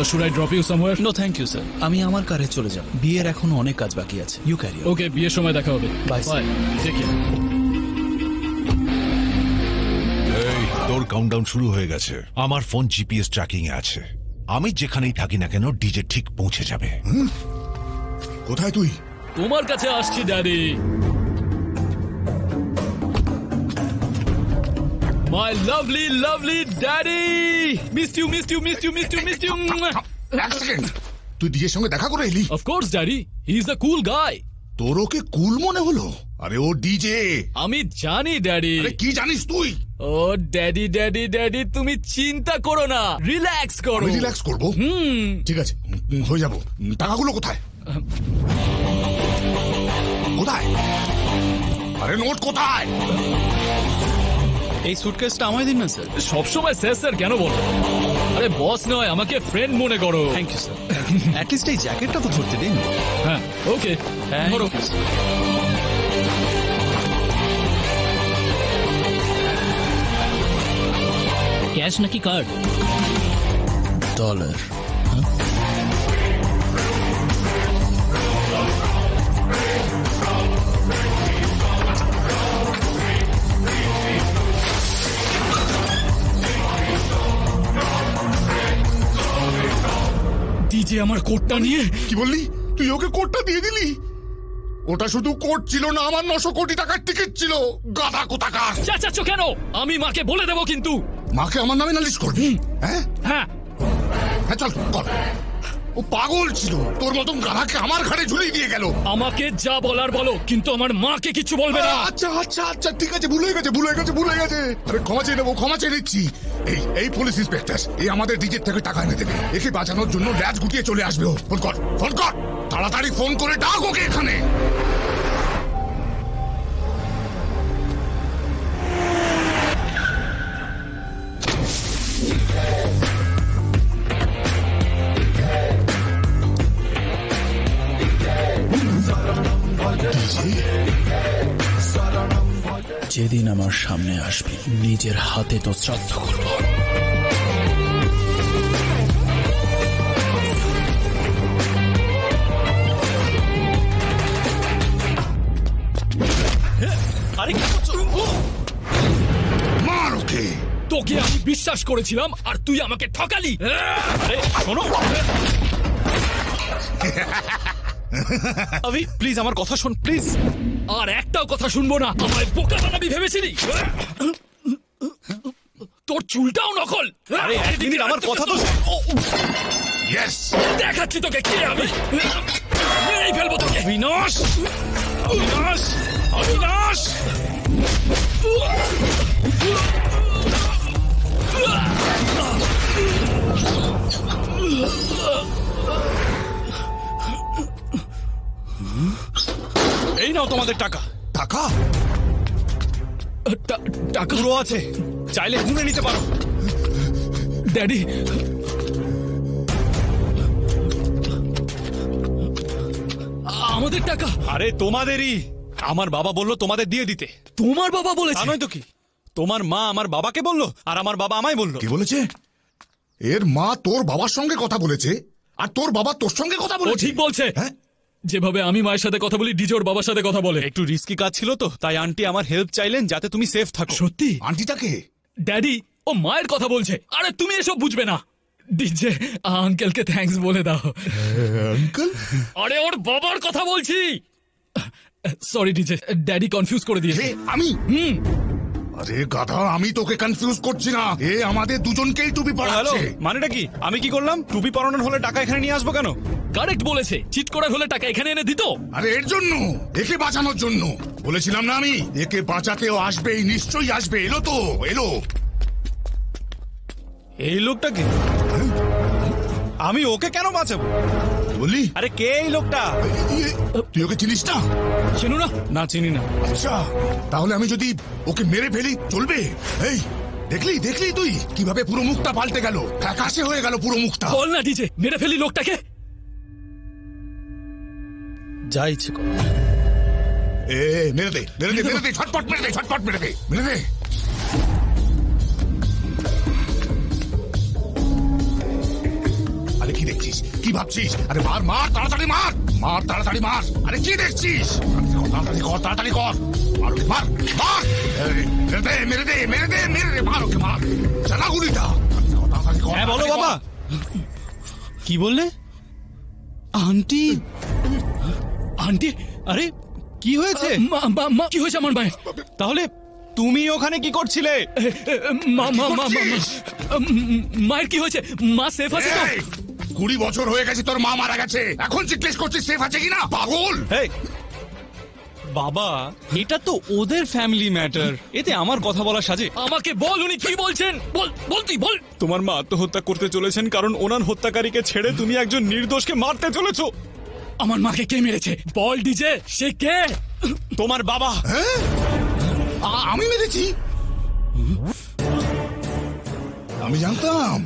Should I drop you somewhere? No, thank you, sir. আমি আমার কারে চলে যাব। বিয়ের এখনো অনেক কাজ বাকি আছে। You carry on. ওকে, বিয়ের সময় দেখা হবে। বাই। Take care. এই, তোর কাউন্টডাউন শুরু হয়ে গেছে। আমার ফোন জিপিএস ট্র্যাকিং এ আছে। আমি যেখানেই থাকি না কেন ডিজে ঠিক পৌঁছে যাবে। কোথায় তুই? তোমার কাছে আসছি daddy. My lovely, lovely daddy! Missed you, missed you, missed you, missed you, missed you. এক সেকেন্ড, তুই ডিজের সঙ্গে দেখা করে এলি? Of course, daddy. He is the cool guy. তোর ওকে কুল মনে হলো? আরে ও ডিজে। আমি জানি ড্যাডি। আরে কি জানিস তুই? ও ড্যাডি, ড্যাডি, ড্যাডি, তুমি চিন্তা করো না, রিল্যাক্স করো। আমি রিল্যাক্স করবো? ঠিক আছে, হয়ে যাবো। টাকাগুলো কোথায়? কোথায়? আরে নোট কোথায়? এই সুটকেসটা আমায় দিন না স্যার। সবসময় স্যার স্যার কেন বলো? আরে বস নয়, আমাকে ফ্রেন্ড মনে করো। Thank you sir. অ্যাটলিস্ট এই জ্যাকেটটা তো ধরতে দিন। হ্যাঁ, ওকে, ধরো। ক্যাশ নাকি কার্ড? ডলার। ডিজে আমার কোটটা নিয়ে কি বললি? তুই ওকে কোটটা দিয়ে দিলি? ওটা শুধু কোট ছিল না, আমার 900 কোটি টাকার টিকিট ছিল। গাধা কোথাকার! চেঁচাচ্ছ কেন? আমি মাকে বলে দেবো কিন্তু। মাকে আমার নামে নালিশ করবি? হ্যাঁ হ্যাঁ হ্যাঁ, চল কর। ও পাগল ছিল, তোর মতন গাধাকে আমার ঘাড়ে ঝুলিয়ে দিয়ে গেল। আমাকে যা বলার বলো, কিন্তু আমার মাকে কিছু বলবে না। আচ্ছা আচ্ছা আচ্ছা, ঠিক আছে, ভুলে গেছে। আরে ক্ষমা চেয়ে নেবো, ক্ষমা চেয়ে নিচ্ছি। এই পুলিশ ইন্সপেক্টর, এই আমাদের ডিজের থেকে টাকা এনে দেবে। একে বাঁচানোর জন্য ল্যাজ গুটিয়ে চলে আসবে ও। ফোন কর, তাড়াতাড়ি ফোন করে ডাক ওকে এখানে। যেদিন আমার সামনে আসবি, নিজের হাতে তো শ্রাদ্ধ করব। আরে কি করছো? মার ওকে। তোকে আমি বিশ্বাস করেছিলাম আর তুই আমাকে ঠকালি। আরে শোনো, আবি প্লিজ আমার কথা শোন, প্লিজ। আর একটাও কথা শুনবো না। আমায় বোকা বানাবি ভেবেছিলি? তোর চুলটাও নকল। আরে এক মিনিট, আমার কথা তো ইয়েস, দেখাচ্ছি তোকে কে আমি। মেরেই ফেলবো তোকে। অবিনাশ, অবিনাশ, অবিনাশ। এই নাও তোমাদের টাকা। টাকা? টাকা পুরো আছে, চাইলে গুনে নিতে পারো। ড্যাডি, আমাদের টাকা। আরে তোমাদেরই। আমার বাবা বললো তোমাদের দিয়ে দিতে। তোমার বাবা বলেছে? নয় তো কি, তোমার মা আমার বাবাকে বললো আর আমার বাবা আমায় বললো। কি বলেছে? এর মা তোর বাবার সঙ্গে কথা বলেছে আর তোর বাবা তোর সঙ্গে কথা বলেছে? ও ঠিক বলছে। হ্যাঁ, যেভাবে আমি মায়ের সাথে কথা বলি, ডিজোর বাবার সাথে কথা বলে। একটু রিস্কি কাজ ছিল তো, তাই আন্টি আমার হেল্প চাইলেন যাতে তুমি সেফ থাকো। সত্যি? আন্টিটাকে? ড্যাডি, ও মায়ের কথা বলছে। আরে তুমি এসব বুঝবে না। ডিজে, আঙ্কেলকে থ্যাঙ্কস বলে দাও। আঙ্কেল? আরে ওর বাবার কথা বলছি। সরি ডিজে, ড্যাডি কনফিউজ করে দিয়েছে। আমি? আরে গাধা, আমি তোকে কনফিউজ করছি না। এ আমাদের দুজনকেই টুপি পরাচ্ছে। মানেটা কি? আমি কি করলাম? টুপি পরানোর হলে টাকা এখানে নিয়ে আসবো কেন? কারেক্ট বলেছে, চিট করার হলে টাকা এখানে এনে দিত। আরে এর জন্য, একে বাঁচানোর জন্য। বলেছিলাম না আমি, একে বাঁচাতেও আসবেই, নিশ্চয়ই আসবে। এলো তো, এলো। এই লোকটাকে আমি ওকে কেন বাঁচাবো? বললি? আরে কে এই লোকটা? তুই ওকে চিনিস না? চিনো না? না চিনি না। আচ্ছা, তাহলে আমি যদি ওকে মেরে ফেলি চলবে? এই দেখলি তুই কিভাবে পুরো মুখটা পাল্টে গেল, ফ্যাকাশে হয়ে গেল পুরো মুখটা। বল না ডিজে, মেরে ফেলি লোকটাকে। যা ইচ্ছে কর। মেরে দে, ঝটপট মেরে দে। আরে কি দেখছিস? কি ভাবছিস? আরে মার তাড়াতাড়ি মার। আরে কি দেখছিস? তাড়াতাড়ি কর। মার। মেরে দে, মার ওকে, মার। চালা গুলিটা। হ্যাঁ বলো বাবা। কি বললে? আন্টি? আরে কি হয়েছে? কি হয়েছে আমার মায়ের? তাহলে তুমি ওখানে কি করছিলে? মায়ের কি হয়েছে? মা সেফ আছে তো? 20 বছর হয়ে গেছে তোর মা মারা গেছে, এখন জিজ্ঞেস করছিস সেফ আছে কিনা? পাগল! বাবা, এটা তো ওদের ফ্যামিলি ম্যাটার, এতে আমার কথা বলা সাজে? আমাকে বল উনি কি বলছেন। বল তুই বল। তোমার মা আত্মহত্যা করতে চলেছেন কারণ ওনার হত্যাকারীকে ছেড়ে তুমি একজন নির্দোষকে মারতে চলেছো। আমার মাকে কে মেরেছে? বল ডিজে, সে কে? তোমার বাবা। আমি মেরেছি? আমি জানতাম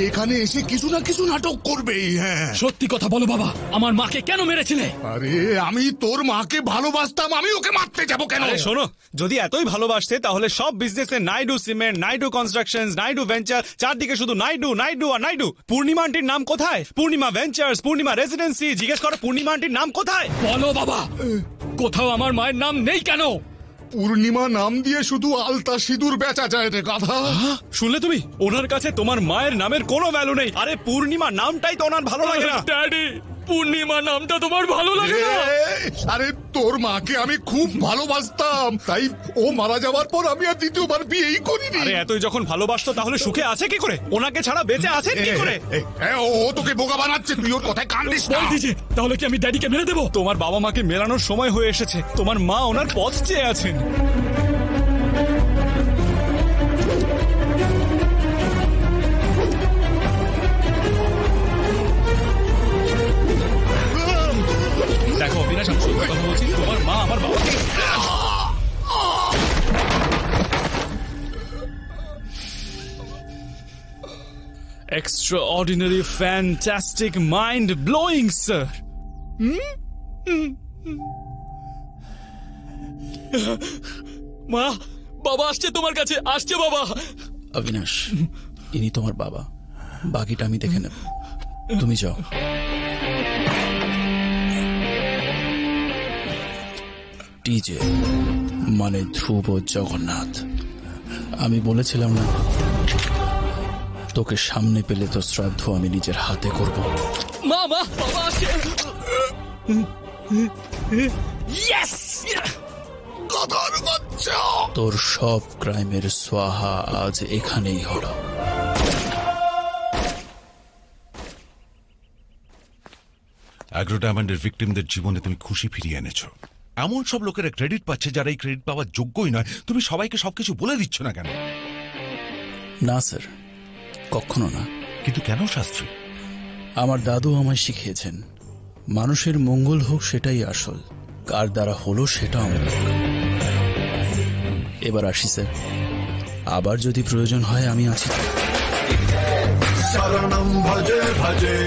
এখানে এসে কিছু না কিছু নাটক করবে। হ্যাঁ, সত্যি কথা বলো বাবা, আমার মাকে কেন মেরেছিলে? আরে আমি তোর মাকে ভালোবাসতাম, আমি ওকে মারতে যাবো কেন? শোনো, যদি এতই ভালোবাসতে তাহলে সব বিজনেসে Naidu cement, Naidu construction, Naidu venture, চারদিকে শুধু নাইডু আর নাইডু। পূর্ণিমা আন্টির নাম কোথায়? পূর্ণিমা ভেঞ্চার্স, পূর্ণিমা রেসিডেন্সি, জিজ্ঞেস করো পূর্ণিমা আন্টির নাম কোথায়? বলো বাবা, কোথাও আমার মায়ের নাম নেই কেন? পূর্ণিমা নাম দিয়ে শুধু আলতা সিঁদুর বেচা যায় রে গাধা। শুনলে তুমি? ওনার কাছে তোমার মায়ের নামের কোনো ভ্যালু নেই। আরে পূর্ণিমা নামটাই তো ওনার ভালো লাগে না। ড্যাডি, পূর্ণিমা নামটা তোমার ভালো লাগে না? আরে তোর মাকে আমি খুব ভালোবাসতাম, তাই ও মারা যাওয়ার পর আমি আর দ্বিতীয়বার বিয়েই করিনি। আরে এতই যখন ভালোবাসতো তাহলে সুখে আছে কি করে? ওনাকে ছাড়া বেঁচে আছেন কি করে? ও তোকে বোকা বানাচ্ছে, তুই ওর কথায় কান দিস না। বল দিছে, তাহলে কি আমি ড্যাডিকে মেরে দেবো? তোমার বাবা মাকে মেলানোর সময় হয়ে এসেছে। তোমার মা ওনার পথ চেয়ে আছেন। দেখো অবিনাশ, আমি সত্যি কথা বলছি, তোমার মা আমার বাবাকে extraordinary, fantastic, mind-blowing, sir. মা, বাবা আসছে তোমার কাছে, আসছে বাবা। অবিনাশ, ইনি তোমার বাবা, বাকিটা আমি দেখে নেব, তুমি যাও। টিজে মানে ধ্রুব জগন্নাথ, আমি বলেছিলাম না তোকে সামনে পেলে তো শ্রাদ্ধ আমি নিজের হাতে করব। মা, বাবা আসছে। ইয়েস! গাধার বাচ্চা! তোর সব ক্রাইমের সোয়াহা আজ এখানেই হলো। অ্যাগ্রো ডায়মন্ডের ভিকটিমদের জীবনে তুমি খুশি ফিরিয়ে এনেছো। এমন সব লোকেরা ক্রেডিট পাচ্ছে যারা এই ক্রেডিট পাওয়ার যোগ্যই নয়। তুমি সবাইকে সবকিছু বলে দিচ্ছ না কেন? না স্যার, কখনো না। কিন্তু কেন শাস্ত্রী? আমার দাদু আমায় শিখিয়েছেন, মানুষের মঙ্গল হোক সেটাই আসল, কার দ্বারা হলো সেটা অমূলক। এবার আসি স্যার, আবার যদি প্রয়োজন হয় আমি আছি। শরণম ভজে ভজে